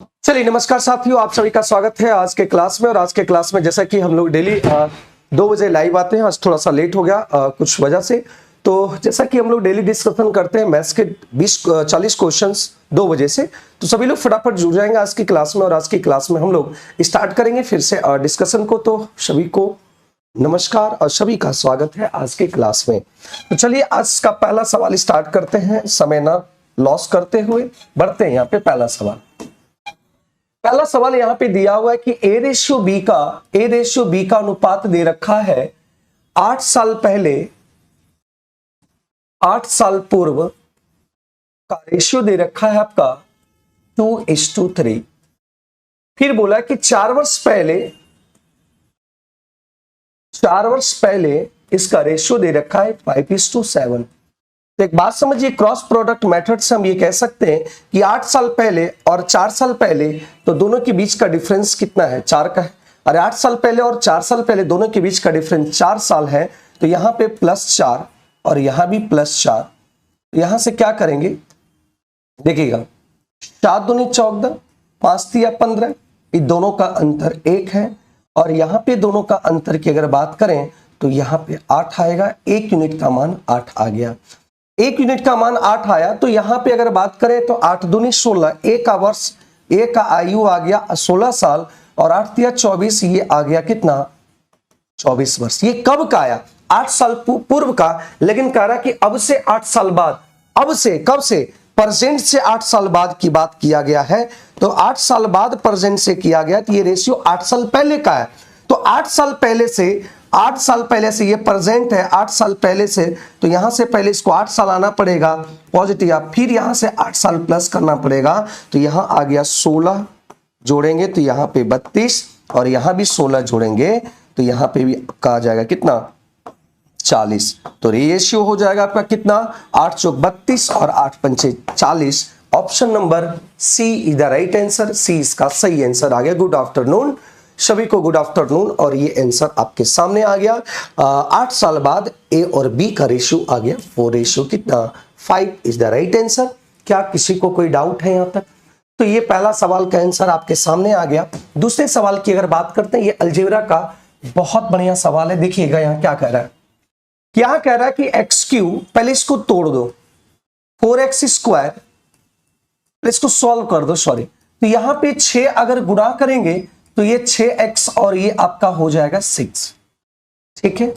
चलिए नमस्कार साथियों, आप सभी का स्वागत है आज के क्लास में। और आज के क्लास में जैसा कि हम लोग डेली 2 बजे लाइव आते हैं, आज थोड़ा सा लेट हो गया कुछ वजह से। तो जैसा कि हम लोग डेली डिस्कशन करते हैं मैथ्स के 40 क्वेश्चंस 2 बजे से, तो सभी लोग फटाफट जुड़ जाएंगे आज की क्लास में। और आज की क्लास में हम लोग स्टार्ट करेंगे फिर से डिस्कशन को। तो सभी को नमस्कार और सभी का स्वागत है आज के क्लास में। तो चलिए आज का पहला सवाल स्टार्ट करते हैं, समय ना लॉस करते हुए बढ़ते हैं यहाँ पे। पहला सवाल यहाँ पे दिया हुआ है कि ए रेशियो बी का अनुपात दे रखा है 8 साल पहले, 8 साल पूर्व का रेशियो दे रखा है आपका 2:3। फिर बोला कि 4 वर्ष पहले इसका रेशियो दे रखा है 5:7। तो एक बात समझिए, क्रॉस प्रोडक्ट मेथड से हम ये कह सकते हैं कि 8 साल पहले और 4 साल पहले तो दोनों के बीच का डिफरेंस कितना है? 4 का है। अरे 8 साल पहले और 4 साल पहले दोनों के बीच का डिफरेंस 4 साल है, तो यहां पे +4 और यहां भी +4। तो यहां से क्या करेंगे, देखिएगा 7 दूनी 14, 5 तिया 15, ये दोनों का अंतर 1 है। और यहां पे दोनों का अंतर की अगर बात करें तो यहां पे 8 आएगा, 1 यूनिट का मान 8 आ गया। 1 यूनिट का मान 8 आया, तो यहां पे अगर बात करें तो 8 दूनी 16, एक का वर्ष, एक का आयु आ गया 16 साल, और 8 तिया 24, ये आ गया कितना? 24 वर्ष। ये कब का आया? 8 साल पूर्व का। लेकिन कह रहा कि अब से 8 साल बाद, अब से कब से? प्रेजेंट से 8 साल बाद की बात किया गया है। तो 8 साल बाद प्रेजेंट से किया गया, तो ये रेशियो 8 साल पहले का है। तो 8 साल पहले से ये प्रेजेंट है, 8 साल पहले से, तो यहां से पहले इसको 8 साल आना पड़ेगा पॉजिटिव, फिर यहां से 8 साल प्लस करना पड़ेगा। तो यहां आ गया 16 जोड़ेंगे तो यहां पे 32, और यहां भी 16 जोड़ेंगे तो यहां पे भी कहा जाएगा कितना? 40। तो रेशियो हो जाएगा आपका कितना? 8 चौक 32 और 8 पंचे 40। Option number C is the right answer. C इसका सही आंसर आ गया। गुड आफ्टरनून सभी को, गुड आफ्टरनून। और ये आंसर आपके सामने आ गया। 8 साल बाद ए और बी का रेशियो आ गया 4 रेशियो कितना? 5 इज द राइट आंसर। क्या किसी को कोई डाउट है यहां तक? तो ये पहला सवाल का आंसर आपके सामने आ गया। दूसरे सवाल की अगर बात करते हैं, ये अलजेब्रा का बहुत बढ़िया सवाल है। देखिएगा यहाँ क्या कह रहा है, क्या कह रहा है कि x3, पहले इसको तोड़ दो, 4x², इसको सॉल्व कर दो, सॉरी। तो यहां पे 6 अगर गुणा करेंगे तो ये 6x और ये आपका हो जाएगा 6, ठीक है।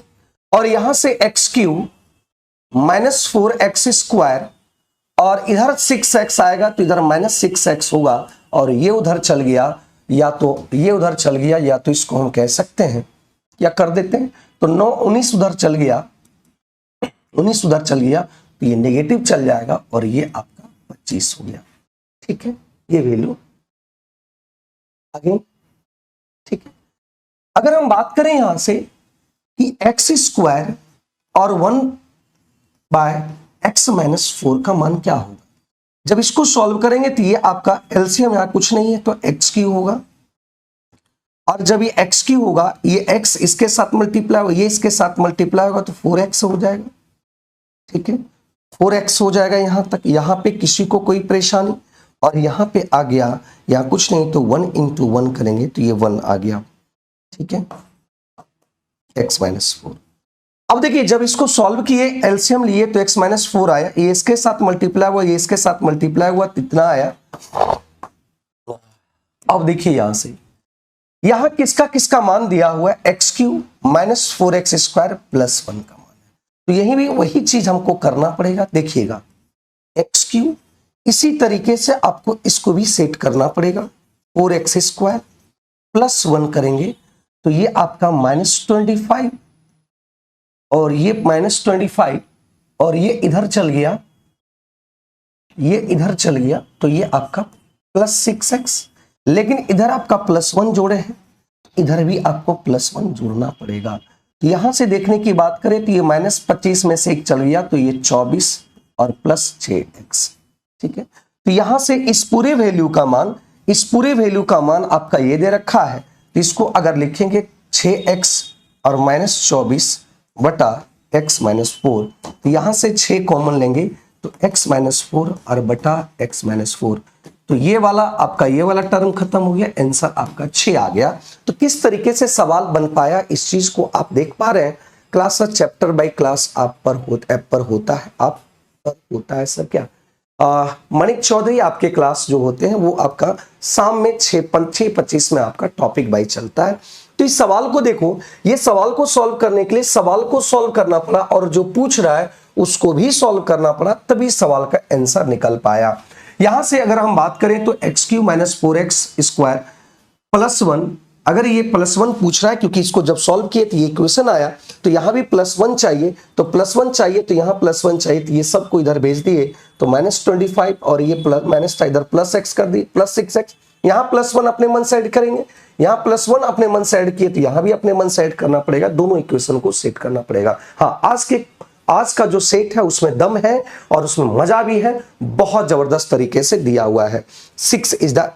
और यहां से x3 -4x² और इधर 6x आएगा, तो इधर -6x होगा, और ये उधर चल गया, या तो ये उधर चल गया, या तो इसको हम कह सकते हैं, या कर देते हैं तो 19 उधर चल गया, 19 उधर चल गया, तो ये नेगेटिव चल जाएगा, और ये आपका 25 हो गया, ठीक है। ये वैल्यू आगे, ठीक है। अगर हम बात करें यहां से कि x² और 1/x-4 का मान क्या होगा, जब इसको सॉल्व करेंगे तो ये आपका एलसीएम यहां कुछ नहीं है तो x3 होगा, और जब ये x3 होगा, ये x इसके साथ मल्टीप्लाई होगा, ये इसके साथ मल्टीप्लाई होगा, तो 4x हो जाएगा, ठीक है। 4x हो जाएगा यहां तक। यहां पे किसी को कोई परेशानी? और यहां पे आ गया, यहां कुछ नहीं तो 1 × 1 करेंगे तो ये 1 आ गया, ठीक है, x-4। अब देखिए जब इसको सॉल्व किए, एलसीएम लिए, तो x-4 आया, ये इसके साथ मल्टीप्लाई हुआ, ये इसके साथ मल्टीप्लाई हुआ, कितना आया? अब देखिए यहां से, यहां किसका किसका मान दिया हुआ है? x3 -4x² + 1 का मान है। तो यही भी वही चीज हमको करना पड़ेगा। देखिएगा x3, इसी तरीके से आपको इसको भी सेट करना पड़ेगा, 4x² + 1 करेंगे तो ये आपका -25, और ये -25, और ये इधर चल गया, ये इधर चल गया, तो ये आपका +6x। लेकिन इधर आपका +1 जोड़े हैं, इधर भी आपको +1 जोड़ना पड़ेगा। तो यहां से देखने की बात करें तो ये -25 में से 1 चल गया, तो ये 24 और +6x, ठीक है। तो यहां से इस पूरे वैल्यू का मान आपका ये दे रखा है, तो इसको अगर लिखेंगे 6x और -24 बटा x-4, तो यहां से 6 कॉमन लेंगे तो x-4 और बटा x-4, तो ये वाला आपका ये वाला टर्म खत्म हो गया, आंसर आपका 6 आ गया। तो किस तरीके से सवाल बन पाया इस चीज को आप देख पा रहे हैं। Class sir chapter by class आप पर ऐप पर होता है, आप पर होता है सर क्या मणिक चौधरी आपके क्लास जो होते हैं वो आपका शाम में 6:25 में आपका टॉपिक बाय चलता है। तो इस सवाल को देखो, ये सवाल को सॉल्व करने के लिए सवाल को सॉल्व करना पड़ा और जो पूछ रहा है उसको भी सॉल्व करना पड़ा, तभी सवाल का आंसर निकल पाया। यहां से अगर हम बात करें तो x³ - 4x² + 1, अगर ये +1 पूछ रहा है क्योंकि इसको जब सॉल्व किए तो ये इक्वेशन आया, तो यहां भी +1 चाहिए, तो +1 चाहिए तो यहां +1 चाहिए, तो ये सबको इधर भेज दिए तो -25 और ये माइनस था इधर +x कर दी +6x। यहां +1 अपने मन से ऐड करेंगे, यहां +1 अपने मन से ऐड किए तो यहां भी अपने मन से ऐड करना पड़ेगा, दोनों इक्वेशन को सेट करना पड़ेगा। हाँ, आज का जो सेट है उसमें दम है और उसमें मजा भी है, बहुत जबरदस्त तरीके से दिया हुआ है। 6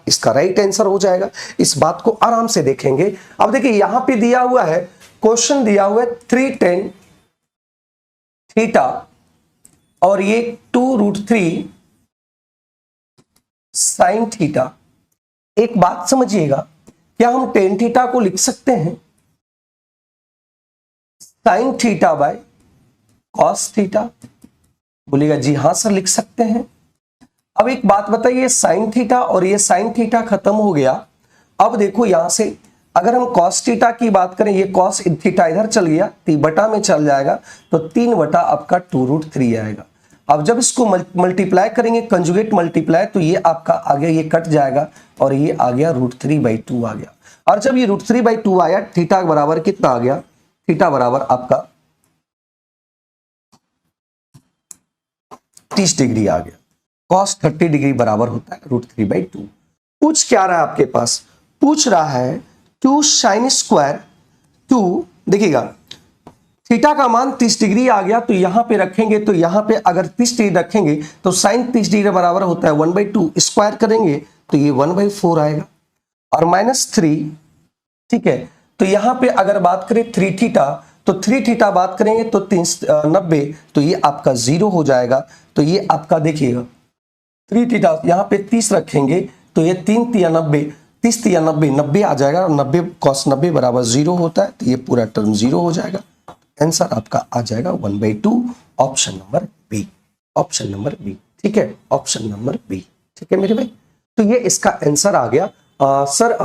इसका राइट आंसर हो जाएगा। इस बात को आराम से देखेंगे। अब देखिए यहां पे दिया हुआ है, क्वेश्चन दिया हुआ है 3tan थीटा और ये 2√3 sin थीटा। एक बात समझिएगा, क्या हम tan थीटा को लिख सकते हैं sin theta by cos theta? बोलेगा जी हाँ सर लिख सकते हैं। अब एक बात बताइए, sin थीटा और ये sin थीटा खत्म हो गया। अब देखो यहां से अगर हम cos थीटा की बात करें, ये cos थीटा इधर चल गया, 3 बटा में चल जाएगा, तो 3 बटा आपका 2√3 आएगा। अब जब इसको मल्टीप्लाई करेंगे, कंजुगेट मल्टीप्लाई, तो ये आपका आ गया, ये कट जाएगा और ये आ गया √3/2 आ गया। और जब ये √3/2 आया, थीटा बराबर कितना आ गया? थीटा बराबर आपका 30 डिग्री आ गया। cos 30 डिग्री बराबर होता है √3/2। पूछ क्या रहा है आपके पास? पूछ रहा है 2 sin², 2 देखिएगा थीटा का मान 30 डिग्री आ गया, तो यहां पे रखेंगे, तो यहां पे अगर 30 डिग्री रखेंगे तो sin 30 डिग्री बराबर होता है 1/2, स्क्वायर करेंगे तो ये 1/4 आएगा और -3, ठीक है। तो यहां पे अगर बात करें 3 थीटा, तो 3 थीटा बात करेंगे तो 90, तो ये आपका 0 हो जाएगा। तो ये आपका देखिएगा 3 थीटा यहां पे 30 रखेंगे तो ये 3 तिया 90, 30 तिया 90, 90 आ जाएगा और 90 cos 90 बराबर 0 होता है, तो ये पूरा टर्म 0 हो जाएगा। आंसर आपका आ जाएगा 1/2, option number B, option number B, ठीक है, ऑप्शन नंबर बी, ठीक है मेरे भाई। तो ये इसका आंसर आ गया। सर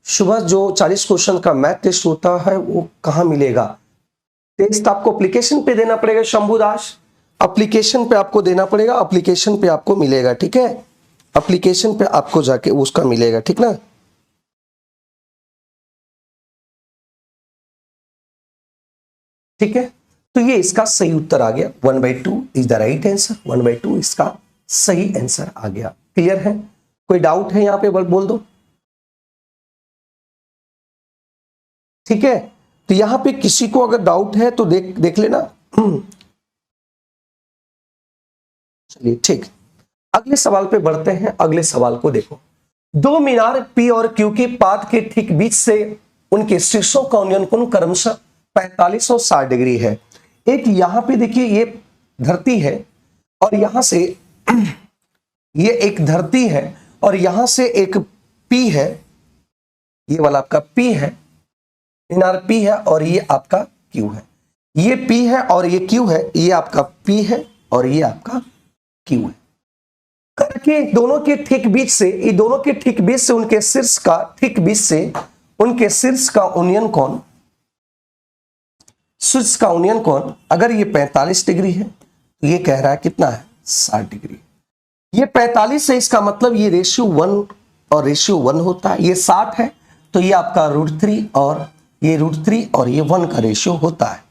सुबह जो 40 क्वेश्चन का मैथ टेस्ट होता है वो कहाँ मिलेगा? टेस्ट आपको एप्लीकेशन पे देना पड़ेगा शंभू दास, एप्लीकेशन पे आपको देना पड़ेगा, एप्लीकेशन पे आपको मिलेगा, ठीक है, एप्लीकेशन पे आपको जाके उसका मिलेगा, ठीक ना। ठीक है, तो ये इसका सही उत्तर आ गया, 1/2 इज द राइट आंसर, 1/2 इसका सही आंसर आ गया। क्लियर है? कोई डाउट है यहां पे बोल दो, ठीक है। तो यहां पे किसी को अगर डाउट है तो देख लेना। चलिए ठीक, अगले सवाल पे बढ़ते हैं। अगले सवाल को देखो, दो मीनार P और Q के पाद के ठीक बीच से उनके शीर्षों का उन्नयन कोण क्रमशः 45 और 60 डिग्री है। एक यहां पे देखिए ये धरती है और यहां से ये एक धरती है और यहां से एक P है, ये वाला आपका P है, मीनार P है और ये आपका Q है। ये P है और ये Q है, ये आपका P है और ये आपका Q है। करके दोनों के ठीक बीच से, ये दोनों के ठीक बीच से उनके शीर्ष का ठीक बीच से उनके शीर्ष का उन्नयन कोण, शीर्ष का उन्नयन कोण अगर ये 45 डिग्री है तो ये कह रहा है कितना है? 60 डिग्री। ये 45 है, इसका मतलब ये रेशियो 1 और रेशियो 1 होता है। ये 60 है तो ये आपका √3 और ये √3 और ये 1 का रेशियो होता है।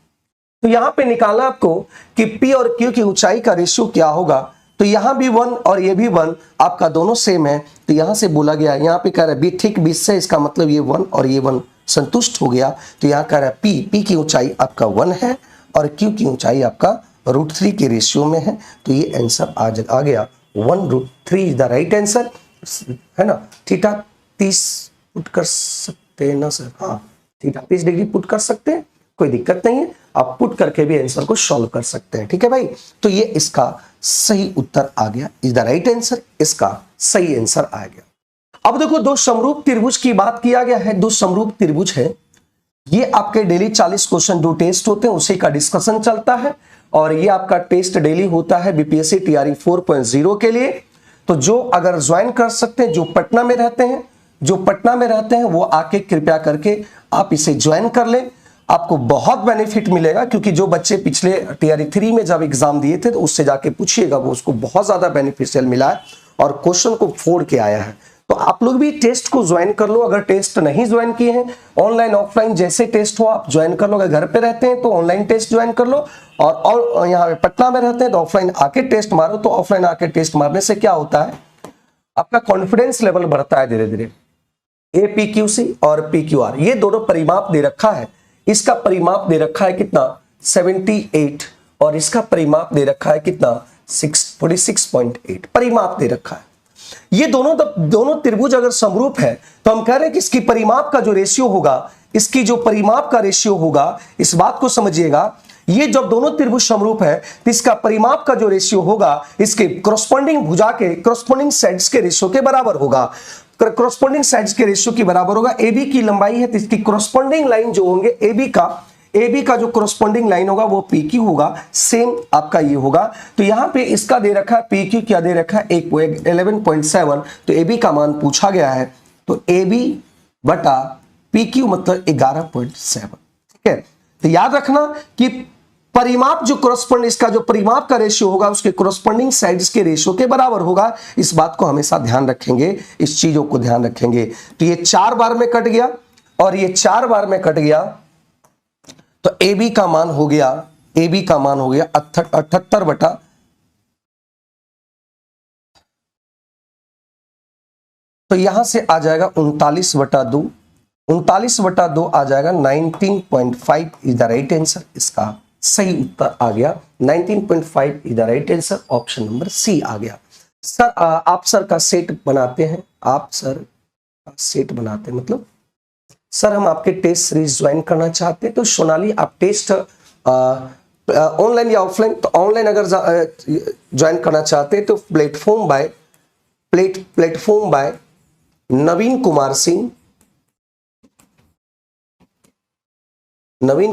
तो यहां पे निकालना आपको कि P और Q की ऊंचाई का रेशियो क्या होगा। तो यहां भी 1 और ये भी 1, आपका दोनों सेम है, तो यहां से बोला गया, यहां पे कह रहा है बी ठीक 20 से, इसका मतलब ये 1 और ये 1 संतुष्ट हो गया। तो यहां कह रहा है P की ऊंचाई आपका 1 है और Q की ऊंचाई आपका √3 के रेशियो में है। तो ये आंसर आ गया 1√3 इज द राइट आंसर, है ना। थीटा 30 पुट कर सकते हैं ना सर? हाँ, थीटा 30 डिग्री पुट कर सकते हैं, कोई दिक्कत नहीं है, आप पुट करके भी आंसर को सॉल्व कर सकते हैं, ठीक है भाई। तो ये इसका सही उत्तर आ गया, इज द राइट आंसर, इसका सही आंसर आ गया। अब देखो दो समरूप त्रिभुज की बात किया गया है, दो समरूप त्रिभुज है, ये आपके डेली 40 क्वेश्चन दो टेस्ट होते हैं उसी का डिस्कशन चलता है, और ये आपका टेस्ट डेली होता है बीपीएससी टीआरई 4.0 के लिए। तो जो अगर ज्वाइन कर सकते हैं, जो पटना में रहते हैं, जो पटना में रहते हैं वो आके कृपया करके आप इसे ज्वाइन कर लें, आपको बहुत बेनिफिट मिलेगा। क्योंकि जो बच्चे पिछले टीआरई 3 में जब एग्जाम दिए थे तो उससे जाके पूछिएगा, वो उसको बहुत ज्यादा बेनिफिशियल मिला है और क्वेश्चन को फोड़ के आया है। तो आप लोग भी टेस्ट को ज्वाइन कर लो, अगर टेस्ट नहीं ज्वाइन किए हैं, ऑनलाइन ऑफलाइन जैसे टेस्ट हो आप ज्वाइन कर लो। अगर घर पे रहते हैं तो ऑनलाइन टेस्ट ज्वाइन कर लो, और यहाँ पे पटना में रहते हैं तो ऑफलाइन आके टेस्ट मारो। तो ऑफलाइन आके टेस्ट मारने से क्या होता है, आपका कॉन्फिडेंस लेवल बढ़ता है धीरे धीरे। एपीक्यूसी और पीक्यूआर ये दोनों परिमाप दे रखा है, इसका परिमाप दे रखा है कितना 78 और इसका परिमाप दे रखा है कितना 46.8 परिमाप दे रखा है। ये दोनों त्रिभुज अगर समरूप है तो हम कह रहे हैं कि इसकी परिमाप का जो रेशियो होगा, इसकी जो परिमाप का रेशियो होगा, इस बात को समझिएगा, ये जब दोनों त्रिभुज समरूप है तो इसका परिमाप का जो रेशियो होगा इसके कॉरस्पॉन्डिंग भुजा के कॉरस्पॉन्डिंग साइड्स के रेशियो के बराबर होगा। कॉरस्पॉन्डिंग साइड्स के रेशियो के बराबर होगा। AB की लंबाई है तो इसकी कॉरस्पॉन्डिंग लाइन जो होंगे AB का जो कॉरस्पॉन्डिंग लाइन होगा वो PQ होगा, सेम आपका ये होगा। तो यहां पे इसका दे रखा है PQ क्या दे रखा है 11.7, तो AB का मान पूछा गया है, तो AB बटा PQ मतलब 11.7। ठीक है, तो याद रखना कि परिमाप जो कॉरस्पॉन्ड इसका जो परिमाप का रेशियो होगा उसके कॉरस्पॉन्डिंग साइड्स के रेशियो के बराबर होगा। इस बात को हमेशा ध्यान रखेंगे, इस चीजों को ध्यान रखेंगे। तो ये 4 बार में कट गया और ये 4 बार में कट गया, तो AB का मान हो गया 78 बटा, तो यहां से आ जाएगा 39 बटा 2, 39 बटा 2 आ जाएगा 19.5 इज द राइट आंसर। इसका सही उत्तर आ गया 19.5 is the right answer, option number C आ गया। सर आप सर का सेट बनाते हैं, आप सर का सेट बनाते हैं मतलब सर हम आपके टेस्ट सीरीज ज्वाइन करना चाहते हैं। तो सोनाली आप टेस्ट ऑनलाइन या ऑफलाइन, तो ऑनलाइन अगर ज्वाइन करना चाहते हैं तो प्लेटफॉर्म बाय नवीन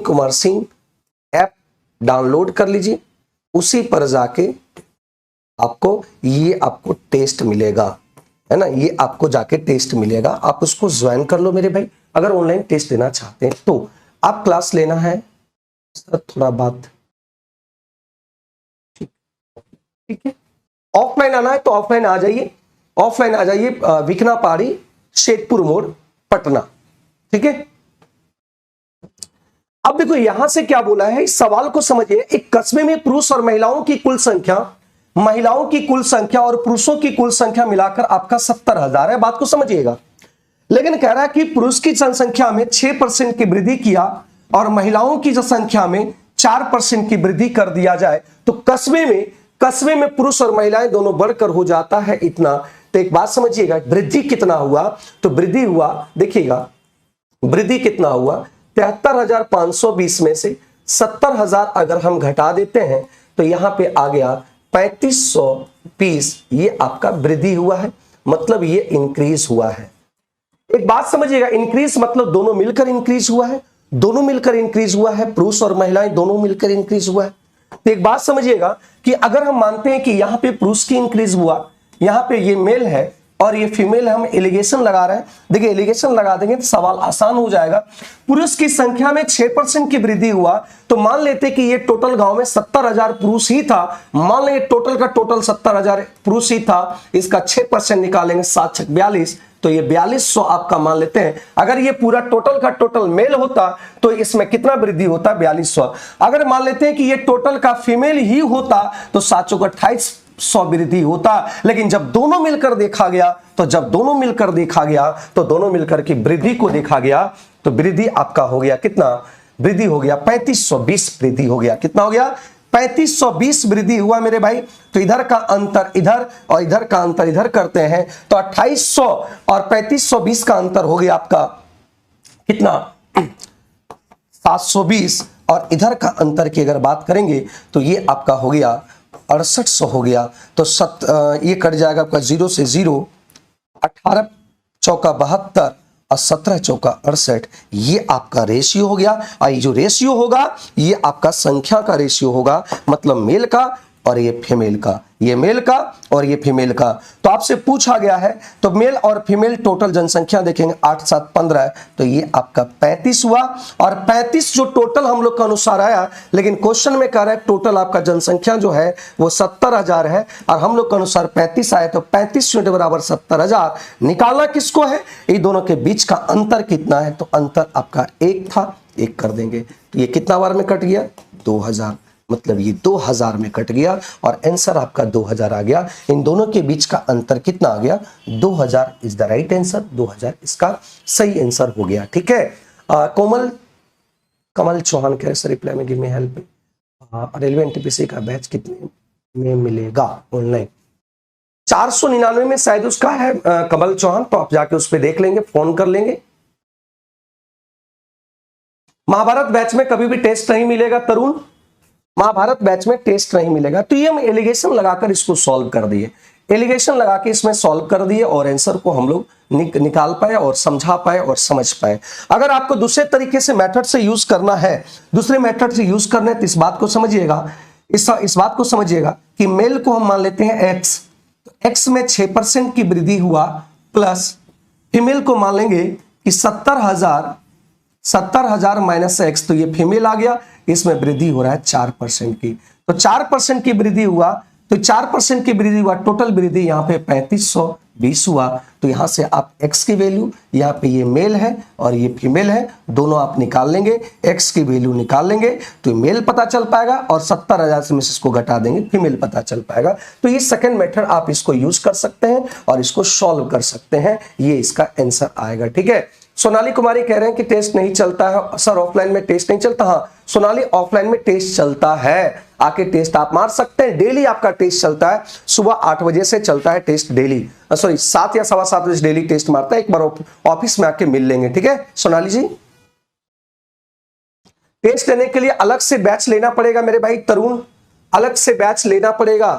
कुमार सिंह ऐप डाउनलोड कर लीजिए, उसी पर जाके आपको टेस्ट मिलेगा, है ना, ये आपको जाके टेस्ट मिलेगा, आप उसको ज्वाइन कर लो मेरे भाई। अगर ऑनलाइन टेस्ट देना चाहते हैं तो आप क्लास लेना है सर, थोड़ा बात ठीक है। ऑफलाइन आना है तो ऑफलाइन आ जाइए, विकना पहाड़ी शेखपुर मोड़ पटना। ठीक है, अब देखो यहां से क्या बोला है, इस सवाल को समझिए। एक कस्बे में पुरुष और महिलाओं की कुल संख्या और पुरुषों की कुल संख्या मिलाकर आपका 70,000 है, बात को समझिएगा। लेकिन कह रहा है कि पुरुष की जनसंख्या में 6% की वृद्धि किया और महिलाओं की जनसंख्या में 4% की वृद्धि कर दिया जाए तो कस्बे में पुरुष और महिलाएं दोनों बढ़कर हो जाता है इतना। तो एक बात समझिएगा, वृद्धि कितना हुआ, तो वृद्धि हुआ, देखिएगा वृद्धि कितना हुआ 73,520 में से 70,000 अगर हम घटा देते हैं तो यहां पे आ गया 3520, ये आपका वृद्धि हुआ है, मतलब ये इंक्रीज हुआ है। एक बात समझिएगा, इंक्रीज मतलब दोनों मिलकर इंक्रीज हुआ है, पुरुष और महिलाएं दोनों मिलकर इंक्रीज हुआ है। तो एक बात समझिएगा कि अगर हम मानते हैं कि यहां पे पुरुष की इंक्रीज हुआ, यहां पे ये मेल है और ये फीमेल है, हम एलिगेशन लगा रहे हैं। देखिए एलिगेशन लगा देंगे तो सवाल आसान हो जाएगा। पुरुष की संख्या में 6% की वृद्धि हुआ, तो मान लेते कि ये टोटल गांव में 70,000 पुरुष ही था, मान लें टोटल का टोटल 70,000 पुरुष ही था, इसका 6% निकालेंगे 7 42, तो ये 4200 आपका मान लेते हैं। अगर ये पूरा टोटल का टोटल मेल होता तो इसमें कितना वृद्धि होता 4200। अगर मान लेते हैं कि ये टोटल का फीमेल ही होता तो 7 वृद्धि होता। लेकिन जब दोनों मिलकर देखा गया तो दोनों मिलकर की वृद्धि को देखा गया तो वृद्धि आपका हो गया कितना, वृद्धि हो गया 3520 वृद्धि हो गया। कितना हो गया 3520 वृद्धि हुआ मेरे भाई। तो इधर का अंतर इधर और इधर का अंतर इधर करते हैं तो 2800 और 3520 का अंतर हो गया आपका कितना 720, और इधर का अंतर की अगर बात करेंगे तो ये आपका हो गया 6800 हो गया। तो ये कट जाएगा आपका 0 से 0, 18 चौका 72 और 17 चौका 68। ये आपका रेशियो हो गया। और ये जो रेशियो होगा ये आपका संख्या का रेशियो होगा, मतलब मेल का और ये फीमेल का, ये मेल का और ये फीमेल का। तो आपसे पूछा गया है, तो मेल और फीमेल टोटल जनसंख्या देखेंगे 8 7 15, तो ये आपका 35 हुआ। और 35 जो टोटल हम लोग का अनुसार आया, लेकिन क्वेश्चन में कह रहा है टोटल आपका जनसंख्या जो है वो 70,000 है और हम लोग के अनुसार 35 आया। तो 35 यूनिट बराबर 70,000। निकालना किसको है, ये दोनों के बीच का अंतर कितना है, तो अंतर आपका 1 था, 1 कर देंगे। तो ये कितना बार में कट गया, 2000, मतलब ये 2000 में कट गया और आंसर आपका 2000 आ गया। इन दोनों के बीच का अंतर कितना आ गया, 2000 इज द राइट आंसर। 2000 इसका सही आंसर हो गया। ठीक है। कमल चौहान कह रहे सर रिप्लाई में give me help, railway NTPC का बैच कितने में मिलेगा ऑनलाइन। 499 में शायद उसका है कमल चौहान, तो आप जाके उस पर देख लेंगे, फोन कर लेंगे। महाभारत बैच में कभी भी टेस्ट नहीं मिलेगा तरुण, महाभारत बैच में टेस्ट नहीं मिलेगा। तो ये हम एलिगेशन लगाकर इसको सॉल्व कर दिए, एलिगेशन लगा के इसमें सॉल्व कर दिए और आंसर को हम लोग निकाल पाए और समझा पाए और समझ पाए। अगर आपको दूसरे तरीके से मेथड से यूज करना है, दूसरे मेथड से यूज करना है, तो इस बात को समझिएगा, इस बात को समझिएगा कि मेल को हम मान लेते हैं एक्स, तो एक्स में 6% की वृद्धि हुआ, प्लस फीमेल को मान लेंगे कि 70,000 माइनस एक्स, तो ये फीमेल आ गया, इसमें वृद्धि हो रहा है 4% की। तो 4% की वृद्धि हुआ, तो 4% की वृद्धि हुआ, टोटल वृद्धि यहाँ पे 3520 हुआ। तो यहां से आप x की वैल्यू, यहाँ पे ये मेल है और ये फीमेल है, दोनों आप निकाल लेंगे, x की वैल्यू निकाल लेंगे तो मेल पता चल पाएगा और 70,000 से मिसेस को घटा देंगे, फीमेल पता चल पाएगा। तो ये सेकंड मेथड आप इसको यूज कर सकते हैं और इसको सॉल्व कर सकते हैं, ये इसका आंसर आएगा। ठीक है। सोनाली कुमारी कह रहे हैं कि टेस्ट नहीं चलता है सर, ऑफलाइन में टेस्ट नहीं चलता। हाँ सोनाली, ऑफलाइन में टेस्ट चलता है, आके टेस्ट आप मार सकते हैं, डेली आपका टेस्ट चलता है, सुबह 8 बजे से चलता है टेस्ट डेली, सॉरी 7 या 7:15 बजे डेली टेस्ट मारता है। एक बार ऑफिस में आके मिल लेंगे। ठीक है सोनाली जी। टेस्ट लेने के लिए अलग से बैच लेना पड़ेगा मेरे भाई तरुण, अलग से बैच लेना पड़ेगा।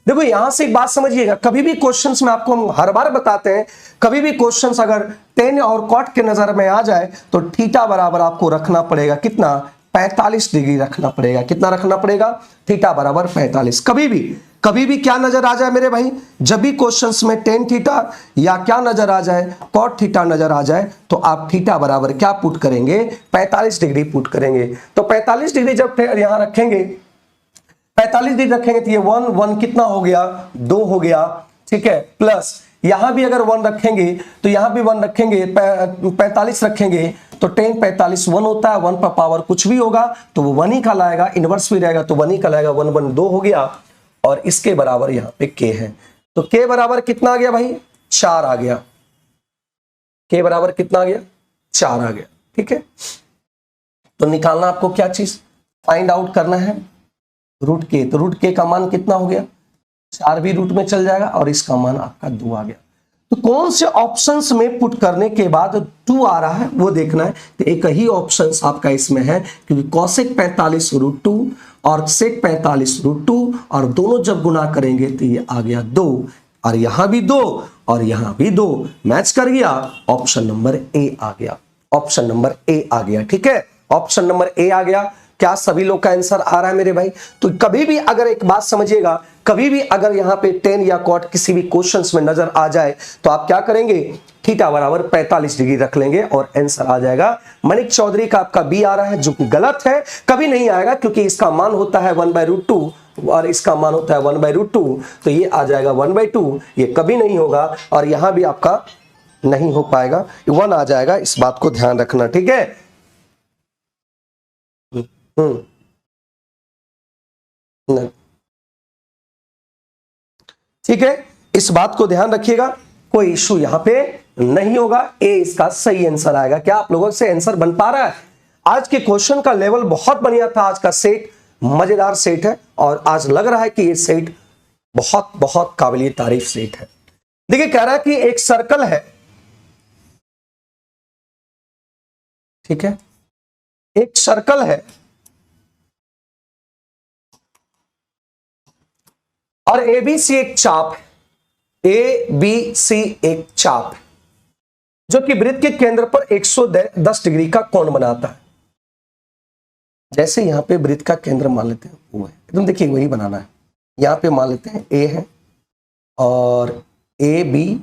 देखो यहां से एक बात समझिएगा, कभी भी क्वेश्चंस में आपको हम हर बार बताते हैं, कभी भी क्वेश्चंस अगर टेन और कॉट के नजर में आ जाए तो थीटा बराबर आपको रखना पड़ेगा कितना, 45 डिग्री रखना पड़ेगा। कितना रखना पड़ेगा, थीटा बराबर 45। कभी भी क्या नजर आ जाए मेरे भाई, जब भी क्वेश्चंस में टेन थीटा या क्या नजर आ जाए, कॉट थीटा नजर आ जाए, तो आप थीटा बराबर क्या पुट करेंगे, 45 डिग्री पुट करेंगे। तो 45 डिग्री जब यहां रखेंगे, 45 डिग्री रखेंगे तो ये 1 कितना हो गया, 2 हो गया। ठीक है, प्लस यहां भी अगर 1 रखेंगे तो यहां भी 1 रखेंगे, 45 रखेंगे तो 10 45 1 होता है, 1 पर पावर कुछ भी होगा तो वो 1 ही का लाएगा, इनवर्स भी रहेगा तो 1 ही का लाएगा, 1 1 2 हो गया। और इसके बराबर यहां पे k है, तो k बराबर कितना आ गया भाई, 4 आ गया। k बराबर कितना आ गया, 4 आ गया। ठीक है, तो निकालना आपको क्या चीज, फाइंड आउट करना है रूट के। तो रूट के का मान कितना हो गया, 4 भी रूट में चल जाएगा और इसका मान आपका 2 आ गया। तो कौन से ऑप्शंस में पुट करने के बाद 2 आ रहा है वो देखना है। तो एक ही ऑप्शंस आपका इसमें है, क्योंकि कॉसेक 45 रूट 2 और सेक 45 रूट 2 और दोनों जब गुना करेंगे तो ये आ गया 2 और यहां भी 2 और यहां भी 2 मैच कर गया, ऑप्शन नंबर ए आ गया, ऑप्शन नंबर ए आ गया। ठीक है, ऑप्शन नंबर ए आ गया। क्या सभी लोग का आंसर आ रहा है मेरे भाई। तो कभी भी अगर एक बात समझिएगा, कभी भी अगर यहां पे 10 या कॉट किसी भी क्वेश्चंस में नजर आ जाए तो आप क्या करेंगे, थीटा बराबर 45 डिग्री रख लेंगे और आंसर आ जाएगा। मनिक चौधरी का आपका बी आ रहा है, जो कि गलत है, कभी नहीं आएगा क्योंकि इसका मान होता है 1/√2 और इसका मान होता है 1/√2, तो ये आ जाएगा 1/2, ये कभी नहीं होगा और यहां भी आपका नहीं हो पाएगा, 1 आ जाएगा, इस बात को ध्यान रखना। ठीक है, ठीक है, इस बात को ध्यान रखिएगा, कोई इशू यहां पे नहीं होगा, ए इसका सही आंसर आएगा। क्या आप लोगों से आंसर बन पा रहा है। आज के क्वेश्चन का लेवल बहुत बढ़िया था, आज का सेट मजेदार सेट है और आज लग रहा है कि ये सेट बहुत बहुत काबिल तारीफ सेट है। देखिए कह रहा है कि एक सर्कल है, ठीक है, एक सर्कल है, और एबीसी एक चाप है, एबीसी एक चाप है जो कि वृत्त के केंद्र पर 110 डिग्री का कोण बनाता है। जैसे यहां पे वृत्त का केंद्र मान लेते हैं वो है, एकदम देखिए वही बनाना है। यहां पे मान लेते हैं ए है और ए बी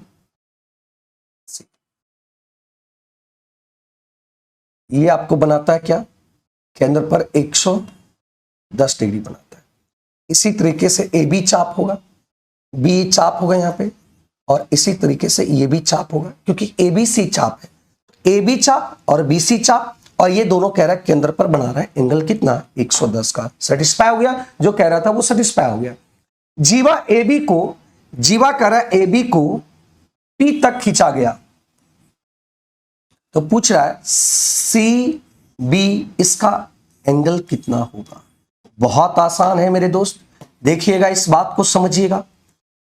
सी, ये आपको बनाता है क्या, केंद्र पर 110 डिग्री बनाता है। इसी तरीके से ए बी चाप होगा, बी चाप होगा यहाँ पे, और इसी तरीके से ये भी चाप होगा क्योंकि ए बी सी चाप है, ए बी चाप और बी सी चाप, और ये दोनों कह रहा है केंद्र पर बना रहा है एंगल कितना 110 का। सेटिस्फाई हो गया, जो कह रहा था वो सेटिस्फाई हो गया। जीवा ए बी को, जीवा कह रहा है ए बी को पी तक खींचा गया, तो पूछ रहा है सी बी इसका एंगल कितना होगा। बहुत आसान है मेरे दोस्त, देखिएगा इस बात को समझिएगा,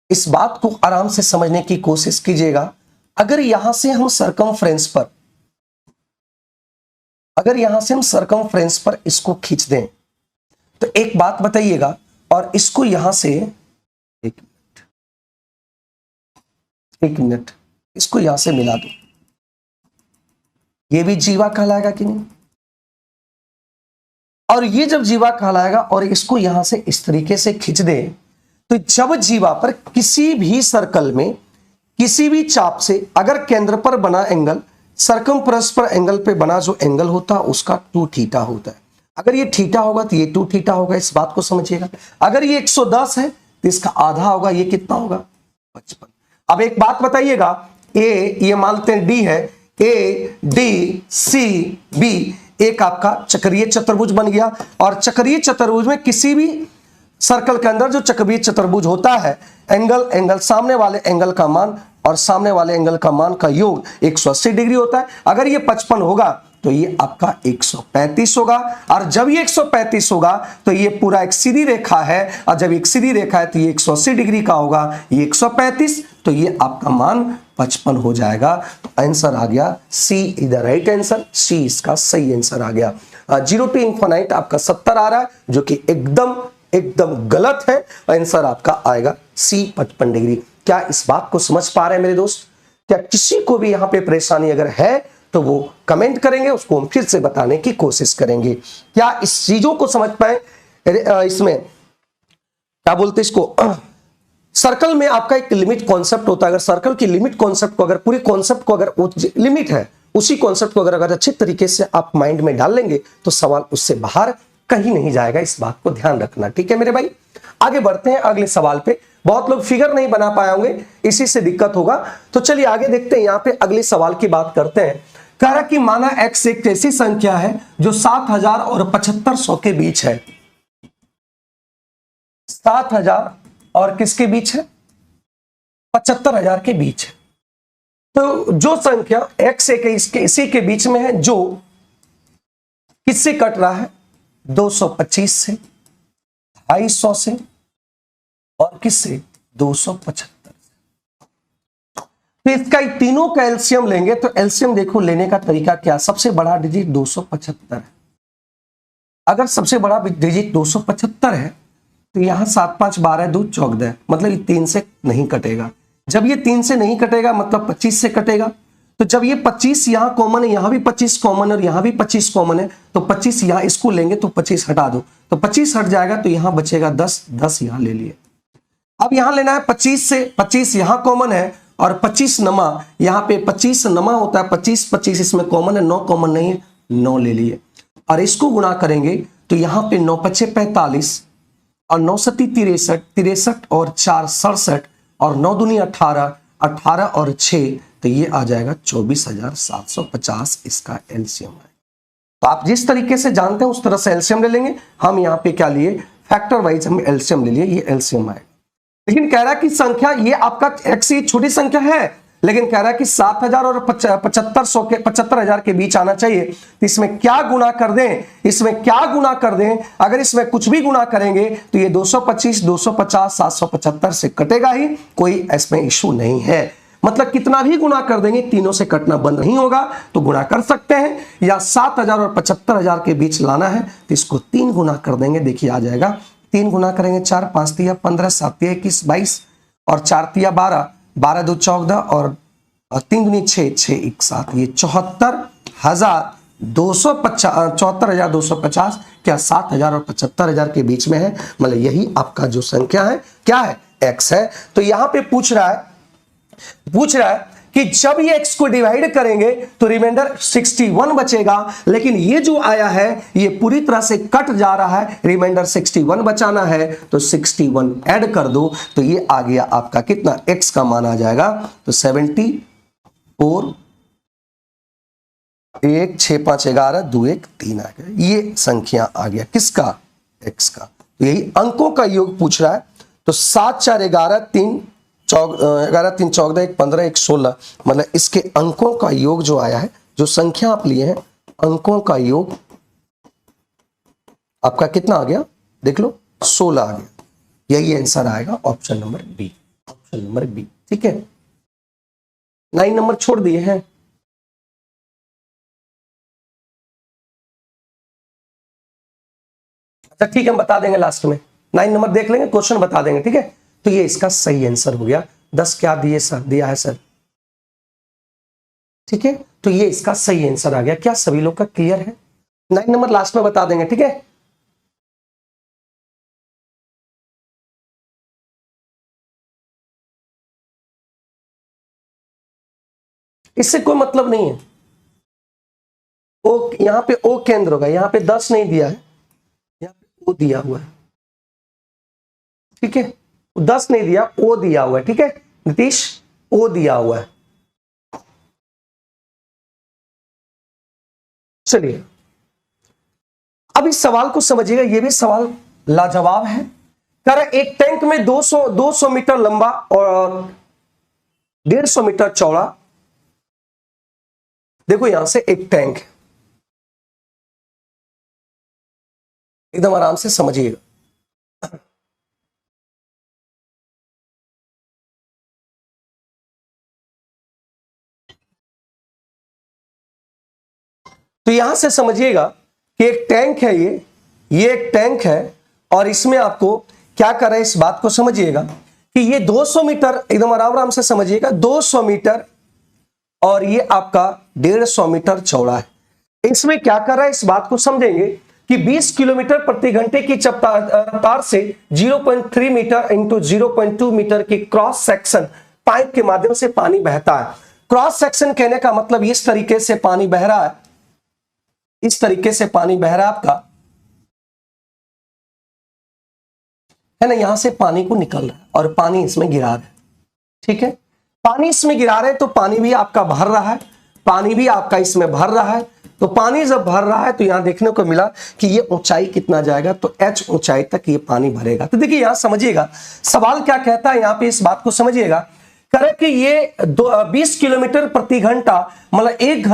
इस बात को आराम से समझने की कोशिश कीजिएगा। अगर यहां से हम सरकमफ्रेंस पर, अगर यहां से हम सरकमफ्रेंस पर इसको खींच दें तो एक बात बताइएगा, और इसको यहां से एक मिनट इसको यहां से मिला दो, ये भी जीवा कहलाएगा कि नहीं, और ये जब जीवा कहलाएगा और इसको यहां से इस तरीके से खींच दे, तो जब जीवा पर किसी भी सर्कल में किसी भी चाप से अगर केंद्र पर बना एंगल सरकमफ्रेंस पर एंगल पे बना जो एंगल होता है उसका 2 थीटा होता है। अगर ये थीटा होगा तो ये 2 थीटा होगा, इस बात को समझिएगा। अगर ये 110 है तो इसका आधा होगा, ये कितना होगा 55। अब एक बात बताइएगा, ए ये मानते हैं डी है, ए डी सी बी एक आपका चक्रीय चतुर्भुज बन गया, और चक्रीय चतुर्भुज में किसी भी सर्कल के अंदर जो चक्रीय चतुर्भुज होता है, एंगल सामने वाले एंगल का मान और सामने वाले एंगल का मान का योग 180 डिग्री होता है। अगर ये 55 होगा तो ये आपका 135 होगा, और जब ये 135 होगा तो ये पूरा एक सीधी रेखा है, और जब एक सीधी रेखा है तो ये 180 डिग्री का होगा, ये 135, तो ये आपका मान 55 हो जाएगा। तो आंसर आ गया C is the right answer, C इसका सही आंसर आ गया। 0 to इन्फिनिटी आपका 70 आ रहा है, जो कि एकदम गलत है। आंसर आपका आएगा सी 55 डिग्री। क्या इस बात को समझ पा रहे हैं मेरे दोस्त? क्या किसी को भी यहां पे परेशानी अगर है तो वो कमेंट करेंगे, उसको हम फिर से बताने की कोशिश करेंगे। क्या इस चीजों को समझ पाए? इसमें क्या बोलते इसको, सर्कल में आपका एक लिमिट कॉन्सेप्ट होता है। अगर सर्कल की लिमिट कॉन्सेप्ट को, अगर पूरे कॉन्सेप्ट को, अगर लिमिट है उसी कॉन्सेप्ट को अगर अच्छे तरीके से आप माइंड में डाल लेंगे तो सवाल उससे बाहर कहीं नहीं जाएगा। इस बात को ध्यान रखना, ठीक है मेरे भाई। आगे बढ़ते हैं अगले सवाल पे। बहुत लोग फिगर नहीं बना पाए होंगे, इसी से दिक्कत होगा। तो चलिए आगे देखते हैं, यहां पे अगले सवाल की बात करते हैं। कह रहा कि माना x एक ऐसी संख्या है जो 7000 और 7500 के बीच है। 7000 और किसके बीच है? 75000 के बीच है। तो जो संख्या x एक इसी के बीच में है, जो किससे कट रहा है? 225 से, 250 से, और किससे? 275 से। तो इसका तीनों का एलसीएम लेंगे, तो एलसीएम देखो लेने का तरीका क्या? सबसे बड़ा डिजिट 275 है। अगर सबसे बड़ा डिजिट 275 है तो यहां 7 5 12 2 14, मतलब ये 3 से नहीं कटेगा। जब ये 3 से नहीं कटेगा मतलब 25 से कटेगा। तो जब ये 25 यहां कॉमन है, यहां भी 25 कॉमन है और यहां भी 25 कॉमन है, तो 25 यहां इसको लेंगे तो 25 हटा दो, तो 25 हट जाएगा, तो यहां बचेगा 10, 10 यहां ले लिए। अब यहां लेना है 25 से, 25 यहां कॉमन है और 25 नमा, यहां पे 25 नमा होता है, 25 25 इसमें कॉमन है, 9 कॉमन नहीं है, 9 ले लिए। और इसको गुणा करेंगे तो यहां पे 9 5 45 और 9 7 63, 63 और 4 67 और 9 दूनी 18, 18 और 6, तो ये आ जाएगा 24750 इसका एलसीएम है। तो आप जिस तरीके से जानते हैं उस तरह से एलसीएम ले लेंगे। हम यहाँ पे क्या लिए? फैक्टर वाइज हम एलसीएम ले लिए, ये एलसीएम आएगा। लेकिन कह रहा है कि संख्या ये आपका x ये छोटी संख्या है, लेकिन कह रहा है कि 7000 और 75000 के बीच आना चाहिए। तो इसमें क्या गुणा कर दें? इसमें क्या गुणा कर दें? अगर इसमें कुछ भी गुणा करेंगे तो ये 225, 250, 775 से कटेगा ही, कोई इसमें इशू नहीं है। मतलब कितना भी गुणा कर देंगे तीनों से कटना बंद नहीं होगा, तो गुणा कर सकते हैं। या 7000 और 75000 के बीच लाना है तो इसको 3 गुना कर देंगे, देखिए आ जाएगा 3 गुना करेंगे 4, 5 तिया 15, 7 तिया 21, 22 और 4 तिया 12, 12 दो 14 और 3 दूनी 6, 6 1 7, ये 74,250 क्या 7,000 और 75,000 के बीच में है। मतलब यही आपका जो संख्या है क्या है, x है। तो यहां पे पूछ रहा है कि जब ये x को डिवाइड करेंगे तो रिमाइंडर 61 बचेगा, लेकिन ये जो आया है ये पूरी तरह से कट जा रहा है, रिमाइंडर 61 बचाना है तो 61 ऐड कर दो, तो ये आ गया आपका कितना, x का मान आ जाएगा तो 74, 1 6 5 11 2 1 3 आ गया। ये संख्या आ गया किसका, x का। तो यही अंकों का योग पूछ रहा है। तो 7 4 11 3 11 3 14 1 15 1 16, मतलब इसके अंकों का योग जो आया है, जो संख्या आप लिए हैं अंकों का योग आपका कितना आ गया, देख लो 16 आ गया। यही आंसर आएगा option number B, option number B. ठीक है, 9 नंबर छोड़ दिए हैं। अच्छा ठीक है, हम बता देंगे लास्ट में, 9 नंबर देख लेंगे, क्वेश्चन बता देंगे। ठीक है, तो ये इसका सही आंसर हो गया। 10 क्या दिए सर, दिया है सर। ठीक है, तो ये इसका सही आंसर आ गया। क्या सभी लोग का क्लियर है? 9 नंबर लास्ट में बता देंगे। ठीक है, इससे कोई मतलब नहीं है। ओ यहां पे ओ केंद्र होगा, यहां पे 10 नहीं दिया है, यहां पे ओ दिया हुआ है। ठीक है, 10 नहीं दिया, ओ दिया हुआ है। ठीक है नीतीश, ओ दिया हुआ है। चलिए अब इस सवाल को समझिएगा, यह भी सवाल लाजवाब है। कर एक टैंक में 200 मीटर लंबा और 150 मीटर चौड़ा। देखो यहां से एक टैंक है, एकदम आराम से समझिएगा। तो यहां से समझिएगा कि एक टैंक है, ये एक टैंक है और इसमें आपको क्या कर रहा है, इस बात को समझिएगा कि ये 200 मीटर, एकदम आराम से समझिएगा, 200 मीटर और ये आपका 150 मीटर चौड़ा है। इसमें क्या कर रहा है, इस बात को समझेंगे कि 20 किलोमीटर प्रति घंटे की रफ्तार से 0.3 मीटर इंटू 0.2 मीटर की क्रॉस सेक्शन पाइप के माध्यम से पानी बहता है। क्रॉस सेक्शन कहने का मतलब इस तरीके से पानी बह रहा है, इस तरीके से पानी बह रहा है आपका, है ना, यहां से पानी को निकल रहा है और पानी इसमें गिरा रहा है। ठीक है, पानी इसमें गिरा रहे तो पानी भी आपका भर रहा है, पानी भी आपका इसमें भर रहा है। तो पानी जब भर रहा है तो यहां देखने को मिला कि ये ऊंचाई कितना जाएगा, तो h ऊंचाई तक ये पानी भरेगा। तो देखिए यहां समझिएगा सवाल क्या कहता है, यहां पे इस बात को समझिएगा। करे कि ये 20 किलोमीटर प्रति घंटा, मतलब एक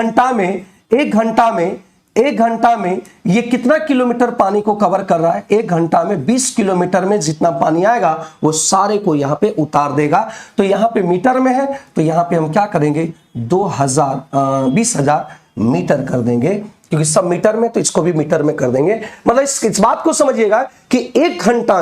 घंटा में ये कितना किलोमीटर पानी को कवर कर रहा है। एक घंटा में 20 किलोमीटर में जितना पानी आएगा वो सारे को यहां पे उतार देगा। तो यहां पे मीटर में है तो यहां पे हम क्या करेंगे, 20,000 मीटर कर देंगे, क्योंकि सब मीटर में तो इसको भी मीटर में कर देंगे। मतलब इस बात को समझिएगा कि एक घंटा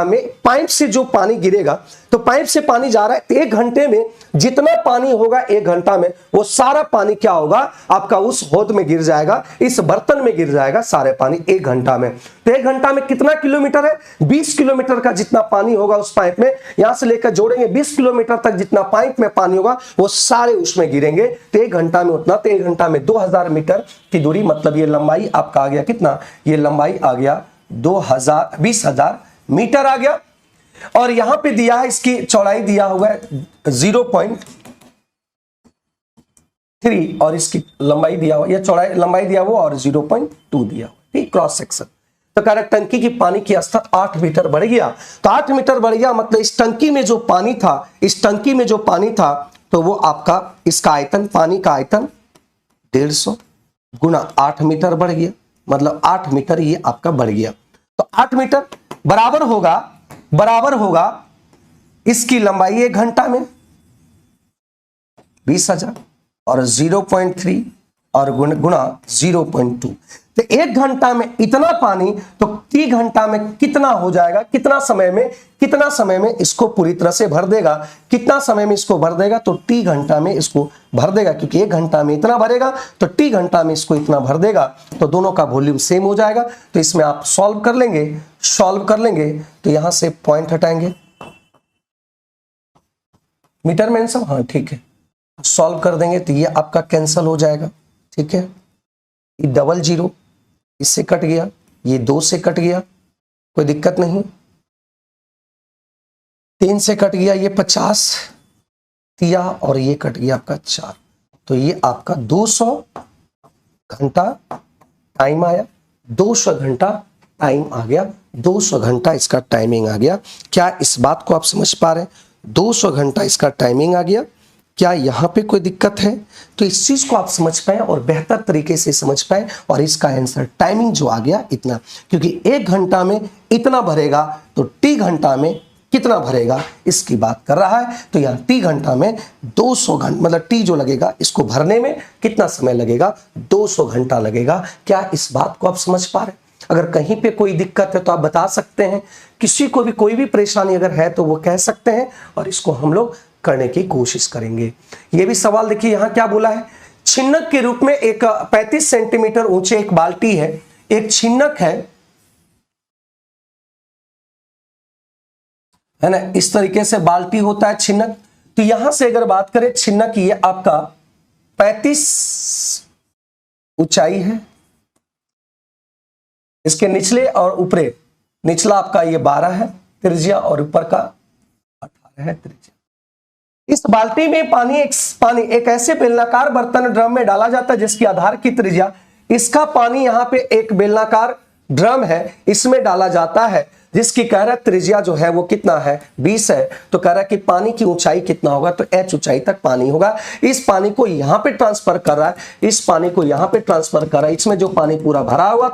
में पाइप से जो पानी गिरेगा, तो पाइप से पानी जा रहा है, तो एक घंटे में जितना पानी होगा एक घंटा में, वो सारा पानी क्या होगा आपका उस होद में गिर जाएगा, इस बर्तन में गिर जाएगा सारे पानी एक घंटा में। तो एक घंटा में कितना किलोमीटर है, 20 किलोमीटर का जितना पानी होगा उस पाइप में, यहां से लेकर जोड़ेंगे 20 किलोमीटर तक जितना पाइप में पानी होगा वो सारे उसमें गिरेंगे। तो एक घंटा में उतना, तो एक घंटा में 2000 मीटर की दूरी, मतलब ये लंबाई आपका आ गया कितना, ये लंबाई आ गया 20,000 मीटर आ गया। और यहां पे दिया है, इसकी चौड़ाई दिया हुआ है 0.3 और इसकी लंबाई दिया हुआ, यह चौड़ाई लंबाई दिया हुआ और 0.2 दिया हुआ, ठीक, क्रॉस सेक्शन। तो कह रहा टंकी की पानी की स्तर 8 मीटर बढ़ गया। तो 8 मीटर बढ़ गया मतलब इस टंकी में जो पानी था, तो वो आपका इसका आयतन, पानी का आयतन 150 गुना 8 मीटर बढ़ गया, मतलब 8 मीटर ये आपका बढ़ गया। तो 8 मीटर बराबर होगा इसकी लंबाई एक घंटा में 20,000 और 0.3 और गुना 0.2। तो एक घंटा में इतना पानी, तो टी घंटा में कितना हो जाएगा, कितना समय में इसको पूरी तरह से भर देगा, कितना समय में इसको भर देगा, तो टी घंटा में इसको भर देगा, क्योंकि 1 घंटा में इतना भरेगा तो टी घंटा में इसको इतना भर देगा, तो दोनों का वॉल्यूम सेम हो जाएगा। तो इसमें आप सॉल्व कर लेंगे तो यहां से पॉइंट हटाएंगे, मीटर में आंसर, हाँ ठीक है, सॉल्व कर देंगे तो ये आपका कैंसल हो जाएगा, ठीक है। ये डबल जीरो इससे कट गया, ये 2 से कट गया, कोई दिक्कत नहीं, 3 से कट गया, ये 50 दिया और ये कट गया आपका 4, तो ये आपका 200 घंटा टाइम आया, 200 घंटा टाइम आ गया, 200 घंटा इसका टाइमिंग आ गया। क्या इस बात को आप समझ पा रहे हैं? 200 घंटा इसका टाइमिंग आ गया। क्या यहाँ पे कोई दिक्कत है? तो इस चीज को आप समझ पाए और बेहतर तरीके से समझ पाए, और इसका आंसर टाइमिंग जो आ गया इतना, क्योंकि 1 घंटा में इतना भरेगा तो टी घंटा में कितना भरेगा इसकी बात कर रहा है। तो यहाँ टी घंटा में 200 घंटा, मतलब टी जो लगेगा इसको भरने में कितना समय लगेगा, 200 घंटा लगेगा। क्या इस बात को आप समझ पा रहे हैं? अगर कहीं पे कोई दिक्कत है तो आप बता सकते हैं, किसी को भी कोई भी परेशानी अगर है तो वो कह सकते हैं, और इसको हम लोग करने की कोशिश करेंगे। ये भी सवाल देखिए यहां क्या बोला है, छिन्नक के रूप में एक 35 सेंटीमीटर ऊंचे एक बाल्टी है, एक छिन्नक है ना, इस तरीके से बाल्टी होता है छिन्नक। तो यहां से अगर बात करें छिन्नक, ये आपका 35 ऊंचाई है, इसके निचले और ऊपरे, निचला आपका ये 12 है त्रिज्या और ऊपर का 18 है त्रिज्या। इस बाल्टी में पानी एक ऐसे बेलनाकार बर्तन ड्रम में डाला जाता है जिसकी आधार की त्रिज्या, इसका पानी यहाँ पे एक बेलनाकार ड्रम है इसमें डाला जाता है, जिसकी कह रहा है त्रिज्या जो है वो कितना है, 20 है। तो कह रहा है कि पानी की ऊंचाई कितना होगा, तो h ऊंचाई तक पानी होगा। इस पानी को यहां पे ट्रांसफर कर रहा है, इस पानी को यहां पे ट्रांसफर कर रहा है, इसमें जो पानी पूरा भरा हुआ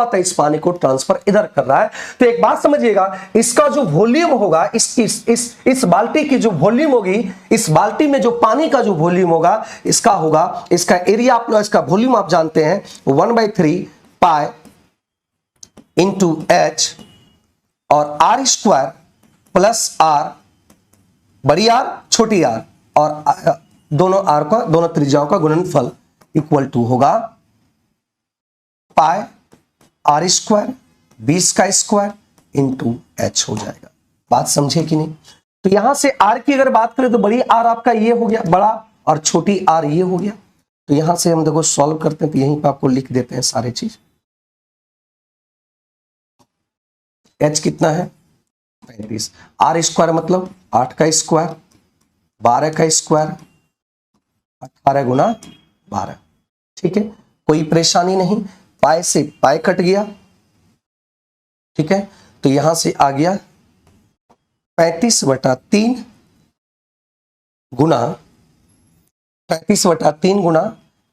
था, इस पानी को ट्रांसफर इधर कर रहा है। तो एक बात समझिएगा, इसका जो वॉल्यूम होगा, इस बाल्टी की जो वॉल्यूम होगी, इस बाल्टी में जो पानी का जो वॉल्यूम होगा, इसका एरिया आप, इसका वॉल्यूम आप जानते हैं 1/3 पाई इंटू एच, और आर स्क्वायर प्लस आर, बड़ी आर छोटी आर, और दोनों त्रिज्याओं का गुणनफल इक्वल टू होगा पाई आर स्क्वायर 20 का स्क्वायर इंटू एच हो जाएगा। बात समझे कि नहीं? तो यहां से आर की अगर बात करें तो बड़ी आर आपका ये हो गया बड़ा, और छोटी आर ये हो गया। तो यहां से हम देखो सॉल्व करते हैं, तो यहीं पर आपको लिख देते हैं सारे चीज। एच कितना है 35, आर स्क्वायर मतलब 8 का स्क्वायर, 12 का स्क्वायर, 18 गुना 12, ठीक है, कोई परेशानी नहीं। पाई से पाई कट गया, ठीक है, तो यहां से आ गया 35/3 गुना 35/3 गुना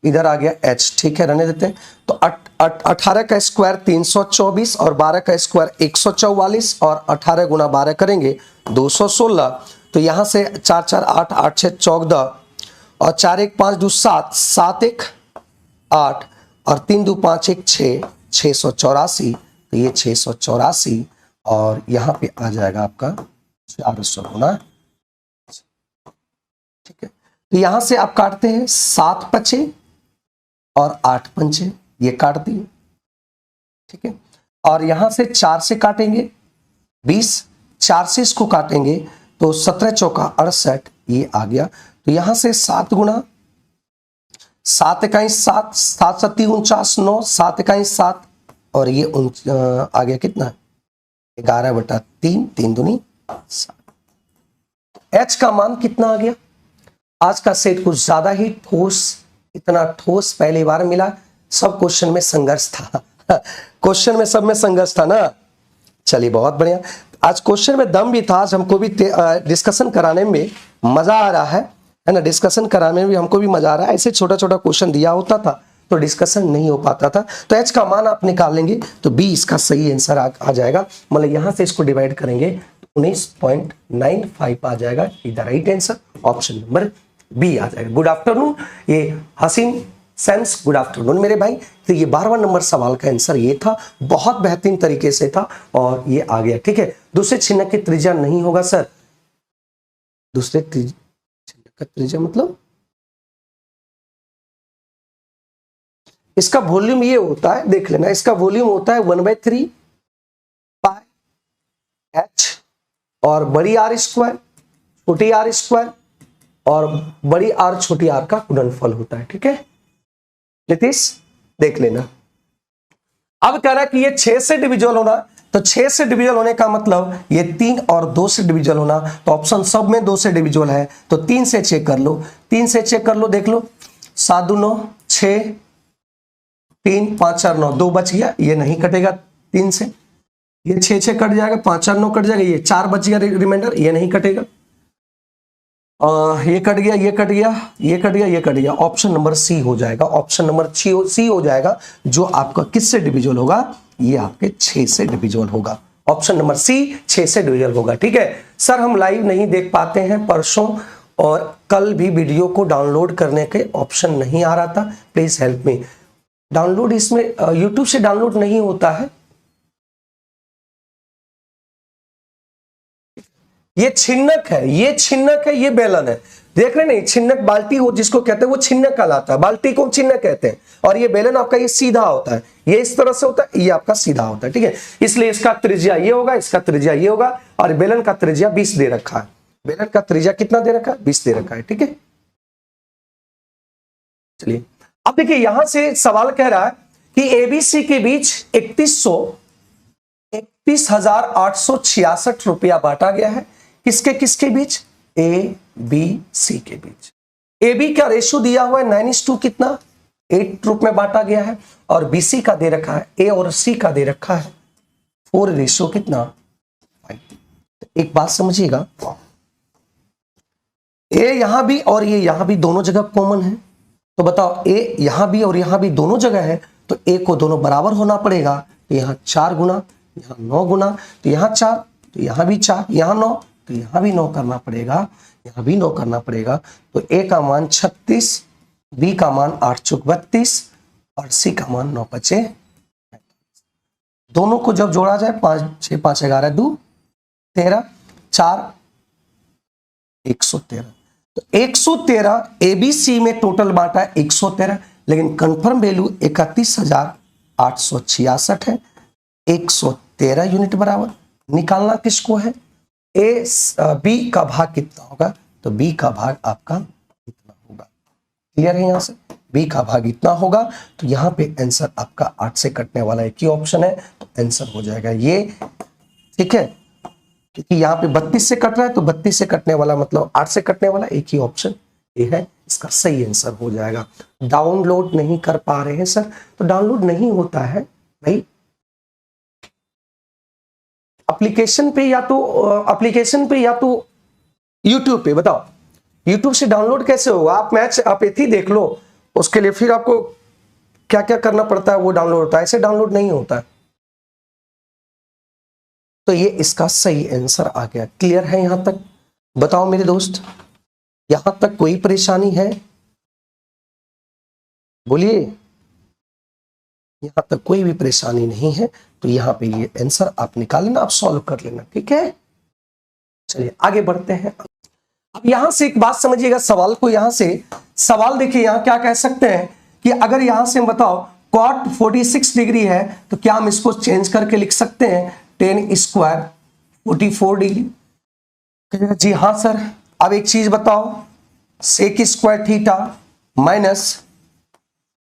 इधर आ गया h, ठीक है, रहने देते हैं। तो 18 का स्क्वायर 324 और 12 का स्क्वायर 144, और 18 गुना 12 करेंगे 216। तो यहां से 4 4 8 8 6 14, और 4 1 5 2 7 7 1 8, और 3 2 5 1 6 684। तो ये 684, और यहां पे आ जाएगा आपका 400 गुना, ठीक है। तो यहां से आप काटते हैं 7 पचे और 8 पंचे, ये काट दिए, ठीक है। और यहां से 4 से काटेंगे 20, 4 से इसको काटेंगे तो 17 चौका 68, ये आ गया। तो यहां से 7 गुना 7 इकाई 7, 7 7 49 9, 7 इकाई 7, और ये आ गया कितना 11/3, 3 दूनी 7। एच का मान कितना आ गया? आज का सेट कुछ ज्यादा ही ठोस, इतना ठोस पहली बार मिला। सब क्वेश्चन में संघर्ष था क्वेश्चन में सब में संघर्ष था ना। चलिए बहुत बढ़िया, आज क्वेश्चन में दम भी था। आज हमको भी डिस्कशन कराने में मजा आ रहा है ना, डिस्कशन कराने में भी हमको भी मजा आ रहा है। ऐसे छोटा छोटा क्वेश्चन दिया होता था तो डिस्कशन नहीं हो पाता था। तो एच का मान आप निकाल लेंगे तो बी इसका सही आंसर आ जाएगा। मतलब यहां से इसको डिवाइड करेंगे तो 19.95 आ जाएगा। इधर right answer option number B आ जाएगा। Good afternoon. ये हसीन सेंस गुड आफ्टरनून मेरे भाई। तो ये 12वां नंबर सवाल का आंसर ये था, बहुत बेहतरीन तरीके से था और ये आ गया। ठीक है, दूसरे छिन्नक की त्रिज्या नहीं होगा सर, दूसरे छिन्नक का त्रिज्या मतलब इसका वॉल्यूम ये होता है, देख लेना, इसका वॉल्यूम होता है 1/3 पाई एच और बड़ी आर स्क्वायर छोटी आर स्क्वायर और बड़ी आर छोटी आर का गुणनफल होता है। ठीक है नीतीश, देख लेना। अब कह रहा है कि ये 6 से डिविजल होना, तो 6 से डिविजल होने का मतलब ये 3 और 2 से डिविजल होना, तो ऑप्शन सब में 2 से डिविजल है, तो 3 से चेक कर लो, 3 से चेक कर लो, देख लो 7 2 9 6 3 5 4 9 2 बच गया, ये नहीं कटेगा 3 से, ये 6 6 कट जाएगा, 5 4 9 कट जाएगा, ये 4 बच गया रिमाइंडर, ये नहीं कटेगा, ये कट गया, ये कट गया, ये कट गया, ये कट गया, ऑप्शन नंबर सी हो जाएगा, ऑप्शन नंबर सी हो जाएगा, जो आपका किससे डिविजल होगा, ये आपके 6 से डिविजल होगा, ऑप्शन नंबर सी 6 से डिविजल होगा। ठीक है सर, हम लाइव नहीं देख पाते हैं, परसों और कल भी वीडियो को डाउनलोड करने के ऑप्शन नहीं आ रहा था, प्लीज हेल्प मी। डाउनलोड इसमें यूट्यूब से डाउनलोड नहीं होता है, ये छिन्नक है, ये छिन्नक है, ये बेलन है, देख रहे नहीं, छिन्नक बाल्टी हो जिसको कहते हैं वो छिन्नक कहलाता है, बाल्टी को छिन्नक कहते हैं, और ये बेलन आपका ये सीधा होता है, ये इस तरह से होता है, ये आपका सीधा होता है। ठीक है, इसलिए इसका त्रिज्या ये होगा, इसका त्रिज्या ये होगा, और बेलन का त्रिज्या 20 दे रखा है, बेलन का त्रिज्या कितना दे रखा है, 20 दे रखा है। ठीक है चलिए, अब देखिए यहां से सवाल कह रहा है कि एबीसी के बीच 31,866 रुपया बांटा गया है, किसके किसके बीच, ए बी सी के बीच। ए बी का रेशियो दिया हुआ है 9:2 कितना 8 रूप में बांटा गया है, और बीसी का दे रखा है, ए और सी का दे रखा है 4 रेशियो कितना 5। एक बात समझिएगा, ए यहां भी और ये यहां भी दोनों जगह कॉमन है, तो बताओ ए यहां भी और यहां भी दोनों जगह है, तो ए को दोनों बराबर होना पड़ेगा, तो यहां 4 गुना, यहां 9 गुना, तो यहां 4, तो यहां भी 4, यहां 9, तो यहां भी 9 करना पड़ेगा, यहां भी 9 करना पड़ेगा, तो ए का मान 36, बी का मान 8 चौक 32 और सी का मान 9 5 दोनों को जब जोड़ा जाए 5 6 5 11 2 13 4 113, तो 113 एबीसी में टोटल बांटा है 113, लेकिन कंफर्म वैल्यू 31,866 है, 113 यूनिट बराबर निकालना किसको है, ए बी का भाग कितना होगा, तो बी का भाग आपका इतना होगा। क्लियर है, यहां से बी का भाग इतना होगा, तो यहां पे आंसर आपका 8 से कटने वाला एक ही ऑप्शन है, तो आंसर हो जाएगा ये। ठीक है, क्योंकि यहाँ पे 32 से कट रहा है, तो 32 से कटने वाला मतलब 8 से कटने वाला एक ही ऑप्शन ये है, इसका सही आंसर हो जाएगा। डाउनलोड नहीं कर पा रहे हैं सर, तो डाउनलोड नहीं होता है भाई, एप्लीकेशन पे या तो यूट्यूब पे, बताओ यूट्यूब से डाउनलोड कैसे होगा, आप मैच आप एथी देख लो, उसके लिए फिर आपको क्या क्या करना पड़ता है वो डाउनलोड होता है, ऐसे डाउनलोड नहीं होता है। तो ये इसका सही आंसर आ गया। क्लियर है यहां तक, बताओ मेरे दोस्त, यहां तक कोई परेशानी है, बोलिए, यहां तक कोई भी परेशानी नहीं है, तो यहां पे ये आंसर आप निकाल लेना, आप सॉल्व कर लेना। ठीक है, चलिए आगे बढ़ते हैं। अब यहां से एक बात समझिएगा, सवाल को यहां से सवाल देखिए, यहां क्या कह सकते हैं कि अगर यहां से बताओ cot 46 डिग्री है, तो क्या हम इसको चेंज करके लिख सकते हैं tan स्क्वायर 44 डिग्री। जी हाँ सर। अब एक चीज बताओ, sec square theta minus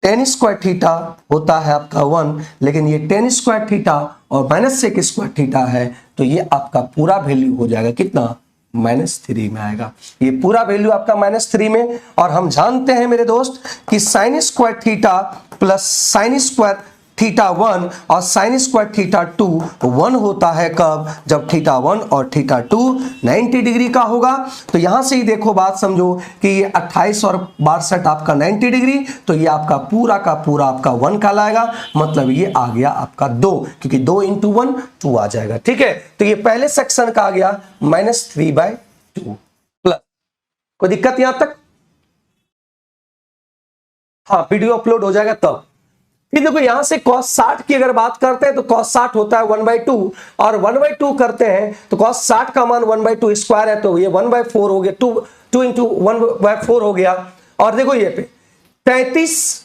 tan square theta होता है आपका 1, लेकिन ये tan स्क्वायर थीटा और माइनस सेक स्क्वायर थीटा है, तो ये आपका पूरा वैल्यू हो जाएगा कितना, -3 में आएगा, ये पूरा वैल्यू आपका -3 में। और हम जानते हैं मेरे दोस्त कि sine square theta plus sine square theta 1 और साइन स्क्वायर थीटा 2 1 होता है कब, जब थीटा 1 और थीटा 2 90 डिग्री का होगा। तो यहां से ही देखो, बात समझो कि ये 28 और 62 आपका 90 डिग्री, तो ये आपका पूरा का पूरा आपका 1 कहलाएगा, मतलब ये आ गया आपका 2, क्योंकि 2 × 1 2 आ जाएगा। ठीक है, तो ये पहले सेक्शन का आ गया -3/2 प्लस। कोई दिक्कत यहां तक? हाँ वीडियो अपलोड हो जाएगा तब। फिर देखो यहां से cos 60 की अगर बात करते हैं तो cos 60 होता है 1/2 और 1/2 करते हैं तो cos 60 का मान 1/2 स्क्वायर है तो ये 1/4 हो गया, 2 इंटू 1/4 हो गया। और देखो ये पे 33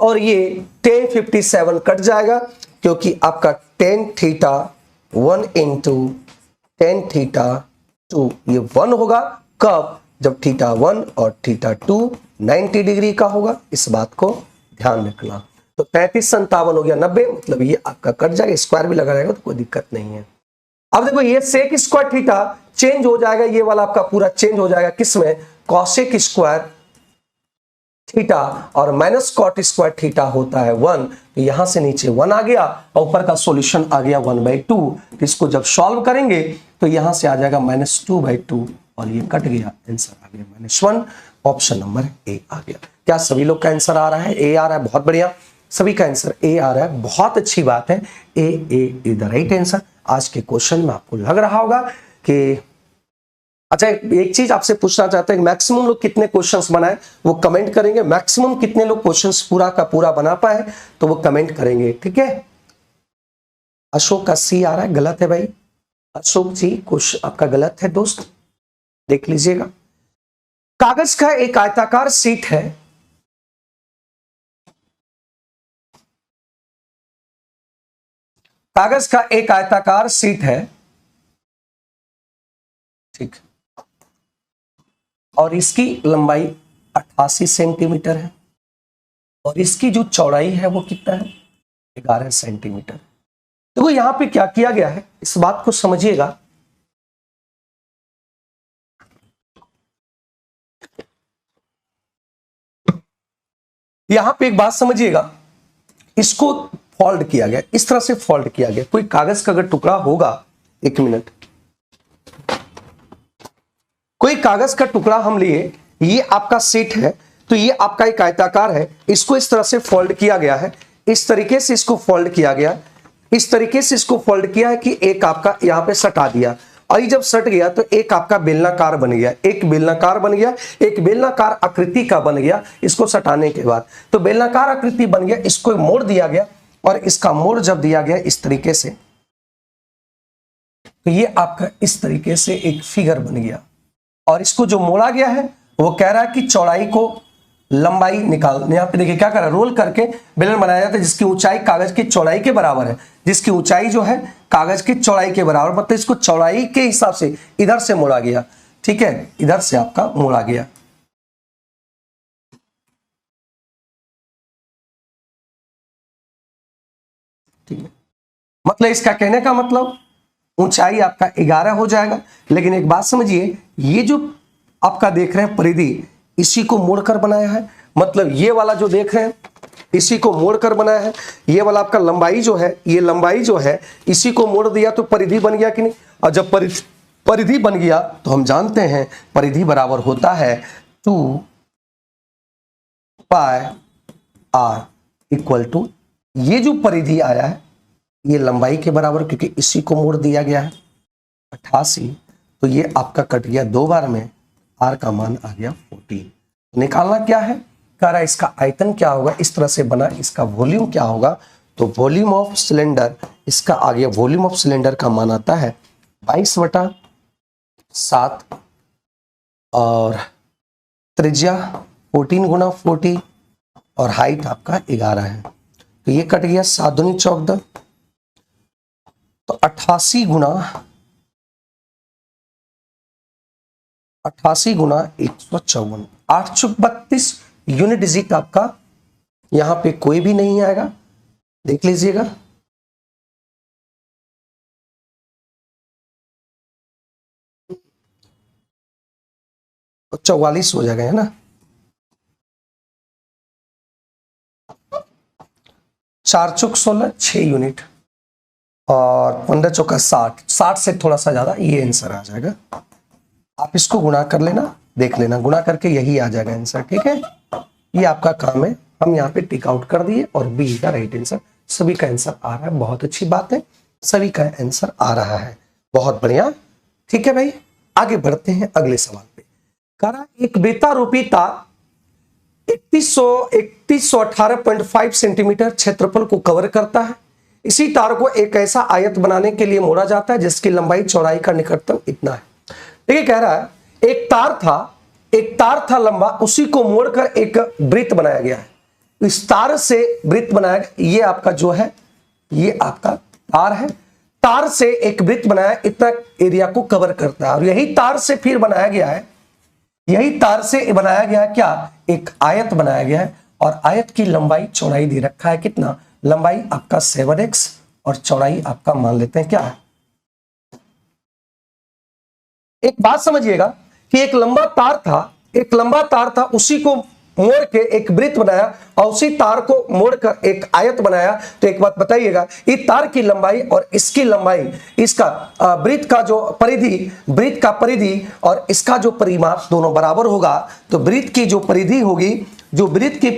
और ये tan 57 कट जाएगा क्योंकि आपका tan theta 1 into tan theta 2 ये 1 होगा। कब? जब थीटा 1 और थीटा 2 90 डिग्री का होगा, इस बात को ध्यान रखना। तो 33 हो गया 90, मतलब ये आपका कट जाएगा, स्क्वायर भी लगा रहेगा तो कोई दिक्कत नहीं है। अब देखो ये सेक स्क्वायर थीटा चेंज हो जाएगा, ये वाला आपका पूरा चेंज हो जाएगा किसमें? कॉसेक स्क्वायर थीटा और माइनस कॉट स्क्वायर थीटा होता है 1, तो यहां से नीचे 1 आ गया और ऊपर का सॉल्यूशन आ गया 1/2। तो इसको जब सॉल्व करेंगे तो यहां से आ जाएगा -2/2 और ये कट गया, आंसर आ गया -1। ऑप्शन नंबर ए आ गया। क्या सभी लोग का आंसर आ रहा है? ए आ रहा है, बहुत बढ़िया। सभी का आंसर ए आ रहा है, बहुत अच्छी बात है। ए इज द राइट आंसर। आज के क्वेश्चन में आपको लग रहा होगा कि अच्छा एक चीज आपसे पूछना चाहते हैं, मैक्सिमम लोग कितने क्वेश्चंस बनाए वो कमेंट करेंगे। मैक्सिमम कितने लोग क्वेश्चंस पूरा का पूरा बना पाए तो वो कमेंट करेंगे, ठीक है। अशोक का सी आ रहा है, गलत है भाई। अशोक जी क्वेश्चन आपका गलत है दोस्त, देख लीजिएगा। कागज का एक आयताकार शीट है, कागज का एक आयताकार शीट है, ठीक, और इसकी लंबाई 88 सेंटीमीटर है और इसकी जो चौड़ाई है वो कितना है? 11 सेंटीमीटर। देखो यहां पे क्या किया गया है, इस बात को समझिएगा। यहां पे एक बात समझिएगा, इसको फोल्ड किया गया, इस तरह से फोल्ड किया गया। कोई कागज का अगर टुकड़ा होगा, एक मिनट, कोई कागज का टुकड़ा हम लिए, ये आपका शीट है तो ये आपका एक आयताकार है, इसको इस तरह से फोल्ड किया गया है, इस तरीके से इसको फोल्ड किया गया, इस तरीके से इसको फोल्ड किया है कि एक आपका यहां पे सटा दिया और ये जब सट गया तो एक आपका बेलनाकार बन गया, एक बेलनाकार बन गया, एक बेलनाकार आकृति का बन गया। इसको सटाने के बाद तो बेलनाकार आकृति बन गया, इसको मोड़ दिया गया और इसका मोड़ जब दिया गया इस तरीके से तो ये आपका इस तरीके से एक फिगर बन गया। और इसको जो मोड़ा गया है वो कह रहा है कि चौड़ाई को लंबाई निकाल। यहां पे देखिए क्या कर रहा है, रोल करके बेलन बनाया जाता है जिसकी ऊंचाई कागज की चौड़ाई के बराबर है, जिसकी ऊंचाई जो है कागज की चौड़ाई के बराबर, मतलब इसको चौड़ाई के हिसाब से इधर से मोड़ा गया, ठीक है, इधर से आपका मोड़ा गया। ठीक है, मतलब इसका कहने का मतलब ऊंचाई आपका 11 हो जाएगा। लेकिन एक बात समझिए, ये जो आपका देख रहे हैं परिधि, इसी को मोड़कर बनाया है, मतलब ये वाला जो देख रहे हैं इसी को मोड़कर बनाया है। ये वाला आपका लंबाई जो है, ये लंबाई जो है इसी को मोड़ दिया तो परिधि बन गया कि नहीं। और जब परिधि बन गया तो हम जानते हैं परिधि बराबर होता है 2 पाई r इक्वल टू, ये जो परिधि आया है ये लंबाई के बराबर, क्योंकि इसी को मोड़ दिया गया है 88, तो ये आपका कट गया 2 बार में, r का मान आ गया 14। निकालना क्या है, कह रहा है इसका आयतन क्या होगा, इस तरह से बना, इसका वॉल्यूम क्या होगा, तो वॉल्यूम ऑफ सिलेंडर, इसका आ गया वॉल्यूम ऑफ सिलेंडर का मान आता है 22/7 और त्रिज्या 14 गुना 40 और हाइट आपका 11 है, तो ये कट गया 7 दूनी 14, तो 88 गुना 154, 8 चुक 32 यूनिट डिजिट आपका यहां पे कोई भी नहीं आएगा, देख लीजिएगा। तो 44 हो जाएगा, है ना। 4 चुक 16, 6 यूनिट और 15 चौका 60, 60 से थोड़ा सा ज्यादा, ये आंसर आ जाएगा। आप इसको गुणा कर लेना, देख लेना, गुणा करके यही आ जाएगा आंसर, ठीक है। ये आपका काम है, हम यहाँ पे टिक आउट कर दिए और बी का राइट आंसर। सभी का आंसर आ रहा है, बहुत अच्छी बात है, सभी का आंसर आ रहा है, बहुत बढ़िया। ठीक है भाई, आगे बढ़ते हैं अगले सवाल पे। कह रहा एक बेतारूपी तार 3118.5 सेंटीमीटर क्षेत्रफल को कवर करता है। इसी तार को एक ऐसा आयत बनाने के लिए मोड़ा जाता है जिसकी लंबाई चौड़ाई का निकटतम इतना है। देखिए कह रहा है एक तार था लंबा, उसी को मोड़कर एक वृत्त बनाया गया है। इस तार से वृत्त बनाया गया, ये आपका जो है ये आपका तार है, तार से एक वृत्त बनाया, इतना एरिया को कवर करता है। और यही तार से फिर बनाया गया है, यही तार से बनाया गया है क्या, एक आयत बनाया गया है। और आयत की लंबाई चौड़ाई दे रखा है कितना, लंबाई आपका 7x और चौड़ाई आपका मान लेते हैं क्या है। एक बात समझिएगा कि एक लंबा तार था, उसी को मोड़ के एक वृत्त बनाया और उसी तार को मोड़कर एक आयत बनाया। तो एक बात बताइएगा, इस तार की लंबाई और इसकी लंबाई, इसका वृत्त का जो परिधि, वृत्त का परिधि और इसका जो परिमाप दोनों बराबर होगा। तो वृत्त की जो परिधि होगी, जो वृत्त की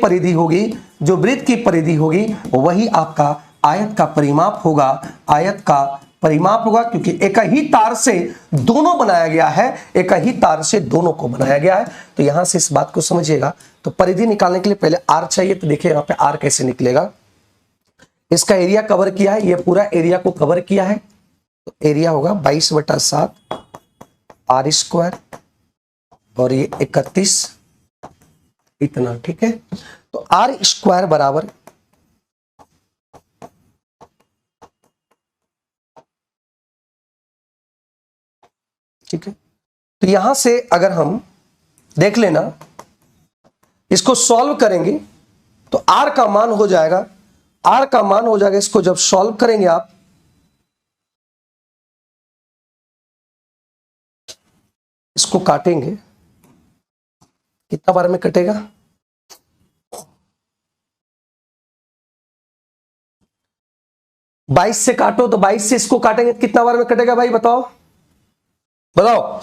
परिधि होगी वही आपका आयत का परिमाप होगा, आयत का परिमाप होगा, क्योंकि एक ही तार से दोनों बनाया गया है, एक ही तार से दोनों को बनाया गया है। तो यहां से इस बात को समझिएगा। तो परिधि निकालने के लिए पहले आर चाहिए, तो देखिए यहां पे आर कैसे निकलेगा। इसका एरिया कवर किया है, ये पूरा एरिया को कवर किया है, तो एरिया होगा 22/7 आर स्क्वायर और ये 31 इतना, ठीक है। तो आर स्क्वायर बराबर ठीक है। तो यहां से अगर हम देख लेना, इसको सॉल्व करेंगे तो r का मान हो जाएगा, इसको जब सॉल्व करेंगे आप, इसको काटेंगे, कितना बार में कटेगा, बाईस से काटो, तो 22 से इसको काटेंगे तो कितना बार में कटेगा भाई, बताओ। 15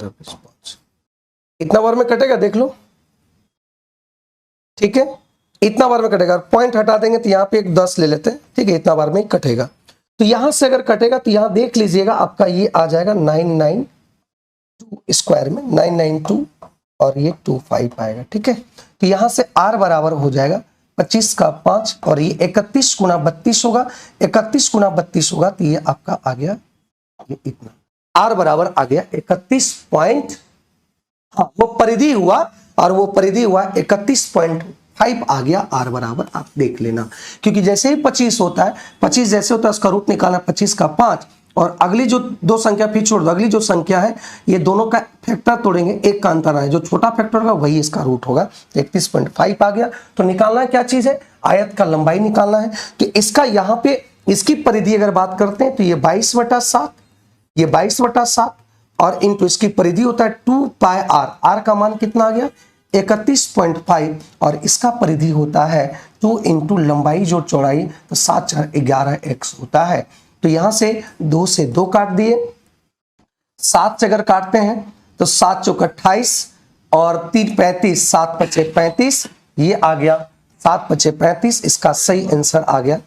+ 5 इतना बार में कटेगा, देख लो, ठीक है, इतना बार में कटेगा। पॉइंट हटा देंगे तो यहाँ पे एक 10 ले लेते हैं, ठीक है, इतना बार में कटेगा। तो यहां से अगर कटेगा तो यहां देख लीजिएगा आपका ये आ जाएगा 992 स्क्वायर में 992 और ये 25 आएगा, ठीक है। तो यहां से r बराबर हो जाएगा 25 का 5 और ये 31 गुना 32 होगा, 31 गुना 32 होगा, तो ये आपका आ गया ये इतना, r बराबर आ गया 31 पॉइंट, हाँ वो परिधि हुआ, और वो परिधि हुआ 31.5 आ गया, r बराबर आप देख लेना। क्योंकि जैसे ही 25 होता है, 25 जैसे होता है उसका रूट निकालना, 25 का 5 और अगली जो दो संख्या फिर छोड़ दो, अगली जो संख्या है ये दोनों का फैक्टर तोड़ेंगे, एक का अंतर है, जो छोटा फैक्टर होगा वही इसका रूट होगा, 31.5 आ गया। तो निकालना है क्या चीज है, आयत का लंबाई निकालना है। तो इसका यहाँ पे इसकी परिधि अगर बात करते हैं तो ये 22/7, ये 22/7 और इंटू इसकी परिधि होता है 2πr, r का मान कितना आ गया 31.5 और इसका परिधि होता है 2 इंटू लंबाई जो चौड़ाई, तो 7 4 11x होता है। तो यहां से 2 से 2 काट दिए, 7 से अगर काटते हैं तो 7 चौक 28 और 3 35, 7 5 35, ये आ गया 7 5 35, इसका सही आंसर आ गया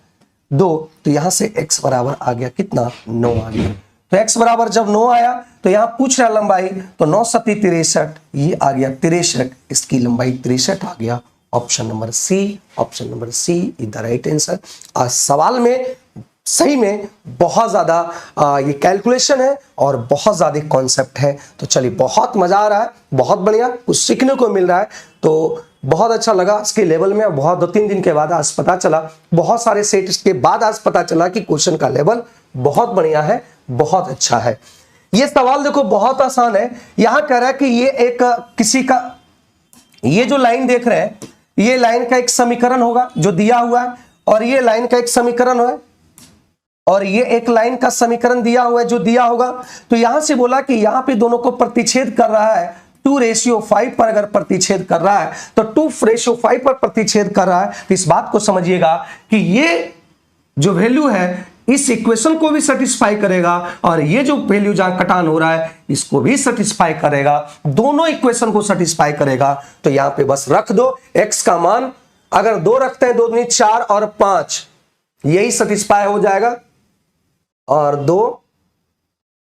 2। तो यहां से x बराबर आ गया कितना 9 आ गया। तो x बराबर जब 9 आया तो यहां पूछ रहा लंबाई, तो 9 7 63, ये आ गया 63, इसकी लंबाई 63 आ गया। Option number C, option number C is the right answer. आज सवाल में सही में बहुत ज्यादा ये कैलकुलेशन है और बहुत ज्यादा कॉन्सेप्ट है। तो चलिए बहुत मजा आ रहा है, बहुत बढ़िया, कुछ सीखने को मिल रहा है, तो बहुत अच्छा लगा इसके लेवल में। बहुत 2-3 दिन के बाद आज पता चला, बहुत सारे सेट के बाद आज पता चला कि क्वेश्चन का लेवल बहुत बढ़िया है, बहुत अच्छा है। ये सवाल देखो बहुत आसान है। यहां कह रहा है कि ये एक किसी का, ये जो लाइन देख रहे हैं ये लाइन का एक समीकरण होगा जो दिया हुआ है, और ये लाइन का एक समीकरण है, और ये एक लाइन का समीकरण दिया हुआ है जो दिया होगा। तो यहां से बोला कि यहां पे दोनों को प्रतिच्छेद कर रहा है 2:5 पर, अगर प्रतिच्छेद कर रहा है तो 2:5 पर प्रतिच्छेद कर रहा है। तो इस बात को समझिएगा कि ये जो वैल्यू है इस इक्वेशन को भी सेटिस्फाई करेगा और ये जो वैल्यू जहां कटान हो रहा है इसको भी सेटिस्फाई करेगा, दोनों इक्वेशन को सेटिस्फाई करेगा। तो यहां पे बस रख दो x का मान, अगर 2 रखते हैं 2 दूनी 4 और 5, यही सेटिस्फाई हो जाएगा, और 2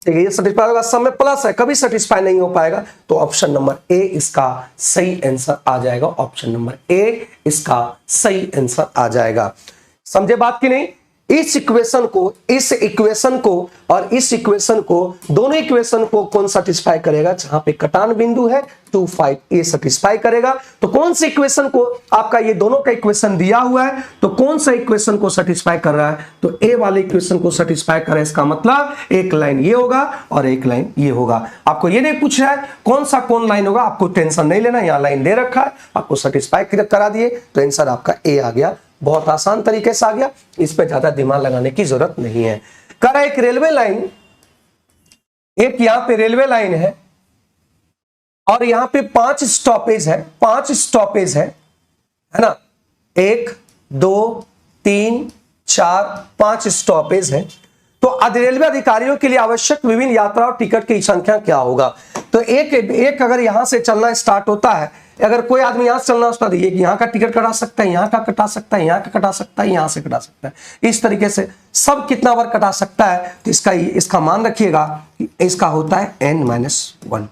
ये सेटिस्फाई होगा, सब में प्लस है, कभी सेटिस्फाई नहीं हो पाएगा। तो ऑप्शन नंबर ए इसका सही आंसर आ जाएगा, ऑप्शन नंबर ए इसका सही आंसर आ जाएगा। समझे बात की नहीं? इस इक्वेशन को और इस इक्वेशन को, दोनों इक्वेशन को कौन सेटिस्फाई करेगा? जहां पे कटान बिंदु है 2, 5, ये सेटिस्फाई करेगा। तो कौन से इक्वेशन को, आपका ये दोनों का इक्वेशन दिया हुआ है, तो कौन सा इक्वेशन को सेटिस्फाई कर रहा है? तो ए वाले इक्वेशन को सेटिस्फाई कर रहा है। इसका मतलब एक लाइन ये होगा और एक लाइन ये होगा। आपको ये नहीं पूछ रहा है कौन लाइन होगा, आपको टेंशन नहीं लेना, यहां लाइन दे रखा है, आपको सेटिस्फाई करा दिए तो आंसर आपका ए आ गया। बहुत आसान तरीके से आ गया, इस पे ज्यादा दिमाग लगाने की जरूरत नहीं है। कर एक रेलवे लाइन, एक यहां पे रेलवे लाइन है और यहां पे 5 स्टॉपेज है, 5 स्टॉपेज है ना, 1, 2, 3, 4, 5 स्टॉपेज है। तो रेलवे अधिकारियों के लिए आवश्यक विभिन्न यात्रा और टिकट की संख्या क्या होगा? तो एक अगर यहां से चलना स्टार्ट होता है, अगर कोई आदमी यहां से चलना होता है, यहां का टिकट कटा सकता है, यहां का कटा सकता है, यहां का कटा सकता है, यहां से कटा सकता है। इस तरीके से सब कितना बार कटा सकता है, तो इसका मान रखिएगा कि इसका होता है n-1।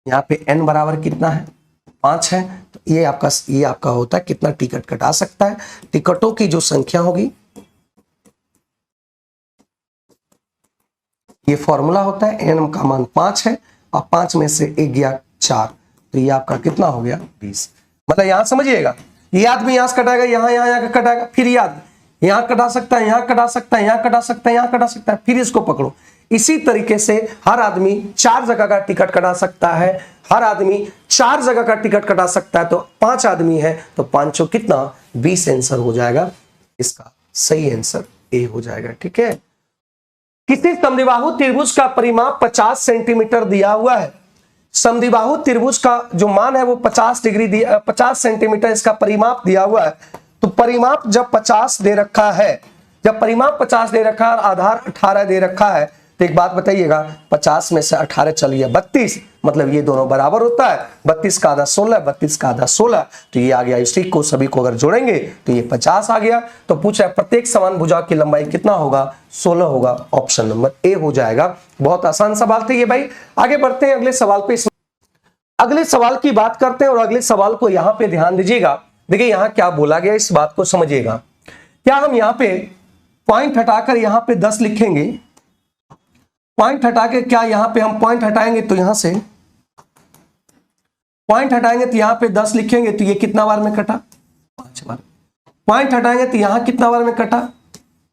यहाँ पे n बराबर कितना है? 5 है। तो ये आपका होता है कितना टिकट कटा सकता है। टिकटों की जो संख्या होगी, ये फॉर्मूला होता है, n का मान 5 है और 5 में से 1 गया 4, तो ये आपका कितना हो गया? 20। मतलब यहां समझिएगा, ये आदमी यहां से कटाएगा, यहां कटाएगा, फिर ये आदमी यहां कटा सकता है, यहां कटा सकता है, यहां कटा सकता है, यहां कटा सकता है, फिर इसको पकड़ो। इसी तरीके से हर आदमी 4 जगह का टिकट कटा सकता है, हर आदमी 4 जगह का टिकट कटा सकता है। तो 5 आदमी है तो 5 कितना? 20 आंसर हो जाएगा। इसका सही आंसर ए हो जाएगा। ठीक है। किसी समद्विबाहु त्रिभुज का परिमाप 50 सेंटीमीटर दिया हुआ है। समद्विबाहु त्रिभुज का जो मान है वो 50 सेंटीमीटर इसका परिमाप दिया हुआ है। तो परिमाप जब 50 दे रखा है, जब परिमाप 50 दे रखा है और आधार 18 दे रखा है, तो एक बात बताइएगा, 50 में से 18 चलिए 32, मतलब ये दोनों बराबर होता है। 32 का आधा 16, 32 का आधा 16, तो ये आ गया। इसी को सभी को अगर जोड़ेंगे तो ये 50 आ गया। तो पूछा प्रत्येक समान भुजा की लंबाई कितना होगा? 16 होगा। ऑप्शन नंबर ए हो जाएगा। बहुत आसान सवाल थे ये भाई। आगे बढ़ते हैं अगले सवाल पे। अगले सवाल की बात करते हैं और अगले सवाल को यहां पे ध्यान दीजिएगा। देखिए यहां क्या बोला गया, इस बात को समझिएगा। क्या हम यहां पे पॉइंट हटाकर यहां पे 10 लिखेंगे? पॉइंट हटा के, क्या यहां पे हम पॉइंट हटाएंगे तो यहां से पॉइंट हटाएंगे तो यहां पे 10 लिखेंगे, तो ये कितना बार में कटा? 5 बार। पॉइंट हटाएंगे तो यहां कितना बार में कटा?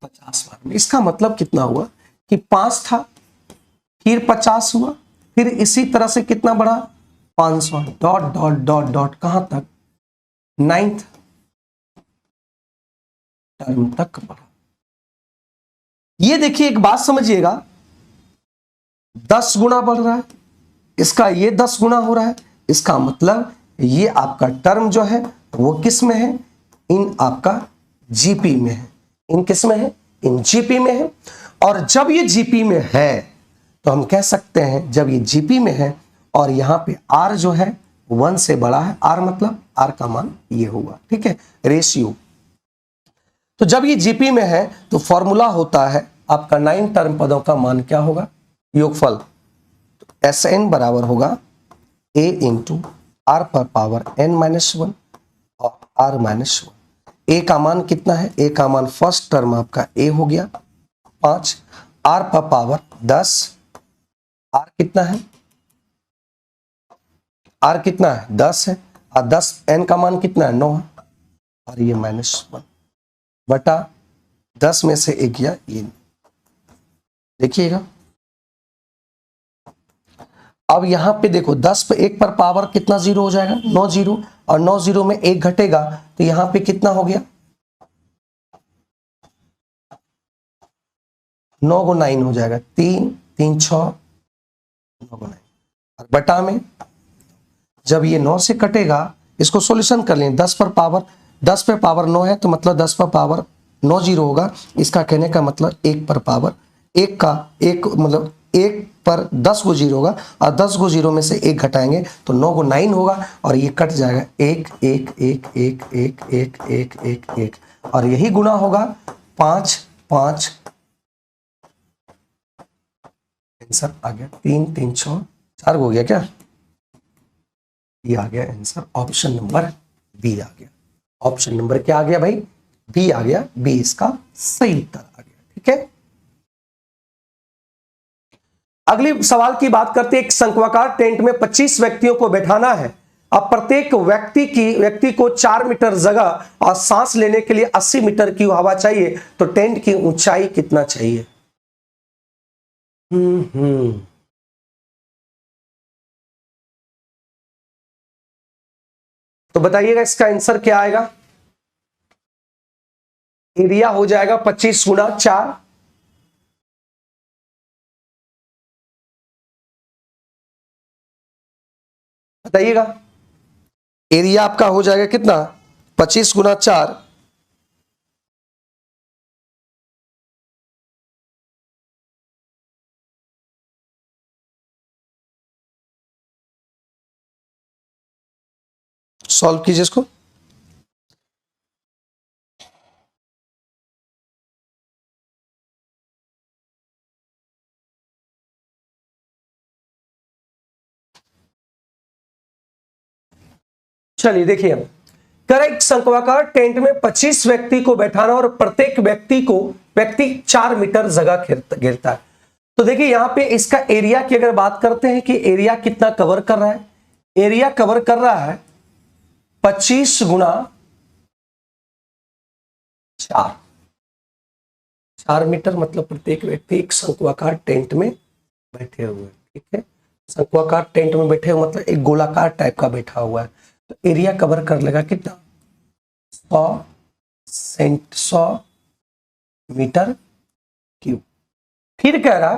50 बार में। इसका मतलब कितना हुआ कि 5 था, फिर 50 हुआ, फिर इसी तरह से कितना बढ़ा? 500, डॉट डॉट डॉट डॉट, कहां तक? 9th टर्म तक बढ़ा। ये देखिए एक बात समझिएगा, 10 गुना बढ़ रहा है, इसका ये 10 गुना हो रहा है। इसका मतलब ये आपका टर्म जो है वो किस में है? इन आपका जीपी में है। इन किस में है? इन जीपी में है। और जब ये जीपी में है तो हम कह सकते हैं, जब ये जीपी में है और यहां पे आर जो है 1 से बड़ा है, आर मतलब आर का मान ये होगा। ठीक है, रेशियो। तो जब ये जीपी में है तो फॉर्मूला होता है आपका 9 टर्म पदों का मान क्या होगा? योगफल। तो Sn बराबर होगा a इंटू आर पर पावर n-1 और r-1। a का मान कितना है? a का मान फर्स्ट टर्म आपका a हो गया 5, r पर पावर 10, r कितना है? r कितना है? 10 है, और 10 n का मान कितना है? 9 है, और ये -1 बटा 10 में से 1 गया ये। देखिएगा अब यहां पे देखो, 10 पे 1 पर पावर कितना 0 हो जाएगा? 9 0, और 9 0 में 1 घटेगा तो यहां पे कितना हो गया? 9 को 9 हो जाएगा, 3 3 6, 9 को 9, और बटा में जब ये 9 से कटेगा, इसको सॉल्यूशन कर लें। 10 पर पावर 9 है तो मतलब 10 पर पावर 9 जीरो होगा। इसका कहने का मतलब 1 पर पावर एक का एक मतलब 1 पर 10 गो जीरो होगा और 10 गो जीरो में से 1 घटाएंगे तो 9 गो 9 होगा और ये कट जाएगा 1 1 1 1 1 1 1 1 1 और यही गुना होगा 5 5। आंसर आ गया 3 3 6 4 हो गया क्या? ये आ गया आंसर ऑप्शन नंबर बी आ गया। ऑप्शन नंबर क्या आ गया भाई? बी आ गया। बी इसका सही उत्तर आ गया। ठीक है, अगली सवाल की बात करते हैं। एक शंक्वाकार टेंट में 25 व्यक्तियों को बैठाना है। अब प्रत्येक व्यक्ति को 4 मीटर जगह और सांस लेने के लिए 80 मीटर की हवा चाहिए, तो टेंट की ऊंचाई कितना चाहिए? तो बताइएगा इसका आंसर क्या आएगा? एरिया हो जाएगा 25 गुना 4। बताइएगा एरिया आपका हो जाएगा कितना? 25 गुना 4। सॉल्व कीजिए इसको। चलिए देखिए, करेक्ट शंक्वाकार टेंट में 25 व्यक्ति को बैठाना और प्रत्येक व्यक्ति 4 मीटर जगह घेरता है। तो देखिए यहां पे इसका एरिया की अगर बात करते हैं कि एरिया कितना कवर कर रहा है, एरिया कवर कर रहा है 25 गुना 4। 4 मीटर मतलब प्रत्येक व्यक्ति एक शंक्वाकार टेंट में बैठे हुए हैं। ठीक है, शंक्वाकार टेंट में बैठे हुए मतलब एक गोलाकार टाइप का बैठा हुआ है। तो एरिया कवर कर लेगा कितना? 100 मीटर क्यूब। फिर कह रहा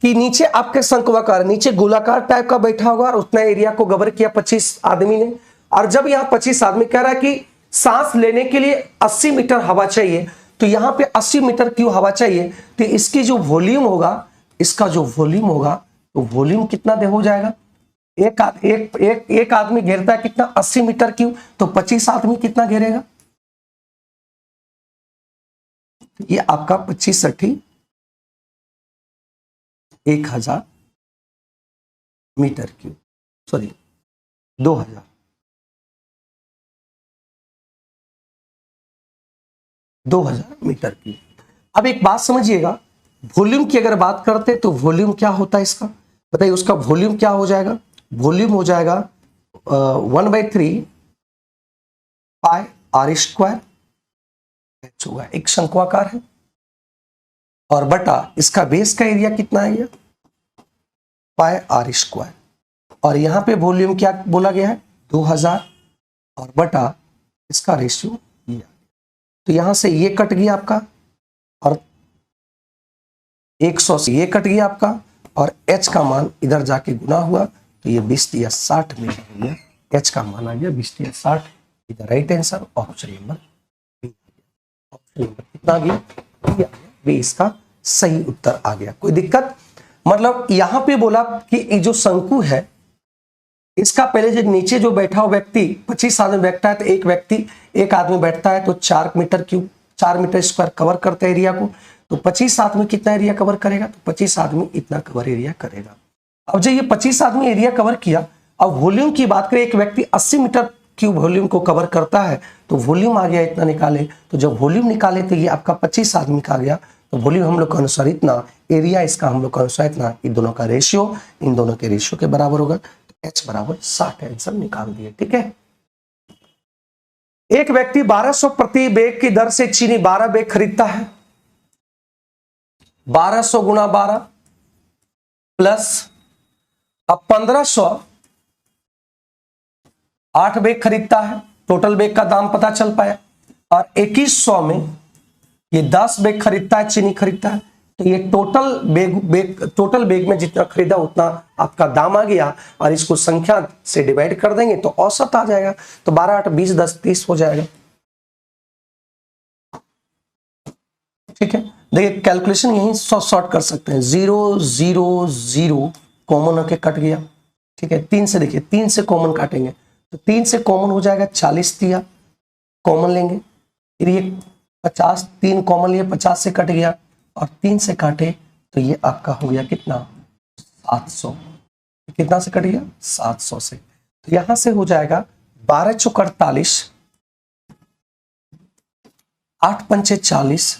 कि नीचे आपके शंक्वाकार नीचे गोलाकार टाइप का बैठा हुआ और उतना एरिया को कवर किया 25 आदमी ने। और जब यहां 25 आदमी कह रहा है कि सांस लेने के लिए 80 मीटर हवा चाहिए, तो यहां पे 80 मीटर क्यों हवा चाहिए? तो इसकी जो वॉल्यूम होगा, इसका जो वॉल्यूम होगा, तो वॉल्यूम कितना दे हो जाएगा? एक आदमी घेरता है कितना? 80 मीटर क्यों, तो 25 आदमी कितना घेरेगा? ये आपका 25 60 1000 meter cube, sorry 2000 meter cube. अब एक बात समझिएगा, वॉल्यूम की अगर बात करते तो वॉल्यूम क्या होता है इसका? बताइए उसका वॉल्यूम क्या हो जाएगा? वॉल्यूम हो जाएगा 1/3 पाई आर स्क्वायर होगा। एक शंक्वाकार है और बटा इसका बेस का एरिया कितना है? ये पाई आर स्क्वायर। और यहां पे वॉल्यूम क्या बोला गया है? 2000 और बटा इसका रेशियो ये। तो यहां से ये कट गया आपका और 100 से ये कट गया आपका और h का मान इधर जाके गुना हुआ तो ये 20 या 60 मीटर हो गया। h का मान आ गया 20 या 60। इधर right answer option number B. Option number कितना आ गया? बी इसका सही उत्तर आ गया। कोई दिक्कत? मतलब यहां पे बोला कि जो शंकु है इसका पहले जो नीचे जो बैठा हुआ व्यक्ति 25 आदमी बैठता है, तो एक आदमी बैठता है तो 4 meter cube 4 meter square cover करते एरिया को। तो 25 आदमी कितना एरिया कवर करेगा? तो 25 आदमी इतना कवर एरिया करेगा। अब जब ये 25 आदमी एरिया कवर किया, अब वॉल्यूम की बात करें, एक व्यक्ति 80 मीटर क्यूब वॉल्यूम को कवर करता है, तो वॉल्यूम आ गया इतना निकाले। तो जब वॉल्यूम निकाले तो ये आपका 25 आदमी का आ गया। तो वॉल्यूम हम लोग का अनुसार इतना, एरिया इसका हम लोग का अनुसार इतना, इन दोनों का रेशियो इन दोनों के रेशियो के बराबर होगा। H बराबर 60 आंसर निकाल दिए। ठीक है, एक व्यक्ति 1200 प्रति बैग की दर से चीनी 12 बैग खरीदता है। 1200 गुना 12 प्लस अब 1500 8 बैग खरीदता है। टोटल बैग का दाम पता चल पाया। और 2100 में ये 10 बैग खरीदता है, चीनी खरीदता है। तो ये टोटल बैग में जितना खरीदा उतना आपका दाम आ गया और इसको संख्या से डिवाइड कर देंगे तो औसत आ जाएगा। तो 12 8 20 10 30 हो जाएगा। ठीक है, देखिए कैलकुलेशन यहीं शॉर्ट कर सकते हैं, 0 0 0 कॉमन होके कट गया। ठीक है, 3 से देखिए, 3 से कॉमन काटेंगे तो 3 से कॉमन हो जाएगा 40 दिया, कॉमन लेंगे, फिर ये 50, 3 कॉमन लिए 50 से कट गया, और 3 से काटे तो ये आपका हो गया कितना, 700। कितना से कट गया, 700 से। तो यहां से हो जाएगा 12 चौक 48, 8 पंचे 40,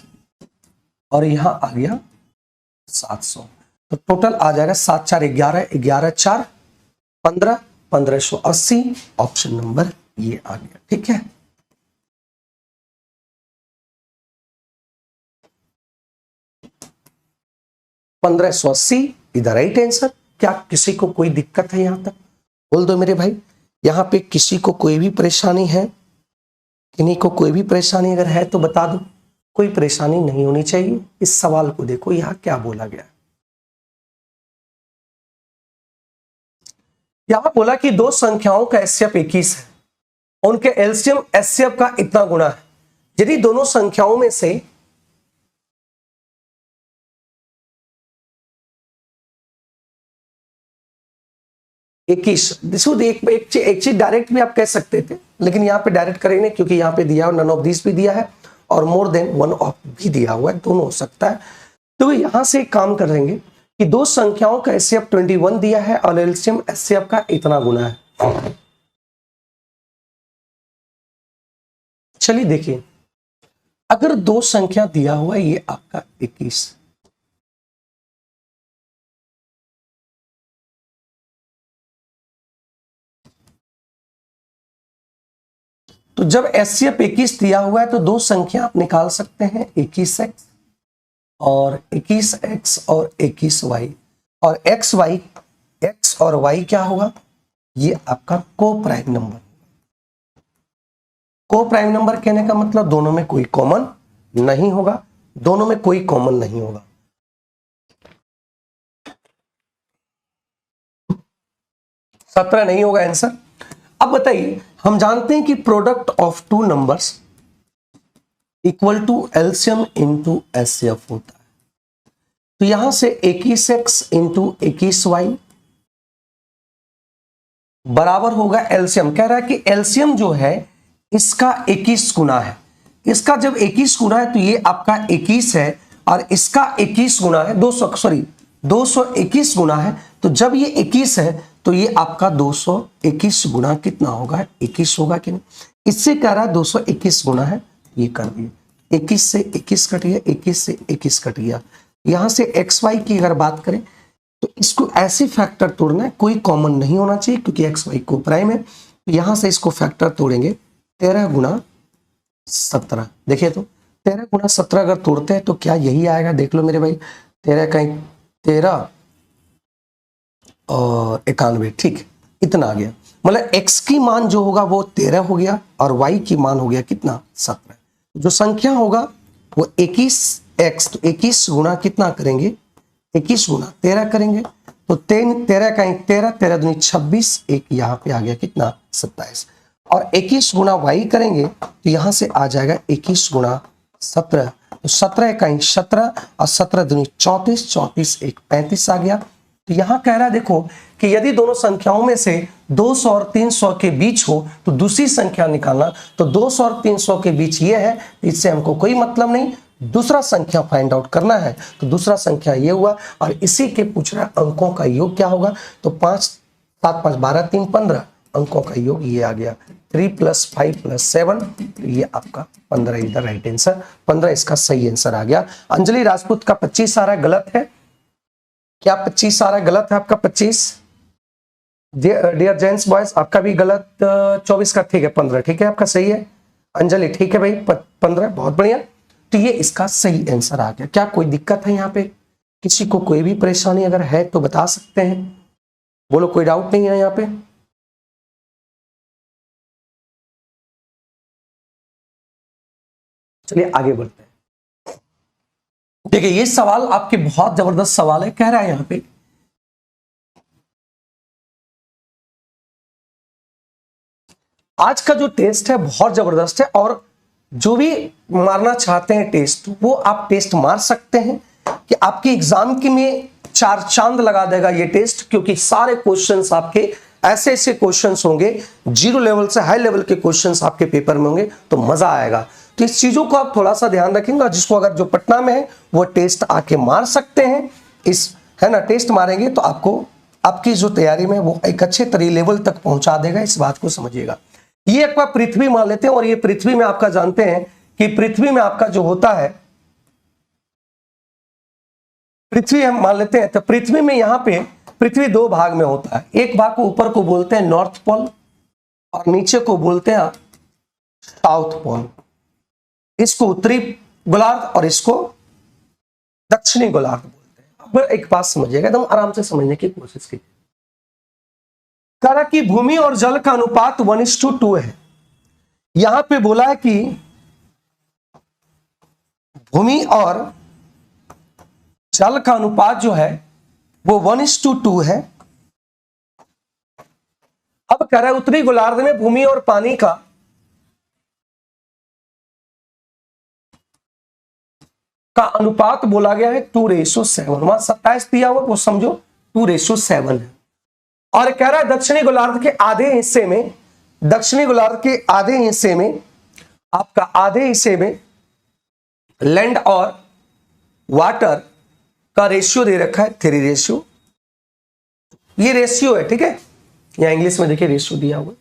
और यहां आ गया 700। तो टोटल आ जाएगा 7 4 11, 11 4 15, 1580। ऑप्शन नंबर ये आ गया। ठीक है, $1580 इधर राइट आंसर। क्या किसी को कोई दिक्कत है यहां तक, बोल दो मेरे भाई। यहां पे किसी को कोई भी परेशानी है, किन्हीं को कोई भी परेशानी अगर है तो बता दो। कोई परेशानी नहीं होनी चाहिए। इस सवाल को देखो, यहां क्या बोला गया है। यहां बोला कि दो संख्याओं का एचसीएफ 21 है, उनके एलसीएम एचसीएफ का इतना गुना है। यदि दोनों संख्याओं में से इक्कीस, एक चीज डायरेक्ट भी आप कह सकते थे, लेकिन यहाँ पे डायरेक्ट करेंगे क्योंकि यहाँ पे दिया नन ऑफ दिस भी दिया है और मोर देन वन ऑफ भी दिया हुआ है, दोनों हो सकता है। तो यहां से एक काम करेंगे कि दो संख्याओं का एचसीएफ 21 दिया है और एलसीएम एचसीएफ का इतना गुना है। चलिए देखिए, अगर दो संख्या दिया हुआ है ये आपका 21, तो जब एचसीएफ 21 दिया हुआ है तो दो संख्या आप निकाल सकते हैं, 21x और 21x और 21y, और x और y क्या होगा, ये आपका को प्राइम नंबर। को प्राइम नंबर कहने का मतलब दोनों में कोई कॉमन नहीं होगा, दोनों में कोई कॉमन नहीं होगा। सत्रह नहीं होगा आंसर। अब बताइए, हम जानते हैं कि product of two numbers equal to LCM into HCF होता है। तो यहां से 21x इंटू 21y बराबर होगा एलसीएम। कह रहा है कि एलसीएम जो है इसका 21 गुना है। इसका जब 21 गुना है तो ये आपका 21 है, और इसका 21 गुना है 221 गुना है। तो जब ये 21 है तो ये आपका 221 गुना कितना होगा, 21 होगा कि नहीं। इससे कह रहा है 221 गुना है, ये कर दिए, 21 से 21 कट गया, 21 से 21 कट गया। यहां से एक्स वाई की अगर बात करें तो इसको ऐसे फैक्टर तोड़ना है, कोई कॉमन नहीं होना चाहिए क्योंकि एक्स वाई को प्राइम है। तो यहां से इसको फैक्टर तोड़ेंगे, 13 गुना 17। देखिए तो 13 गुना 17 अगर तोड़ते हैं तो क्या यही आएगा, देख लो मेरे भाई, 13 का 13 और 91, ठीक, इतना आ गया। मतलब x की मान जो होगा वो 13 हो गया और y की मान हो गया कितना, 17। जो संख्या होगा वो 21x, तो 21 गुना कितना करेंगे, 21 गुना 13 करेंगे। तो 13 का 13, 13 दूनी 26, एक यहाँ पे आ गया कितना, 27। और 21 गुना y करेंगे तो यहां से आ जाएगा 21 गुना 17, तो 17 का 17 और 17 दूनी 34, 34 एक 35 आ गया। तो यहां कह रहा है देखो कि यदि दोनों संख्याओं में से 200 और 300 के बीच हो तो दूसरी संख्या निकालना। तो 200 और 300 के बीच ये है, इससे हमको कोई मतलब नहीं, दूसरा संख्या फाइंड आउट करना है। तो दूसरा संख्या ये हुआ, और इसी के पूछ रहा अंकों का योग क्या होगा। तो 5 7 5 12 3 15 अंकों का योग ये आ गया, 3 + 5 + 7, ये आपका 15 इधर राइट आंसर, 15 इसका सही आंसर आ गया। अंजलि राजपूत का 25 आ रहा है, गलत है क्या, 25 आ रहा है, गलत है आपका 25। डियर जेंट्स बॉयज आपका भी गलत, 24 का ठीक है, 15 ठीक है आपका सही है। अंजलि ठीक है भाई, 15 बहुत बढ़िया। तो ये इसका सही आंसर आ गया। क्या कोई दिक्कत है यहाँ पे, किसी को कोई भी परेशानी अगर है तो बता सकते हैं, बोलो कोई डाउट नहीं है यहाँ पे। चलिए आगे बढ़ते हैं। देखिए ये सवाल आपके बहुत जबरदस्त सवाल है। कह रहा है यहां पे आज का जो टेस्ट है बहुत जबरदस्त है, और जो भी मारना चाहते हैं टेस्ट, वो आप टेस्ट मार सकते हैं कि आपके एग्जाम के में चार चांद लगा देगा ये टेस्ट, क्योंकि सारे क्वेश्चंस आपके ऐसे ऐसे क्वेश्चंस होंगे, जीरो लेवल से हाई लेवल के क्वेश्चंस आपके पेपर में होंगे, तो मजा आएगा। तो इस चीजों को आप थोड़ा सा ध्यान रखेंगे, और जिसको अगर जो पटना में है वो टेस्ट आके मार सकते हैं, इस है ना, टेस्ट मारेंगे तो आपको आपकी जो तैयारी में वो एक अच्छे तरीके लेवल तक पहुंचा देगा, इस बात को समझिएगा। ये एक बार पृथ्वी मान लेते हैं, और ये पृथ्वी में आपका जानते हैं कि पृथ्वी में आपका जो होता है, पृथ्वी हम मान लेते हैं, तो पृथ्वी में यहां पे पृथ्वी दो भाग में होता है। एक भाग को ऊपर को बोलते हैं नॉर्थ पोल, और नीचे को बोलते हैं साउथ पोल। इसको उत्तरी गोलार्ध और इसको दक्षिणी गोलार्ध बोलते हैं। अब एक बात समझिएगा, एकदम आराम से समझने की कोशिश कीजिए। कहा कि भूमि और जल का अनुपात 1:2 है। यहां पे बोला है कि भूमि और जल का अनुपात जो है वो 1:2 है। अब कह रहा है उत्तरी गोलार्ध में भूमि और पानी का अनुपात बोला गया है 2:7। वहां 27 दिया हुआ, वो समझो 2:7 है। और कह रहा है दक्षिणी गोलार्ध के आधे हिस्से में, दक्षिणी गोलार्ध के आधे हिस्से में आपका आधे हिस्से में लैंड और वाटर का रेशियो दे रखा है 3:2। ये रेशियो है, ठीक है, यहां इंग्लिश में देखिए रेशियो दिया हुआ,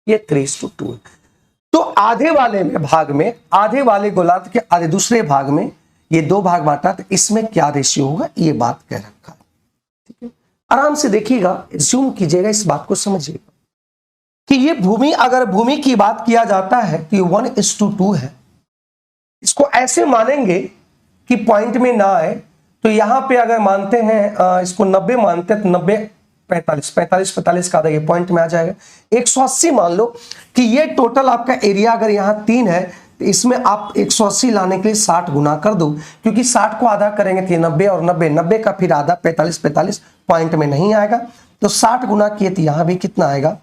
ये 3:2 है। तो आधे वाले में भाग में, आधे वाले गोलार्ध के आधे दूसरे भाग में ये दो भाग बांटा, तो इसमें क्या रेशियो होगा, ये बात कह रखा है, ठीक है। आराम से देखिएगा, जूम कीजिएगा, इस बात को समझिएगा कि ये भूमि, अगर भूमि की बात किया जाता है तो ये 1:2 है। इसको ऐसे मानेंगे कि पॉइंट में ना आए, तो यहां पे अगर मानते हैं इसको 90 मानते हैं, तो 90 45 का आधा ये पॉइंट में आ जाएगा। 180 मान लो कि ये टोटल आपका एरिया अगर यहाँ 3 है, तो इसमें आप 180 लाने के लिए 60 गुना कर दो, क्योंकि 60 को आधा करेंगे तो 90 और 90 का फिर आधा 45 पॉइंट में नहीं आएगा, तो 60 गुना किए तो यहां भी कितना आएगा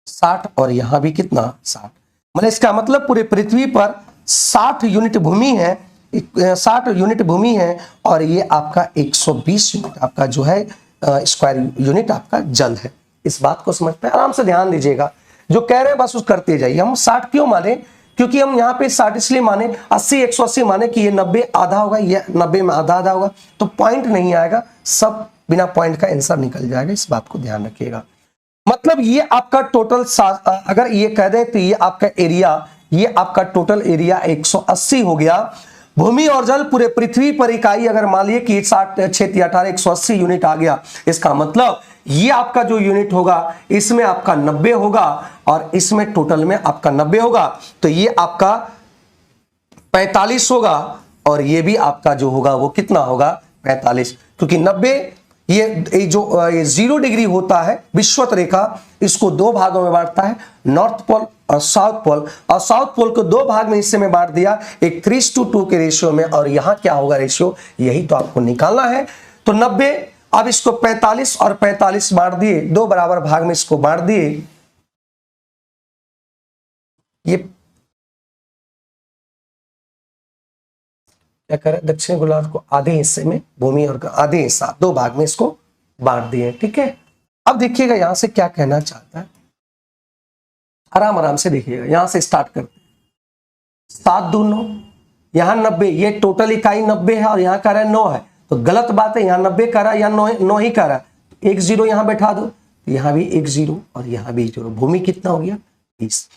60, और यहां भी कितना 60। मतलब इसका मतलब पूरे पृथ्वी पर 60 यूनिट भूमि है, 60 यूनिट भूमि है, और ये आपका 120 यूनिट आपका जो है स्क्वायर यूनिट आपका जल है। इस बात को समझते हैं, आराम से ध्यान दीजिएगा, जो कह रहे हैं बस उस करते जाइए। हम 60 क्यों माने, क्योंकि हम यहाँ पे 60 इसलिए माने, 80 180 माने कि ये 90 आधा होगा, ये 90 में आधा आधा होगा, तो पॉइंट नहीं आएगा, सब बिना पॉइंट का आंसर निकल जाएगा। इस बात को ध्यान रखिएगा। मतलब ये आपका टोटल, अगर ये कह दें तो ये आपका एरिया, ये आपका टोटल एरिया 180 हो गया। भूमि और जल पूरे पृथ्वी पर इकाई अगर मान लिए कि 60 6 18 180 यूनिट आ गया, इसका मतलब ये आपका जो यूनिट होगा इसमें आपका 90 होगा, और इसमें टोटल में आपका 90 होगा, तो ये आपका 45 होगा, और ये भी आपका जो होगा वो कितना होगा 45, क्योंकि 90 ये जो ये 0 डिग्री होता है विषुवत रेखा, इसको दो भागों में बांटता है, नॉर्थ पोल और साउथ पोल, और साउथ पोल को दो भाग में हिस्से में बांट दिया, एक 3:2 के रेशियो में, और यहां क्या होगा रेशियो, यही तो आपको निकालना है। तो 90, अब इसको 45 और 45 बांट दिए, दो बराबर भाग में इसको बांट दिए, ये क्या करें, दक्षिण गोलार्ध को आधे हिस्से में, भूमि और आधे हिस्सा, दो भाग में इसको बांट दिए, ठीक है। अब देखिएगा यहां से क्या कहना चाहता है, आराम आराम से देखिएगा, यहां से स्टार्ट करते हैं। 7 2 9, यहां 90, ये टोटल इकाई 90 है, और यहां कह रहा है 9 है, तो गलत बात है, यहां 90 कह रहा है या 9 ही कह रहा है, 1 0 यहां बैठा दो, तो यहां भी 1 0 और यहां भी 0, भूमि कितना हो गया 20,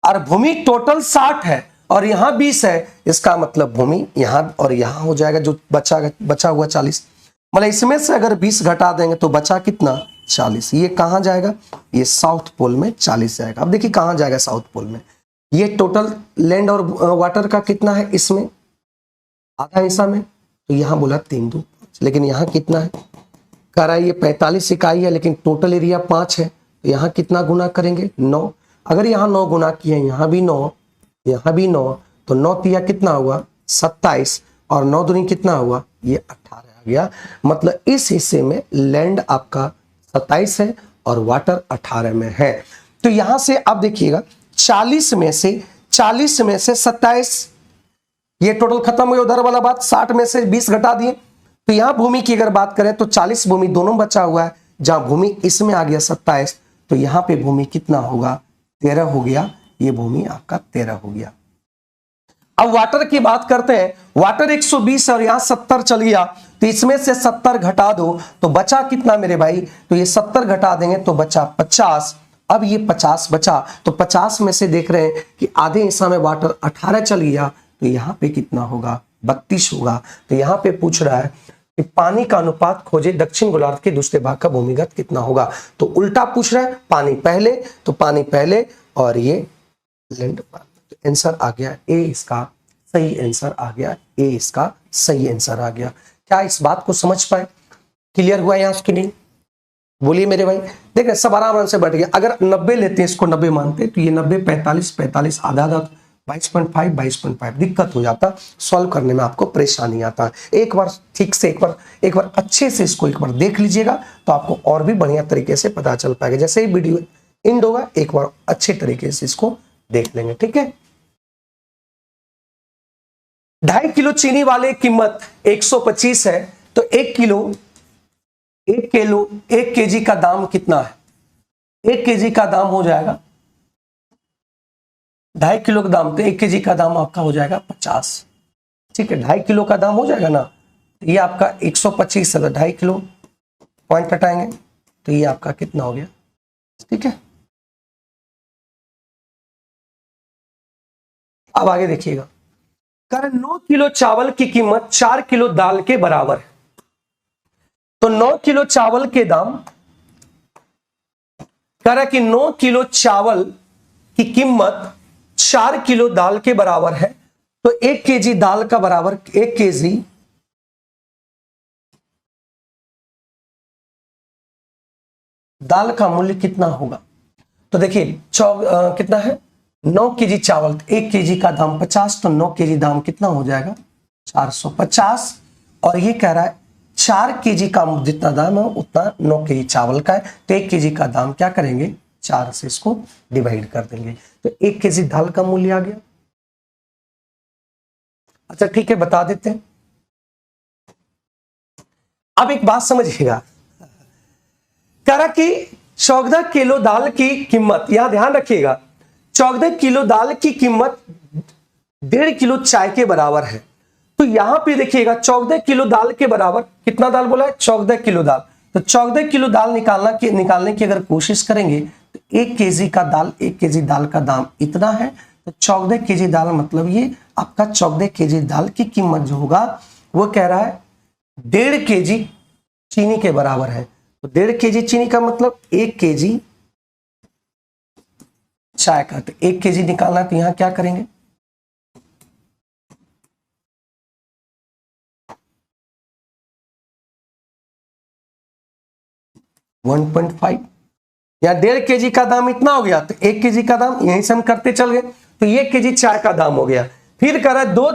और भूमि टोटल 60 है और यहां 20 है, इसका मतलब भूमि यहां और यहां हो जाएगा, जो बचा हुआ 40, मतलब इसमें से अगर 20 घटा देंगे तो बचा कितना 40, ये कहां जाएगा, ये साउथ पोल में 40 जाएगा। अब देखिए कहां जाएगा साउथ पोल में, ये टोटल लैंड और वाटर का कितना है, इसमें आधा हिस्सा में, तो यहां बोला 3 2, लेकिन यहां कितना है, कह रहा है ये 45 इकाई है, लेकिन टोटल एरिया 5 है, तो यहां कितना गुना करेंगे 9, अगर यहां 9 गुना किए, यहां भी 9, यहां भी 9, तो 9 तिया कितना हुआ 27, और 9 दूनी कितना हुआ, ये 18 आ गया। मतलब इस हिस्से में लैंड आपका 27 है और वाटर 18 में है। तो यहां से अब देखिएगा 40 में से 40 में से 27, ये टोटल खत्म हो गया उधर वाला बात। 60 में से 20 घटा दिए, तो यहां भूमि की अगर बात करें तो 40 भूमि दोनों बचा हुआ है, जहां भूमि इसमें आ गया 27, तो यहां पे भूमि कितना होगा, 13 हो गया। ये भूमि आपका 13 हो गया। अब वाटर की बात करते हैं, वाटर 120 और यहां 70 चल गया, तो इसमें से 70 घटा दो तो बचा कितना मेरे भाई, तो ये 70 घटा देंगे तो बचा 50। अब ये 50 बचा, तो 50 में से देख रहे हैं कि आधे हिस्सा में वाटर 18 चल गया, तो यहां पे कितना होगा, 32 होगा। तो यहां पे पूछ रहा है कि पानी का अनुपात खोजे दक्षिण गोलार्ध के दूसरे भाग का भूमिगत कितना होगा। तो उल्टा पूछ रहा है, पानी पहले, तो पानी पहले और ये लैंड। तो आंसर आ गया ए, इसका सही आंसर आ गया ए, इसका सही आंसर आ गया। क्या इस बात को समझ पाए, क्लियर हुआ यहां की नहीं, बोलिए मेरे भाई। देखिए सब आराम से बैठ गया। अगर 90 लेते हैं, इसको 90 मानते हैं, तो ये 90 45 45 आधा आधा 22.5 22.5 दिक्कत हो जाता, सॉल्व करने में आपको परेशानी आता है। एक बार ठीक से एक बार अच्छे से इसको एक बार देख लीजिएगा, तो आपको और भी बढ़िया तरीके से पता चल पाएगा। जैसे ही वीडियो एंड होगा, एक बार अच्छे तरीके से इसको देख लेंगे, ठीक है। 2.5 किलो चीनी वाले कीमत 125 है, तो 1 केजी का दाम कितना है, 1 केजी का दाम हो जाएगा 2.5 किलो का दाम, तो 1 केजी का दाम आपका हो जाएगा 50, ठीक है। 2.5 किलो का दाम हो जाएगा ना, तो ये आपका 125 है, 2.5 किलो पॉइंट हटाएंगे, तो ये आपका कितना हो गया, ठीक है। अब आगे देखिएगा, कर 9 किलो चावल की कीमत 4 किलो दाल के बराबर है। तो 9 किलो चावल के दाम, कह रहा कि 9 किलो चावल की कीमत 4 किलो दाल के बराबर है, तो 1 केजी दाल का बराबर 1 केजी दाल का मूल्य कितना होगा। तो देखिए कितना है, 9 केजी चावल, 1 केजी का दाम 50, तो 9 केजी दाम कितना हो जाएगा 450। और ये कह रहा है 4 केजी का जितना दाम है उतना 9 केजी चावल का है, तो 1 केजी का दाम क्या करेंगे, 4 से इसको डिवाइड कर देंगे, तो 1 केजी दाल का मूल्य आ गया। अच्छा ठीक है, बता देते हैं। अब एक बात समझिएगा, कह रहा कि 14 किलो दाल की कीमत, यहां ध्यान रखिएगा, 14 किलो दाल की कीमत 1.5 किलो चाय के बराबर है। तो यहां पे देखिएगा 14 किलो दाल के बराबर कितना दाल बोला है, 14 किलो दाल। तो 14 किलो दाल निकालने की अगर कोशिश करेंगे, तो 1 केजी का दाल, 1 केजी दाल का दाम इतना है, तो 14 केजी दाल मतलब ये आपका 14 केजी दाल की कीमत जो होगा वो कह रहा है 1.5 केजी चीनी के बराबर है। तो 1.5 केजी चीनी का मतलब 1 केजी चाय का, तो 1 केजी निकालना, तो यहां क्या करेंगे, वन 1.5, या 1.5 केजी का दाम इतना हो गया, तो 1 केजी का दाम यहीं से हम करते चल गए, तो 1 केजी चाय का दाम हो गया। फिर कह रहा है 2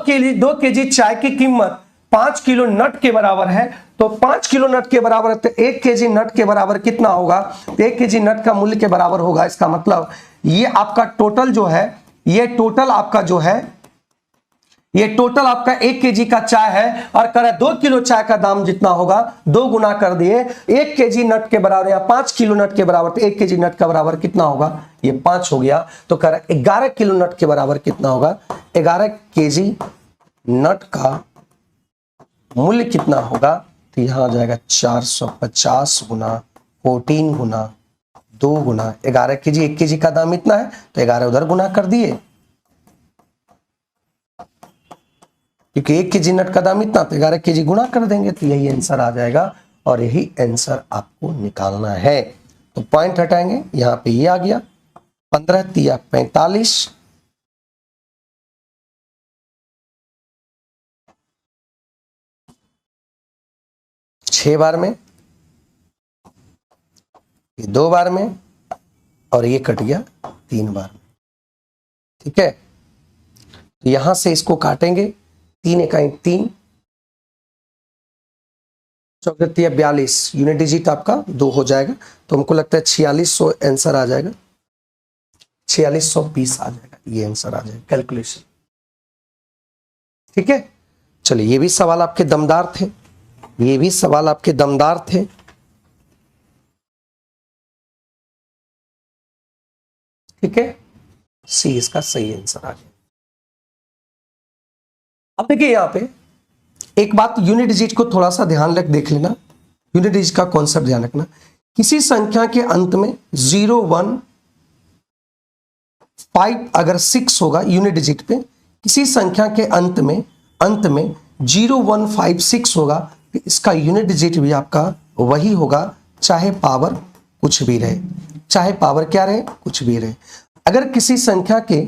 केजी चाय की कीमत 5 किलो नट के बराबर है, तो 5 किलो नट के बराबर है, तो 1 केजी नट के बराबर कितना होगा, तो 1 केजी नट का मूल्य के बराबर होगा। इसका मतलब ये आपका टोटल जो है, ये टोटल आपका जो है, ये टोटल आपका 1 केजी का चाय है, और कह रहा है 2 किलो चाय का दाम जितना होगा 2 गुना कर दिए 1 केजी नट के बराबर, या 5 किलो नट के बराबर, तो 1 केजी नट का बराबर कितना होगा, ये 5 हो गया। तो कह रहा है 11 किलो नट के बराबर कितना होगा, 11 केजी नट का मूल्य कितना होगा, तो यहां आ जाएगा 450 गुना 14 गुना 2 गुना 11 केजी, 1 केजी का दाम इतना है, तो 11 उधर गुना कर दिए, क्योंकि 1 केजी नट का दाम इतना, तो 11 केजी गुना कर देंगे, तो यही आंसर आ जाएगा, और यही आंसर आपको निकालना है। तो पॉइंट हटाएंगे, यहां पे ये आ गया 15 तिया 45, 6 बार में, ये 2 बार में, और ये कट गया 3 बार में, ठीक है। तो यहां से इसको काटेंगे, 3 इकाई 3, 14 42, यूनिट डिजिट आपका 2 हो जाएगा, तो हमको लगता है 4600 आंसर आ जाएगा। 4620 आ जाएगा, ये आंसर आ जाएगा कैलकुलेशन। ठीक है, चलिए ये भी सवाल आपके दमदार थे, ये भी सवाल आपके दमदार थे। ठीक है, सी इसका सही आंसर आ गया। अब देखिए यहां पे एक बात, यूनिट डिजिट को थोड़ा सा ध्यान रख देख लेना, यूनिट डिजिट का कॉन्सेप्ट ध्यान रखना। किसी संख्या के अंत में 0 1 5 अगर 6 होगा यूनिट डिजिट पे, किसी संख्या के अंत में 0 1 5 6 होगा, तो इसका यूनिट डिजिट भी आपका वही होगा, चाहे पावर कुछ भी रहे, चाहे पावर क्या रहे, कुछ भी रहे। अगर किसी संख्या के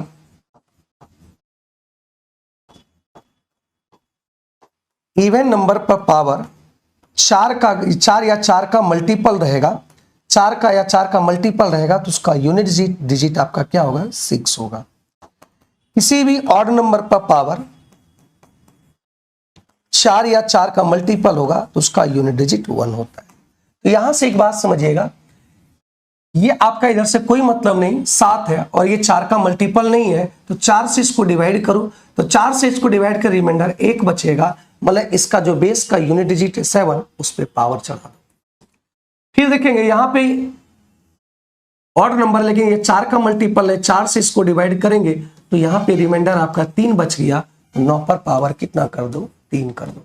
इवन नंबर पर पावर 4 या 4 का मल्टीपल रहेगा, 4 का या 4 का मल्टीपल रहेगा, तो उसका यूनिट डिजिट आपका क्या होगा, 6 होगा। किसी भी ऑड नंबर पर पावर 4 या 4 का मल्टीपल होगा, तो उसका यूनिट डिजिट 1 होता है। तो यहां से एक बात समझिएगा, ये आपका इधर से कोई मतलब नहीं, 7 है और ये 4 का मल्टीपल नहीं है, तो 4 से इसको डिवाइड करो, तो 4 से इसको डिवाइड कर रिमाइंडर 1 बचेगा, मतलब इसका जो बेस का यूनिट डिजिट है 7, उस पर पावर चढ़ा दो। फिर देखेंगे यहां पे ऑड नंबर, लेकिन ये 4 का मल्टीपल है, 4 से इसको डिवाइड करेंगे तो यहां पे रिमाइंडर आपका 3 बच गया, तो 9 पर पावर कितना कर दो, 3 कर दो।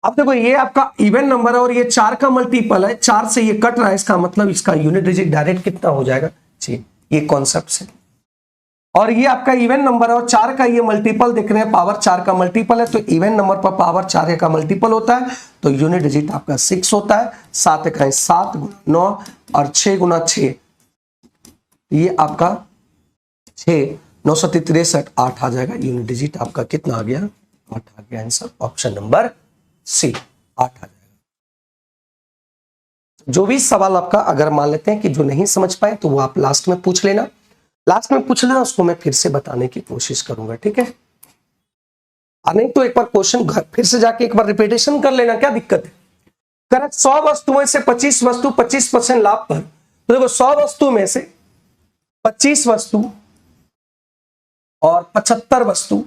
अब देखो ये आपका इवन नंबर है और ये 4 का मल्टीपल है, 4 से ये कट रहा है, इसका मतलब इसका यूनिट डिजिट डायरेक्ट कितना हो जाएगा, 6। ये कॉन्सेप्ट से, और ये आपका इवन नंबर है और 4 का ये मल्टीपल देख रहे हैं, पावर 4 का मल्टीपल है, तो इवन नंबर पर पावर 4 का मल्टीपल होता है, तो यूनिट डिजिट आपका 6 होता है। 7 का 7 गुना 9 और 6 गुना 6, ये आपका 6, 963 8 आ जाएगा, यूनिट डिजिट आपका कितना आ गया, 8 आ गया। आंसर ऑप्शन नंबर सी 8 आ जाएगा। जो भी सवाल आपका अगर मान लेते हैं कि जो नहीं समझ पाए तो वो आप लास्ट में पूछ लेना, लास्ट में पूछना, उसको मैं फिर से बताने की कोशिश करूंगा। ठीक है, नहीं तो एक बार क्वेश्चन फिर से जाके एक बार रिपीटेशन कर लेना, क्या दिक्कत है। करेक्ट, 100 वस्तुओं से 25 वस्तु 25% लाभ पर, तो देखो 100 वस्तु में से 25 वस्तु और 75 वस्तु,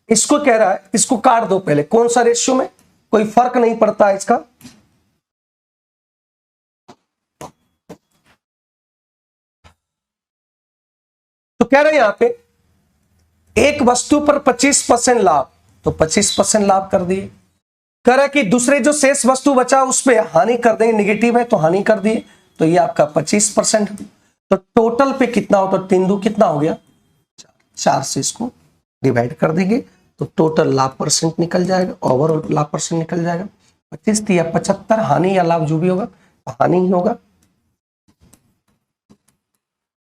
इसको कह रहा है, इसको काट दो पहले, कौन सा रेशियो में, कोई फर्क नहीं पड़ता है इसका। तो कह रहे हैं यहां पे एक वस्तु पर 25% लाभ, तो 25% लाभ कर दिए। कह रहा कि दूसरे जो शेष वस्तु बचा उस पर हानि कर देंगे, निगेटिव है तो हानि कर दिए, तो ये आपका 25%। तो टोटल पे कितना हो, तो 3 दू कितना हो गया, 4 से इसको डिवाइड कर देंगे, तो टोटल लाभ परसेंट निकल जाएगा, ओवरऑल लाभ परसेंट निकल जाएगा। 25 दिया 75, हानि या लाभ जो भी होगा हानि ही होगा,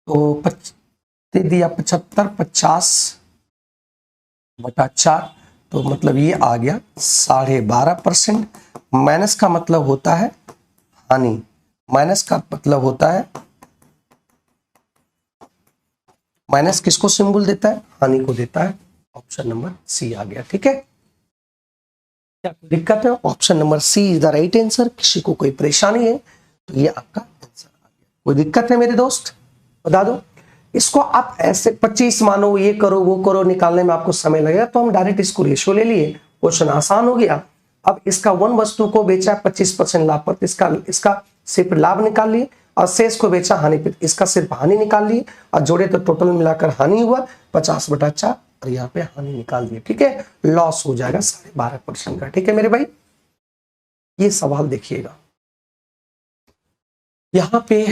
तो दिया 75 50/4, तो मतलब ये आ गया 12.5%। माइनस का मतलब होता है हानि, माइनस का मतलब होता है, माइनस किसको सिंबल देता है, हानि को देता है। ऑप्शन नंबर सी आ गया। ठीक है, क्या कोई दिक्कत है, option number C is the right answer. किसी को कोई परेशानी है तो ये आपका आंसर आ गया। कोई दिक्कत है मेरे दोस्त, बता दो। इसको आप ऐसे 25 मानो, ये करो वो करो, निकालने में आपको समय लगेगा, तो हम डायरेक्ट इसको रेशियो ले लिए, क्वेश्चन आसान हो गया। अब इसका 1 वस्तु को बेचा 25% लाभ पर, इसका सिर्फ लाभ निकाल लिए, और शेष को बेचा हानि पे, इसका सिर्फ हानि निकाल लिए, और जोड़े तो टोटल मिलाकर हानि हुआ 50/4, और यहाँ पे हानि निकाल दिए। ठीक है, लॉस हो जाएगा 12.5% का। ठीक है मेरे भाई, ये सवाल देखिएगा यहां पे,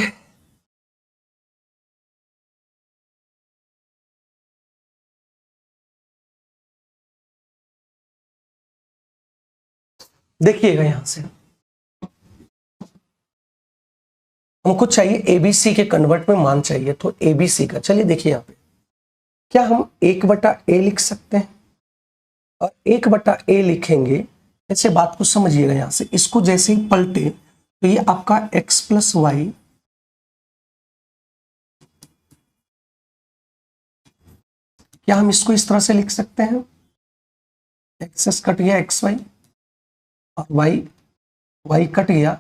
देखिएगा यहां से हमको चाहिए एबीसी के कन्वर्ट में मान चाहिए, तो एबीसी का, चलिए देखिए यहां पे क्या हम 1/a लिख सकते हैं, और 1/a लिखेंगे, ऐसे बात को समझिएगा। यहां से इसको जैसे ही पलटे तो ये आपका x + y, क्या हम इसको इस तरह से लिख सकते हैं, एक्स कट गया xy और y कट गया,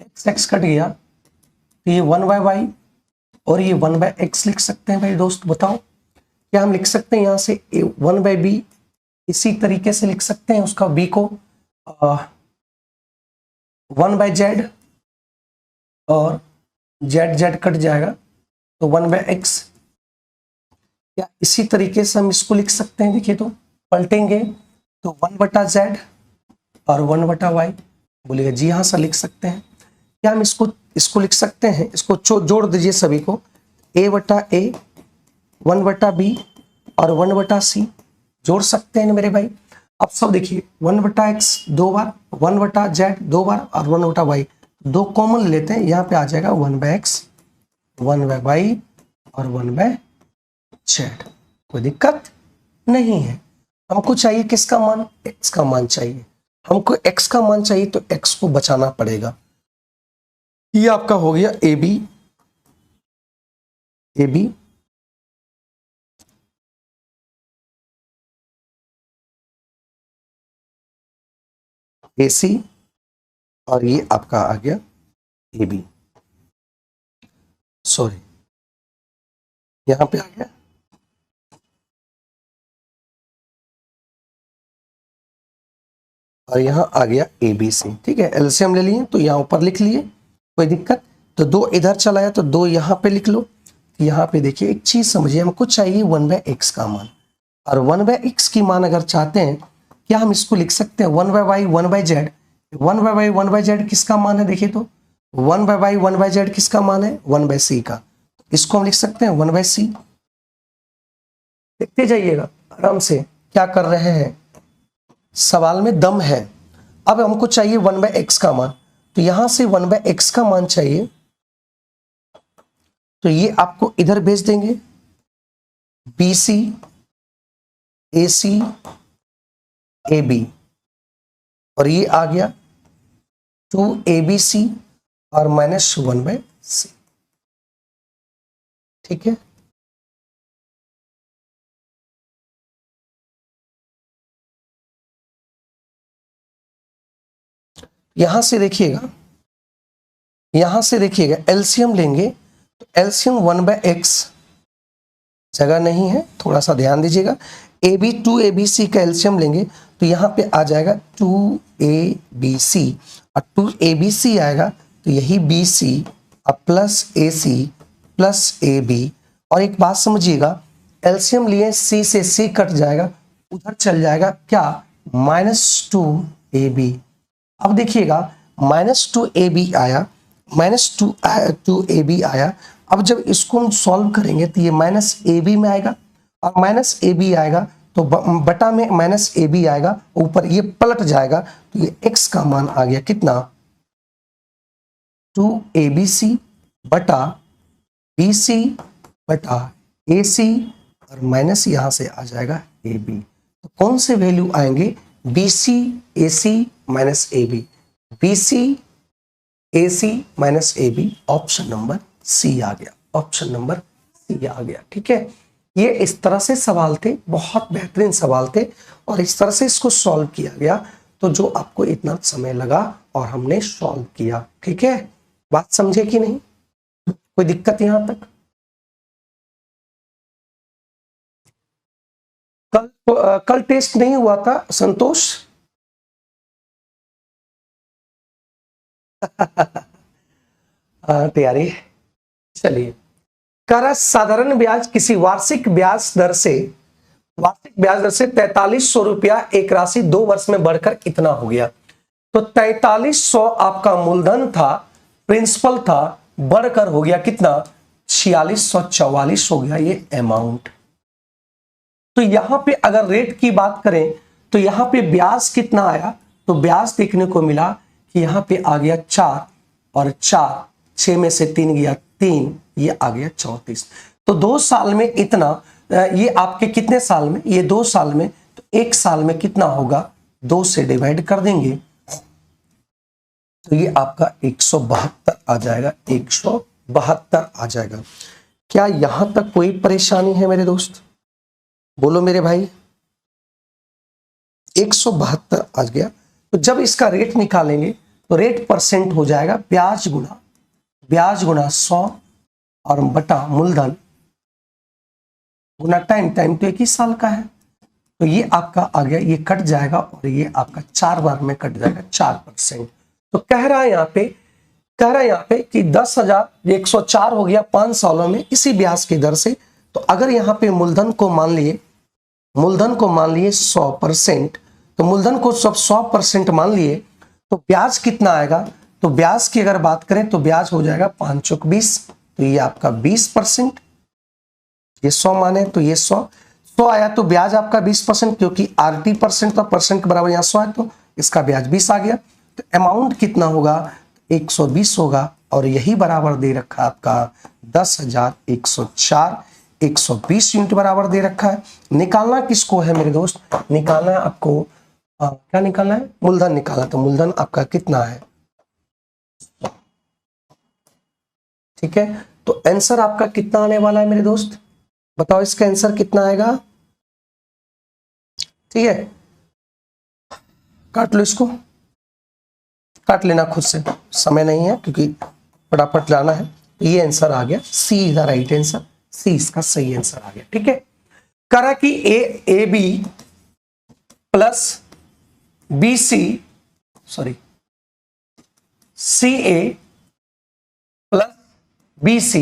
एक्स एक्स कट गया तो ये 1/y और ये 1/x लिख सकते हैं भाई दोस्त। बताओ क्या हम लिख सकते हैं यहां से 1/b इसी तरीके से लिख सकते हैं उसका b को 1/z और z z कट जाएगा तो 1/x। या इसी तरीके से हम इसको लिख सकते हैं, देखिए तो पलटेंगे तो 1/z और 1/y। बोलिएगा जी हाँ सर लिख सकते हैं। क्या हम इसको लिख सकते हैं, इसको जोड़ दीजिए सभी को, a/a 1/b और 1/c जोड़ सकते हैं मेरे भाई। अब सब देखिए 1/x 2 बार, 1/z 2 बार और 1/y 2 कॉमन लेते हैं, यहाँ पे आ जाएगा 1/x 1/y और 1/z। कोई दिक्कत नहीं है। हमको चाहिए किसका मान, x का मान चाहिए। हमको x का मान चाहिए तो x को बचाना पड़ेगा। ये आपका हो गया AB AC और ये आपका आ गया AB। सॉरी यहां पे आ गया और यहां आ गया ABC। ठीक है, एलसीएम ले लिए तो यहां ऊपर लिख लिए, कोई दिक्कत। तो 2 इधर चलाया तो 2 यहां पे लिख लो। यहां पे देखिए एक चीज समझिए, हमको चाहिए 1/x का मान, और 1/x की मान अगर चाहते हैं क्या हम इसको लिख सकते हैं 1/y 1/z। 1/y 1/z किसका मान है, देखिए तो 1/y 1/z किसका मान है 1/c का। इसको हम लिख सकते हैं 1/c। देखते जाइएगा आराम से क्या कर रहे हैं, सवाल में दम है। अब हमको चाहिए 1/x का मान, तो यहां से 1/x का मान चाहिए तो ये आपको इधर भेज देंगे BC AC AB और ये आ गया 2ABC और -1/c। ठीक है, यहां से देखिएगा एलसीएम लेंगे तो एलसीएम 1/x जगह नहीं है, थोड़ा सा ध्यान दीजिएगा। AB 2ABC का एलसीएम लेंगे तो यहाँ पे आ जाएगा 2ABC और 2ABC आएगा तो यही BC और प्लस AC प्लस AB। और एक बात समझिएगा, एलसीएम लिए C से C कट जाएगा, उधर चल जाएगा क्या -2AB। अब देखिएगा -2AB आया, -2AB आया। अब जब इसको हम सॉल्व करेंगे तो ये -AB में आएगा और -AB आएगा तो बटा में -AB आएगा, ऊपर ये पलट जाएगा तो ये x का मान आ गया कितना 2ABC बटा BC बटा AC और माइनस यहां से आ जाएगा AB। तो कौन से वैल्यू आएंगे BC AC -AB, BC AC -AB, option number C आ गया, ऑप्शन नंबर C आ गया। ठीक है, ये इस तरह से सवाल थे, बहुत बेहतरीन सवाल थे और इस तरह से इसको सॉल्व किया गया तो जो आपको इतना समय लगा और हमने सॉल्व किया। ठीक है, बात समझे कि नहीं, कोई दिक्कत यहां तक। कल टेस्ट नहीं हुआ था संतोष तैयारी, चलिए। कर साधारण ब्याज किसी वार्षिक ब्याज दर से 4300 रुपया एक राशि 2 वर्ष में बढ़कर इतना हो गया। तो 4300 आपका मूलधन था, प्रिंसिपल था, बढ़कर हो गया कितना 4644 हो गया ये अमाउंट। तो यहां पे अगर रेट की बात करें तो यहां पे ब्याज कितना आया, तो ब्याज देखने को मिला कि यहां पे आ गया 4 और 4, 6 में से 3 गया 3, ये आ गया 34। तो 2 साल में इतना, ये आपके कितने साल में, ये 2 साल में, तो 1 साल में कितना होगा 2 से डिवाइड कर देंगे तो ये आपका 172 आ जाएगा, 172 आ जाएगा। क्या यहां तक कोई परेशानी है मेरे दोस्त, बोलो मेरे भाई। 172 आ गया। तो जब इसका रेट निकालेंगे तो रेट परसेंट हो जाएगा ब्याज गुना 100 और बटा मूलधन गुना टाइम। टाइम तो 21 साल का है, तो ये आपका आ गया, ये कट जाएगा और ये आपका 4 बार में कट जाएगा 4%। तो कह रहा है यहाँ पे कि 10,104 हो गया 5 सालों में इसी ब्याज की दर से। तो अगर यहाँ पे मूलधन को मान लिए 100%, तो मूलधन को सब 100% मान लिए तो ब्याज कितना आएगा? तो ब्याज की अगर बात करें तो ब्याज हो जाएगा 5 चौक 20, तो ये आपका 20%। ये 100 माने तो ये 100 आया, तो ब्याज आपका 20%, क्योंकि आरटी परसेंट तो परसेंट बराबर यहाँ 100 है, तो इसका ब्याज 20 आ गया। तो अमाउंट कितना होगा? 120 होगा, और यही बराबर दे रखा है आपका 10,104, 120 यूनिट बराबर दे रखा है। निकालना किसको है मेरे दोस्त? निकालना है आपको क्या निकालना है? मूलधन निकालना। तो मूलधन आपका कितना है? ठीक है, तो आंसर आपका कितना आने वाला है मेरे दोस्त? बताओ इसका आंसर कितना आएगा? ठीक है, काट लो इसको, काट लेना खुद से, समय नहीं है क्योंकि फटाफट लाना है। ये आंसर आ गया, C is the right answer, C इसका सही आंसर आ गया। ठीक है, करा कि A B plus B C A plus B C.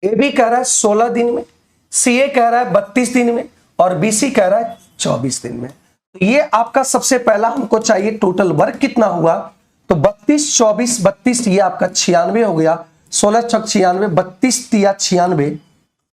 A B कह रहा है 16 दिन में, सी ए कह रहा है 32 दिन में, और बी सी कह रहा है 24 दिन में। तो ये आपका सबसे पहला हमको चाहिए टोटल वर्क कितना हुआ। तो 32 24 32 ये आपका 96 हो गया, 16 छक 96, 32 तिया 96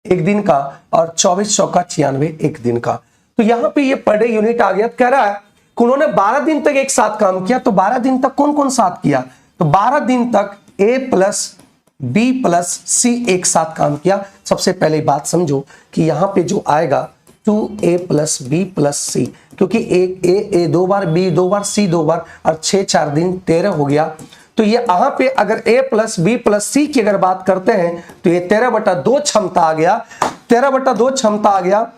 एक दिन का, और 24 चौका 96 एक दिन का। तो यहां पे ये पर डे यूनिट आ गया। कह रहा है कि उन्होंने 12 दिन तक एक साथ काम किया। तो 12 दिन तक कौन कौन साथ किया? तो 12 दिन तक ए प्लस बी प्लस सी एक साथ काम किया। सबसे पहले बात समझो कि यहां पे जो आएगा 2a प्लस बी प्लस सी, क्योंकि ए 2 बार, बी 2 बार, सी 2 बार, और 6 4 दिन 13 हो गया। तो ये यहां पे अगर a प्लस बी प्लस सी की अगर बात करते हैं तो ये 13/2 क्षमता आ गया, 13/2 क्षमता आ गया।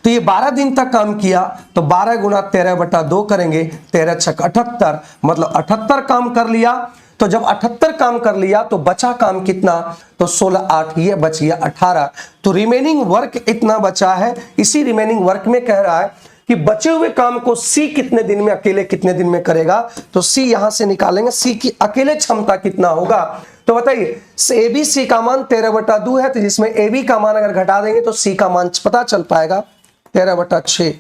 तो ये 12 दिन तक काम किया, तो 12 गुना 13/2 करेंगे, 13 छक 78, मतलब 78 काम कर लिया। तो जब 78 काम कर लिया तो बचा काम कितना? तो 16 8 ये बच गया 18। तो रिमेनिंग वर्क इतना बचा है। इसी रिमेनिंग वर्क में कह रहा है कि बचे हुए काम को सी कितने दिन में, अकेले कितने दिन में करेगा। तो सी यहां से निकालेंगे, सी की अकेले क्षमता कितना होगा। तो बताइए, ए बी सी का मान 13/2 है, तो जिसमें ए बी का मान अगर घटा देंगे तो सी का मान पता चल पाएगा 13/6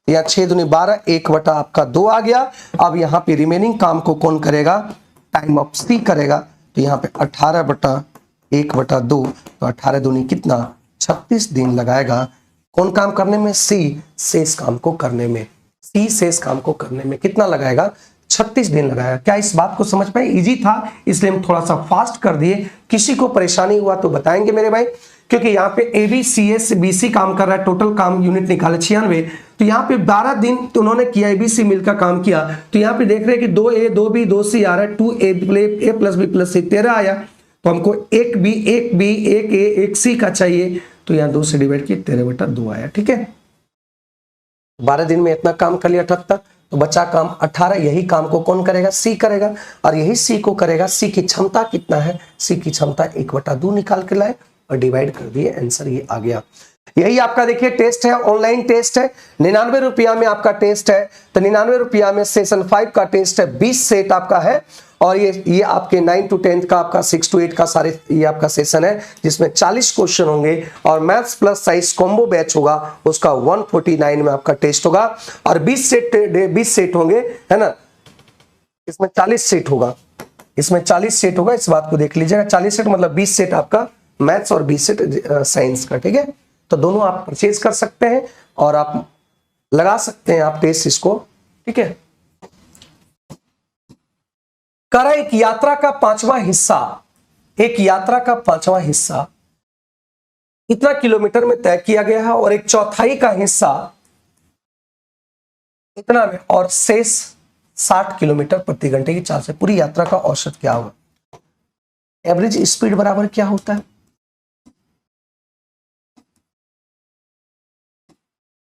या 6 दूनी 12, 1/ आपका 2 आ गया। अब यहां पे रिमेनिंग काम को कौन करेगा? टाइम ऑफ सी करेगा। तो यहाँ पे 18/1/2, तो 18 दूनी कितना? 36 दिन लगाएगा। कौन काम करने में? सी शेष काम को करने में। सी शेष काम को करने में कितना लगाएगा? 36 दिन लगाएगा। क्या इस बात को समझ पाए? इजी था, इसलिए हम थोड़ा सा फास्ट कर दिए। किसी को परेशानी हुआ तो बताएंगे मेरे भाई, क्योंकि यहाँ पे A B C S B C काम कर रहा है, टोटल काम यूनिट निकाले 96। तो यहाँ पे 12 दिन तो उन्होंने किया, ए बी सी मिलकर काम किया। तो यहाँ पे देख रहे हैं कि 2a 2b 2c आ रहा है, 2a प्लस बी प्लस सी 13 आया। तो हमको एक बी एक ए एक सी का चाहिए, तो यहाँ 2 से डिवाइड किया, 13/2 आया। ठीक है, 12 दिन में इतना काम कर लिया 78, तो बचा काम 18। यही काम को कौन करेगा? सी करेगा, और यही सी को करेगा। सी की क्षमता कितना है? सी की क्षमता 1/2 निकाल के लाए और डिवाइड कर दिए, आंसर ये आ गया। यही आपका देखिए टेस्ट है, ऑनलाइन टेस्ट है, 99 रुपया में आपका टेस्ट है। तो 99 रुपया में सेशन 5 का टेस्ट है, 20 सेट आपका है, और ये आपके 9 to 10 का आपका 6 to 8 का सारे ये आपका सेशन है, जिसमें 40 क्वेश्चन होंगे, और maths plus science combo batch होगा, उसका 149 में आपका टेस्ट होगा, और 20 सेट होंगे, है ना। इसमें 40 सेट होगा, इसमें 40 सेट होगा, इस बात को देख लीजिएगा। 40 सेट मतलब 20 सेट आपका मैथ्स और 20 सेट साइंस का। ठीक है, तो दोनों आप परचेज कर सकते हैं और आप लगा सकते हैं आप टेस्ट इसको। ठीक है, करा एक यात्रा का 5वां हिस्सा, एक यात्रा का 5वां हिस्सा इतना किलोमीटर में तय किया गया है, और एक चौथाई का हिस्सा इतना में, और शेष 60 किलोमीटर प्रति घंटे की चाल से। पूरी यात्रा का औसत क्या होगा? एवरेज स्पीड बराबर क्या होता है?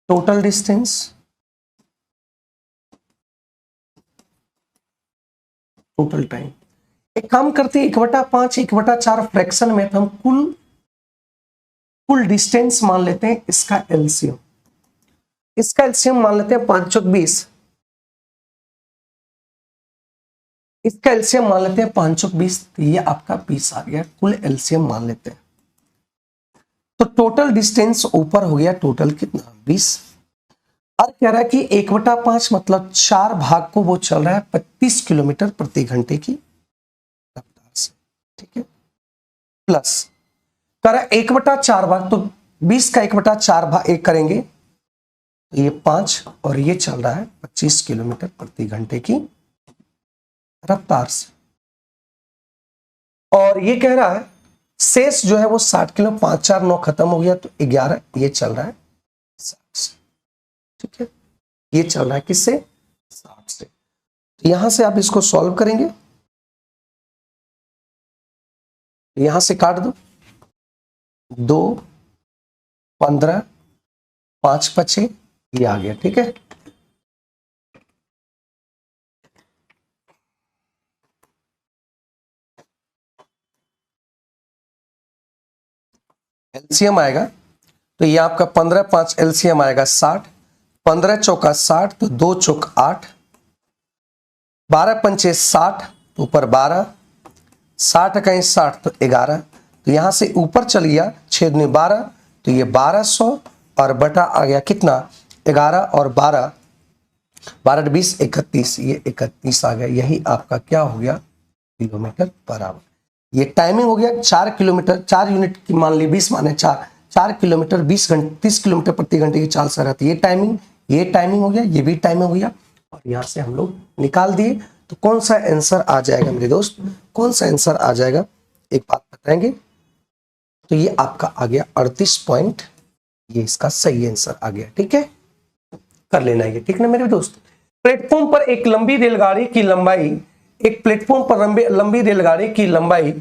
Total distance total time. एक काम करते हैं 1/5 1/4 फ्रैक्शन में हम कुल डिस्टेंस मान लेते हैं, इसका एलसीएम मान लेते हैं 5 चौक 20, इसका एलसीएम मान लेते हैं 5 चौक 20, तो ये आपका 20 आ गया, कुल एलसीएम मान लेते हैं। तो टोटल डिस्टेंस ऊपर हो गया टोटल कितना 20, और कह रहा है कि 1/5 मतलब 4 भाग को वो चल रहा है 25 किलोमीटर प्रति घंटे की रफ्तार से, ठीक है। प्लस कह रहा है 1/4 भाग, तो 20 का 1/4 भाग एक करेंगे तो ये 5, और ये चल रहा है 25 किलोमीटर प्रति घंटे की रफ्तार से। और ये कह रहा है शेष जो है वो 60 किलो, 5 4 9 खत्म हो गया तो 11, ये चल रहा है 60 से, ठीक है। ये चल रहा है किससे 60 से। तो यहां से आप इसको सॉल्व करेंगे, यहां से काट दो, 2 15 5 5 ये आ गया, ठीक है। एलसीएम आएगा तो ये आपका 15 5 एलसीएम आएगा 60, 15 चौका 60 तो 2 चौक 8, 12 पंचे 60 तो ऊपर 12, 60 कहीं 60 तो 11, तो यहां से ऊपर चल गया छेद में 12, तो ये 1200 और बटा आ गया कितना 11 और 12 12 20 31, ये 31 आ गया। यही आपका क्या हो गया किलोमीटर पर आवर। ये टाइमिंग हो गया 4 किलोमीटर, 4 यूनिट की मान ली 20 माने 4 किलोमीटर 20 घंटे 30 किलोमीटर प्रति घंटे की चाल से रहती है। ये टाइमिंग हो गया, ये भी टाइमिंग हो गया, और यहां से हम लोग निकाल दिए। तो कौन सा आंसर आ जाएगा मेरे दोस्त, कौन सा आंसर आ जाएगा एक बात बताएंगे। तो ये आपका आ गया 38 पॉइंट, ये इसका सही आंसर आ गया, ठीक है। कर लेना ये, ठीक ना मेरे दोस्त। प्लेटफॉर्म पर एक लंबी रेलगाड़ी की लंबाई, एक प्लेटफॉर्म पर लंबी रेलगाड़ी की लंबाई,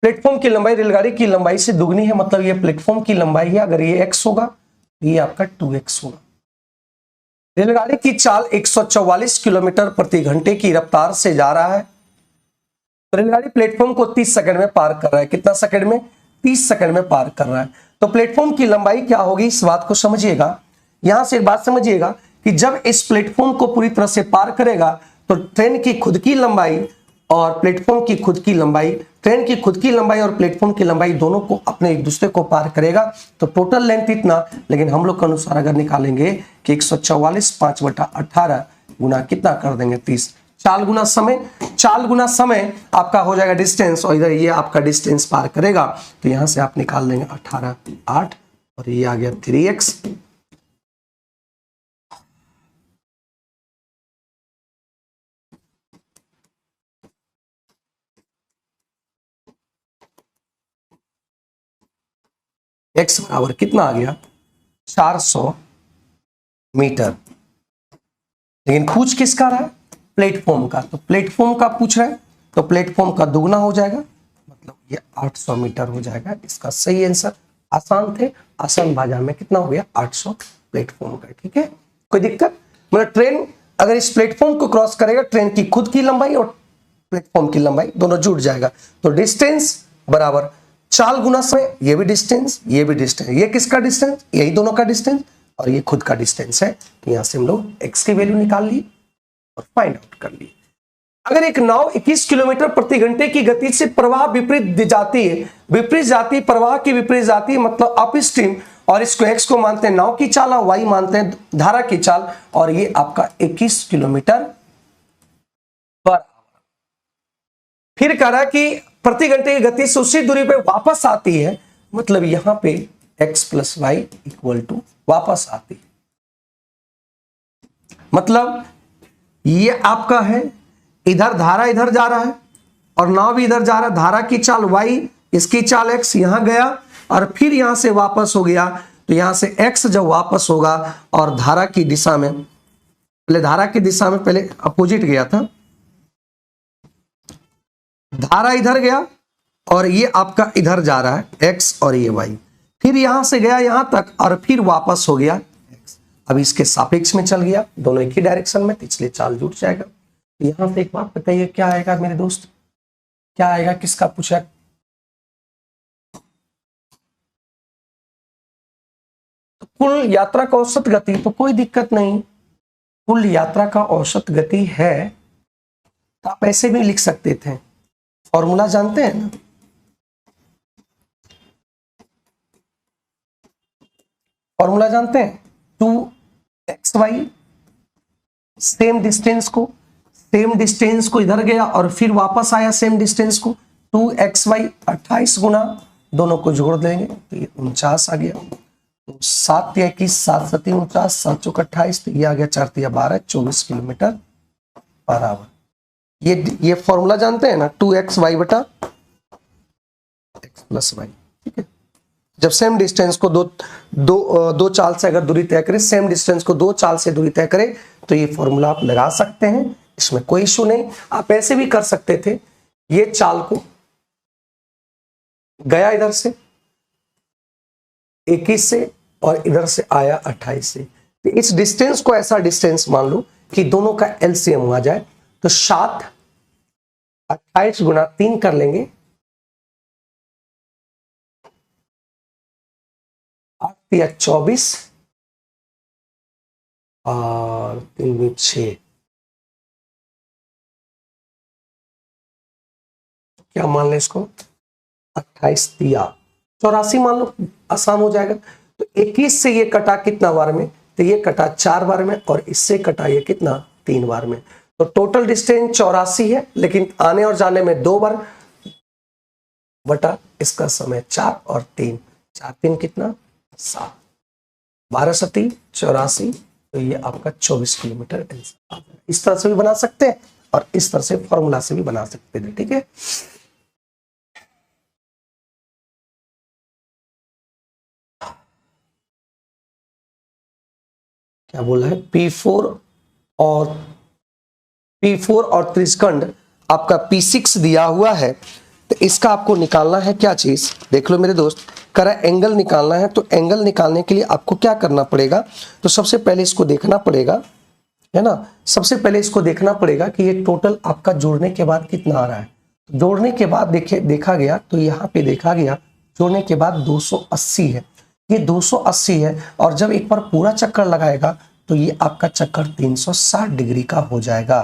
प्लेटफॉर्म की लंबाई रेलगाड़ी की लंबाई से दुगनी है, मतलब ये प्लेटफॉर्म की लंबाई है। अगर ये x होगा तो ये आपका 2x होगा। रेलगाड़ी की चाल 144 किलोमीटर प्रति घंटे की रफ्तार से जा रहा है। रेलगाड़ी प्लेटफॉर्म को 30 सेकंड में पार कर रहा है। कितना सेकंड में 30 सेकंड में पार कर रहा है। तो प्लेटफॉर्म की लंबाई क्या होगी, इस बात को समझिएगा। यहां से एक बात समझिएगा कि जब इस प्लेटफॉर्म को पूरी तरह से पार करेगा तो ट्रेन की खुद की लंबाई और प्लेटफॉर्म की खुद की लंबाई, ट्रेन की खुद की लंबाई और प्लेटफॉर्म की लंबाई दोनों को अपने एक दूसरे को पार करेगा। तो टोटल लेंथ इतना, लेकिन हम लोग के अनुसार अगर निकालेंगे कि 144 5/18 गुना कितना कर देंगे 30, 4 गुना समय आपका हो जाएगा डिस्टेंस, और इधर ये आपका डिस्टेंस पार करेगा। तो यहां से आप निकाल देंगे 18 8, और ये आ गया 3x। x बराबर कितना आ गया 400 मीटर। लेकिन पूछ किसका रहा है, प्लेटफॉर्म का। तो प्लेटफॉर्म का पूछ रहा है तो प्लेटफॉर्म का दुगना हो जाएगा, मतलब ये 800 मीटर हो जाएगा। इसका सही आंसर, आसान थे, आसान भाषा में कितना हो गया 800 प्लेटफॉर्म का, ठीक है। कोई दिक्कत, मतलब ट्रेन अगर इस प्लेटफॉर्म को क्रॉस करेगा, ट्रेन की खुद की लंबाई और प्लेटफॉर्म की लंबाई दोनों जुड़ जाएगा। तो डिस्टेंस बराबर चाल गुना समय, ये भी डिस्टेंस, ये भी डिस्टेंस, ये किसका डिस्टेंस, यही दोनों का डिस्टेंस, और ये खुद का डिस्टेंस है। तो यहां से हम लोग x की वैल्यू निकाल ली और फाइंड आउट कर ली। अगर एक नाव 21 किलोमीटर प्रति घंटे की गति से प्रवाह विपरीत जाती है, विपरीत जाती, प्रवाह की विपरीत जाती मतलब अप स्ट्रीम, और इसको x को मानते हैं नाव की चाल और y मानते हैं धारा की चाल, और ये आपका 21 किलोमीटर पर आवर। फिर कह रहा है कि प्रति घंटे की गति से उसी दूरी पे वापस आती है, मतलब यहां पे x plus Y equal to वापस आती है। मतलब ये आपका है, इधर धारा इधर जा रहा है और नाव भी इधर जा रहा है। धारा की चाल y, इसकी चाल x, यहां गया और फिर यहां से वापस हो गया। तो यहां से x जब वापस होगा और धारा की दिशा में, पहले धारा की दिशा में पहले अपोजिट गया था, धारा इधर गया और ये आपका इधर जा रहा है x और ये y, फिर यहां से गया यहां तक और फिर वापस हो गया x। अब इसके सापेक्ष में चल गया, दोनों एक ही डायरेक्शन में, तो इसलिए चाल जुड़ जाएगा। यहां से एक बात बताइए, क्या आएगा मेरे दोस्त, क्या आएगा, किसका पूछा? तो कुल यात्रा का औसत गति, तो कोई दिक्कत नहीं, कुल यात्रा का औसत गति है, तो आप ऐसे भी लिख सकते थे। फॉर्मूला जानते हैं ना, फॉर्मूला जानते हैं, 2xy, सेम डिस्टेंस को इधर गया और फिर वापस आया सेम डिस्टेंस को, 2xy 28 गुना, दोनों को जोड़ देंगे तो ये 49 आ गया। तो 7 या 21, 7 7 49, 7 चौक 28, तो ये आ गया 4 तिया 12, 24 किलोमीटर पर आवर। ये फॉर्मूला जानते हैं ना, 2xy बटा x प्लस वाई, ठीक है। जब सेम डिस्टेंस को दो चाल से अगर दूरी तय करें, सेम डिस्टेंस को 2 चाल से दूरी तय करें, तो ये फॉर्मूला आप लगा सकते हैं, इसमें कोई इशू नहीं। आप ऐसे भी कर सकते थे, ये चाल को गया इधर से 21 से और इधर से आया 28 से, तो इस डिस्टेंस को ऐसा डिस्टेंस मान लो कि दोनों का एलसीएम आ जाए, तो 7 28 गुना 3 कर लेंगे, 8 या 24 और 3 में 6, क्या मान लें इसको, 28 तिया 84 मान लो, आसान हो जाएगा। तो 21 से ये कटा कितना बार में, तो ये कटा 4 बार में, और इससे कटा ये कितना, 3 बार में। तो टोटल डिस्टेंस 84 है, लेकिन आने और जाने में 2 बार, बटा इसका समय 4 और 3, 4 3 कितना, 7, 12 सती 84, तो ये आपका 24 किलोमीटर इस तरह से भी बना सकते हैं और इस तरह से फॉर्मूला से भी बना सकते हैं, ठीक है। क्या बोला है, P4 और त्रिस्कंड आपका P6 दिया हुआ है, तो इसका आपको निकालना है क्या चीज, देख लो मेरे दोस्त, करा एंगल निकालना है। तो एंगल निकालने के लिए आपको क्या करना पड़ेगा, तो सबसे पहले इसको देखना पड़ेगा, है ना, सबसे पहले इसको देखना पड़ेगा कि ये टोटल आपका जोड़ने के बाद कितना आ रहा है। जोड़ने के बाद देखा गया, तो यहाँ पे देखा गया जोड़ने के बाद 280 है, ये 280 है, और जब एक बार पूरा चक्कर लगाएगा तो ये आपका चक्कर 360 डिग्री का हो जाएगा,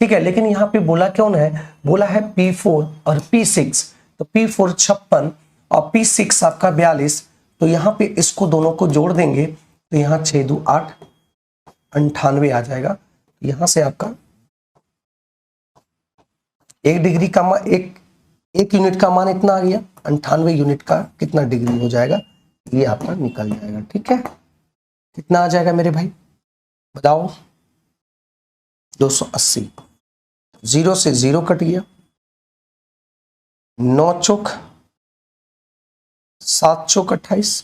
ठीक है। लेकिन यहाँ पे बोला क्यों है, बोला है P4 और P6, तो P4 56 और P6 आपका 42, तो यहाँ पे इसको दोनों को जोड़ देंगे, तो यहाँ 6 2 8 98 आ जाएगा। यहां से आपका 1 डिग्री का मान, एक यूनिट का मान इतना आ गया, 98 यूनिट का कितना डिग्री हो जाएगा, ये आपका निकल जाएगा, ठीक है। कितना आ जाएगा मेरे भाई, बताओ, 280, 0 से 0 कट गया, 9 चौक 7 चौक 28,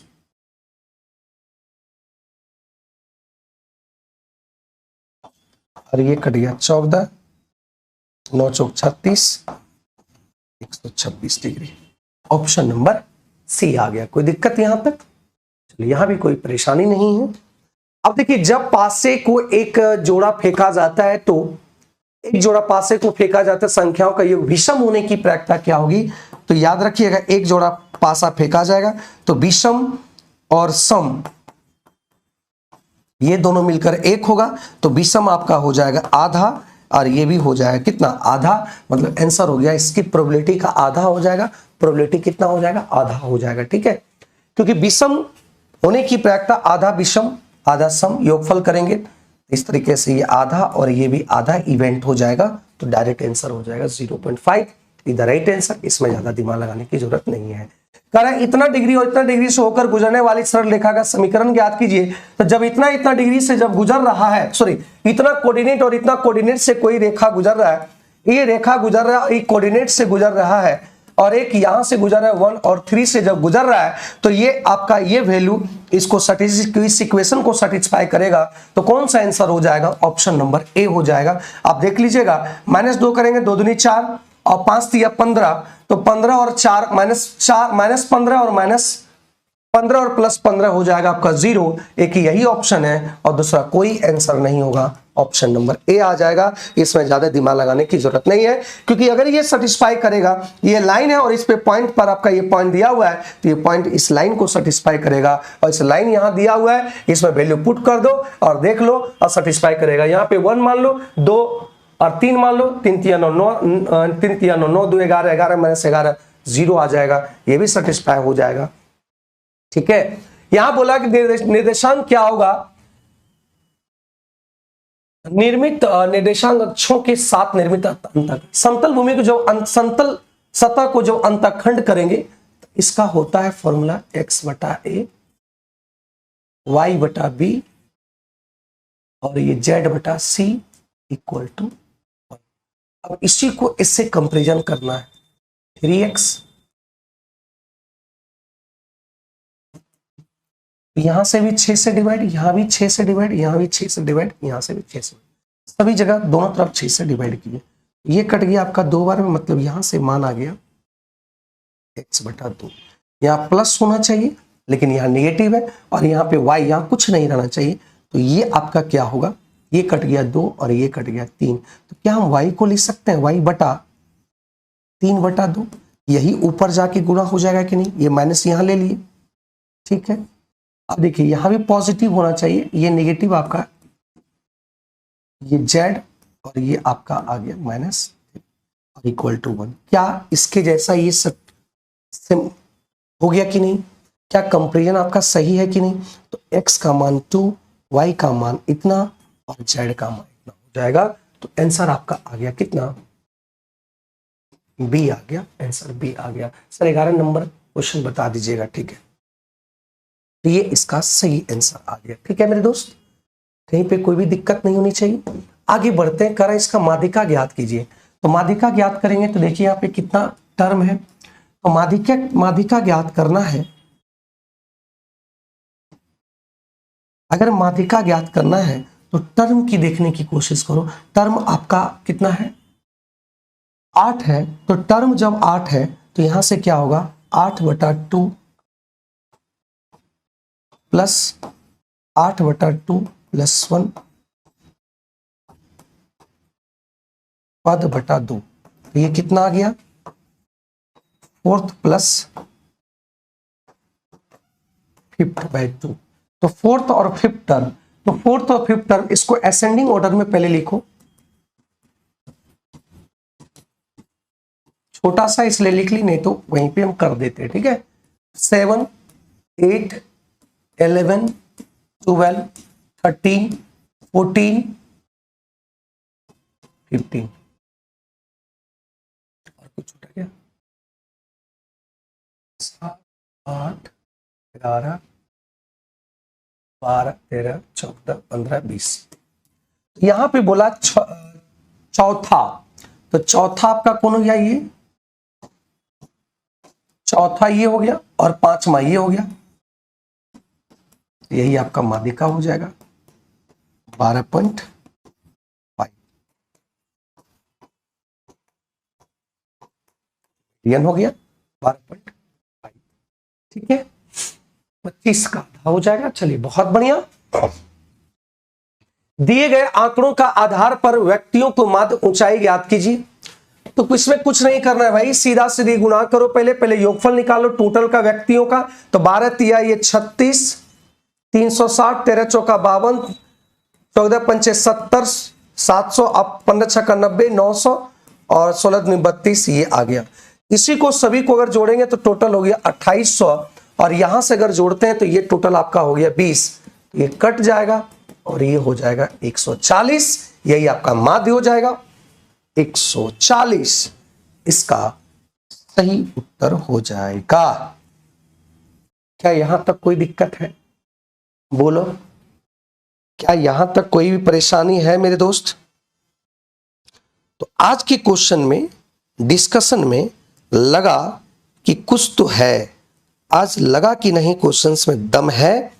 और ये कट गया 14, 9 चौक 36, 126 डिग्री। ऑप्शन नंबर सी आ गया। कोई दिक्कत यहां तक, चलिए यहां भी कोई परेशानी नहीं है। अब देखिए, जब पासे को एक जोड़ा फेंका जाता है, तो एक जोड़ा पासे को फेंका जाता है, संख्याओं का योग विषम होने की प्रायिकता क्या होगी, तो याद रखिएगा, एक जोड़ा पासा फेंका जाएगा तो विषम और सम ये दोनों मिलकर 1 होगा, तो विषम आपका हो जाएगा आधा, और ये भी हो जाएगा कितना, आधा, मतलब आंसर हो गया इसकी प्रोबेबिलिटी का आधा हो जाएगा। प्रोबेबिलिटी कितना हो जाएगा, आधा हो जाएगा, ठीक है। क्योंकि विषम होने की प्रायिकता आधा विषम आधा सम, योगफल करेंगे इस तरीके से, ये आधा और ये भी आधा इवेंट हो जाएगा, तो डायरेक्ट आंसर हो जाएगा 0.5 इज द राइट आंसर। इसमें ज्यादा दिमाग लगाने की जरूरत नहीं है। कारण इतना डिग्री और इतना डिग्री से होकर गुजरने वाली सरल रेखा का समीकरण ज्ञात कीजिए। तो जब इतना इतना डिग्री से जब गुजर रहा है, सॉरी, इतना कोऑर्डिनेट और इतना कोऑर्डिनेट से कोई रेखा गुजर रहा है, ये रेखा गुजर रहा है, एक कोऑर्डिनेट से गुजर रहा है, और एक यहां से गुजर रहा है 1 और 3 से जब गुजर रहा है, तो ये आपका ये वैल्यू इसको इस इक्वेशन को सेटिस्फाई करेगा। तो कौन सा आंसर हो जाएगा, ऑप्शन नंबर ए हो जाएगा। आप देख लीजिएगा, -2 करेंगे, 2 दूनी 4 और 5 तिया 15, तो 15 और 4 -15 और 15 और प्लस 15 हो जाएगा आपका 0। एक यही ऑप्शन है और दूसरा कोई आंसर नहीं होगा, ऑप्शन नंबर ए आ जाएगा। इसमें ज्यादा दिमाग लगाने की जरूरत नहीं है, क्योंकि अगर ये सेटिस्फाई करेगा, ये लाइन है और इस पे पॉइंट पर आपका ये पॉइंट दिया हुआ है, तो ये पॉइंट इस लाइन को सेटिस्फाई करेगा और इस लाइन यहां दिया हुआ है, इसमें वैल्यू पुट कर दो और देख लो और सेटिस्फाई करेगा। यहाँ पे 1 मान लो, 2 और 3 मान लो, 3 3 9 3 3 9 9 2 11 11 माइनस 11 0 आ जाएगा, ये भी सेटिस्फाई हो जाएगा। ठीक है, यहां बोला कि निर्देशांक क्या होगा, निर्मित निर्देशांक अक्षों के साथ निर्मित अंतक। समतल भूमि को जब समतल सतह को जब अंतखंड करेंगे तो इसका होता है फॉर्मूला x बटा a, y बटा b और ये z बटा c इक्वल टू 1। अब इसी को इससे कंपेरिजन करना है, 3x यहां से भी 6 से डिवाइड, यहां भी 6 से डिवाइड, यहां भी 6 से डिवाइड, यहां से भी 6 से, सभी जगह दोनों तरफ 6 से डिवाइड किए। ये कट गया आपका 2 बार में, मतलब यहां से मान आ गया x बटा 2। यहाँ प्लस होना चाहिए लेकिन यहाँ नेगेटिव है और यहाँ पे y, यहाँ कुछ नहीं रहना चाहिए, तो ये आपका क्या होगा, ये कट गया 2 और ये कट गया 3। तो क्या हम y को लिख सकते हैं y बटा 3 बटा 2, यही ऊपर जाके गुणा हो जाएगा कि नहीं, ये माइनस यहाँ ले लिए। ठीक है, अब देखिए यहां भी पॉजिटिव होना चाहिए, ये नेगेटिव आपका, ये z और ये आपका आ गया माइनस और इक्वल टू 1। क्या इसके जैसा ये सब हो गया कि नहीं, क्या कंपेरिजन आपका सही है कि नहीं। तो x का मान 2, y का मान इतना और z का मान इतना हो जाएगा। तो आंसर आपका आ गया कितना, बी आ गया, आंसर बी आ गया। सर 11 नंबर क्वेश्चन बता दीजिएगा। ठीक है, तो ये इसका सही आंसर आ गया। ठीक है मेरे दोस्त, कहीं पे कोई भी दिक्कत नहीं होनी चाहिए। आगे बढ़ते हैं, करा इसका माध्यिका ज्ञात कीजिए। तो माध्यिका ज्ञात करेंगे तो देखिए यहाँ पे कितना टर्म है, तो माध्यिका ज्ञात करना है। अगर माध्यिका ज्ञात करना है तो टर्म की देखने की कोशिश करो। टर्म आपका कितना है, 8 है, तो टर्म जब 8 है तो यहां से क्या होगा, 8 बटा 2 प्लस 8 बटा 2 प्लस 1 पद बटा 2, तो ये कितना आ गया, 4th प्लस 5th बाय 2। तो 4th और 5th टर्म, तो 4th और 5th टर्म इसको असेंडिंग ऑर्डर में पहले लिखो, छोटा सा इसलिए लिख ली, नहीं तो वहीं पे हम कर देते। ठीक है, 7 8 11 12 13 14 15 और कुछ छूटा क्या, 7 8 11 12 13 14 15 20। यहां पे बोला चौथा, तो चौथा आपका कौन हो गया, ये चौथा ये हो गया और 5वां ये हो गया, यही आपका माध्यिका हो जाएगा 12.5। हो गया 12.5। ठीक है, 25 का आधा हो जाएगा। चलिए बहुत बढ़िया। दिए गए आंकड़ों का आधार पर व्यक्तियों को माध्य ऊंचाई ज्ञात कीजिए। तो इसमें कुछ नहीं करना है भाई, सीधा सीधी गुणा करो, पहले योगफल निकालो टोटल का व्यक्तियों का। तो 12 तिया ये 36, 360, 13 चौका 52, 14 पंचे 70, 700, अब 15 छक्का 90, 900 और 16 दूनी 32, ये आ गया। इसी को सभी को अगर जोड़ेंगे तो टोटल हो गया 2800 और यहां से अगर जोड़ते हैं तो ये टोटल आपका हो गया 20, ये कट जाएगा और ये हो जाएगा 140, यही आपका माध्य हो जाएगा 140, इसका सही उत्तर हो जाएगा। क्या यहां तक कोई दिक्कत है, बोलो, क्या यहां तक कोई भी परेशानी है मेरे दोस्त। तो आज के क्वेश्चन में डिस्कशन में लगा कि कुछ तो है, आज लगा कि नहीं क्वेश्चंस में दम है।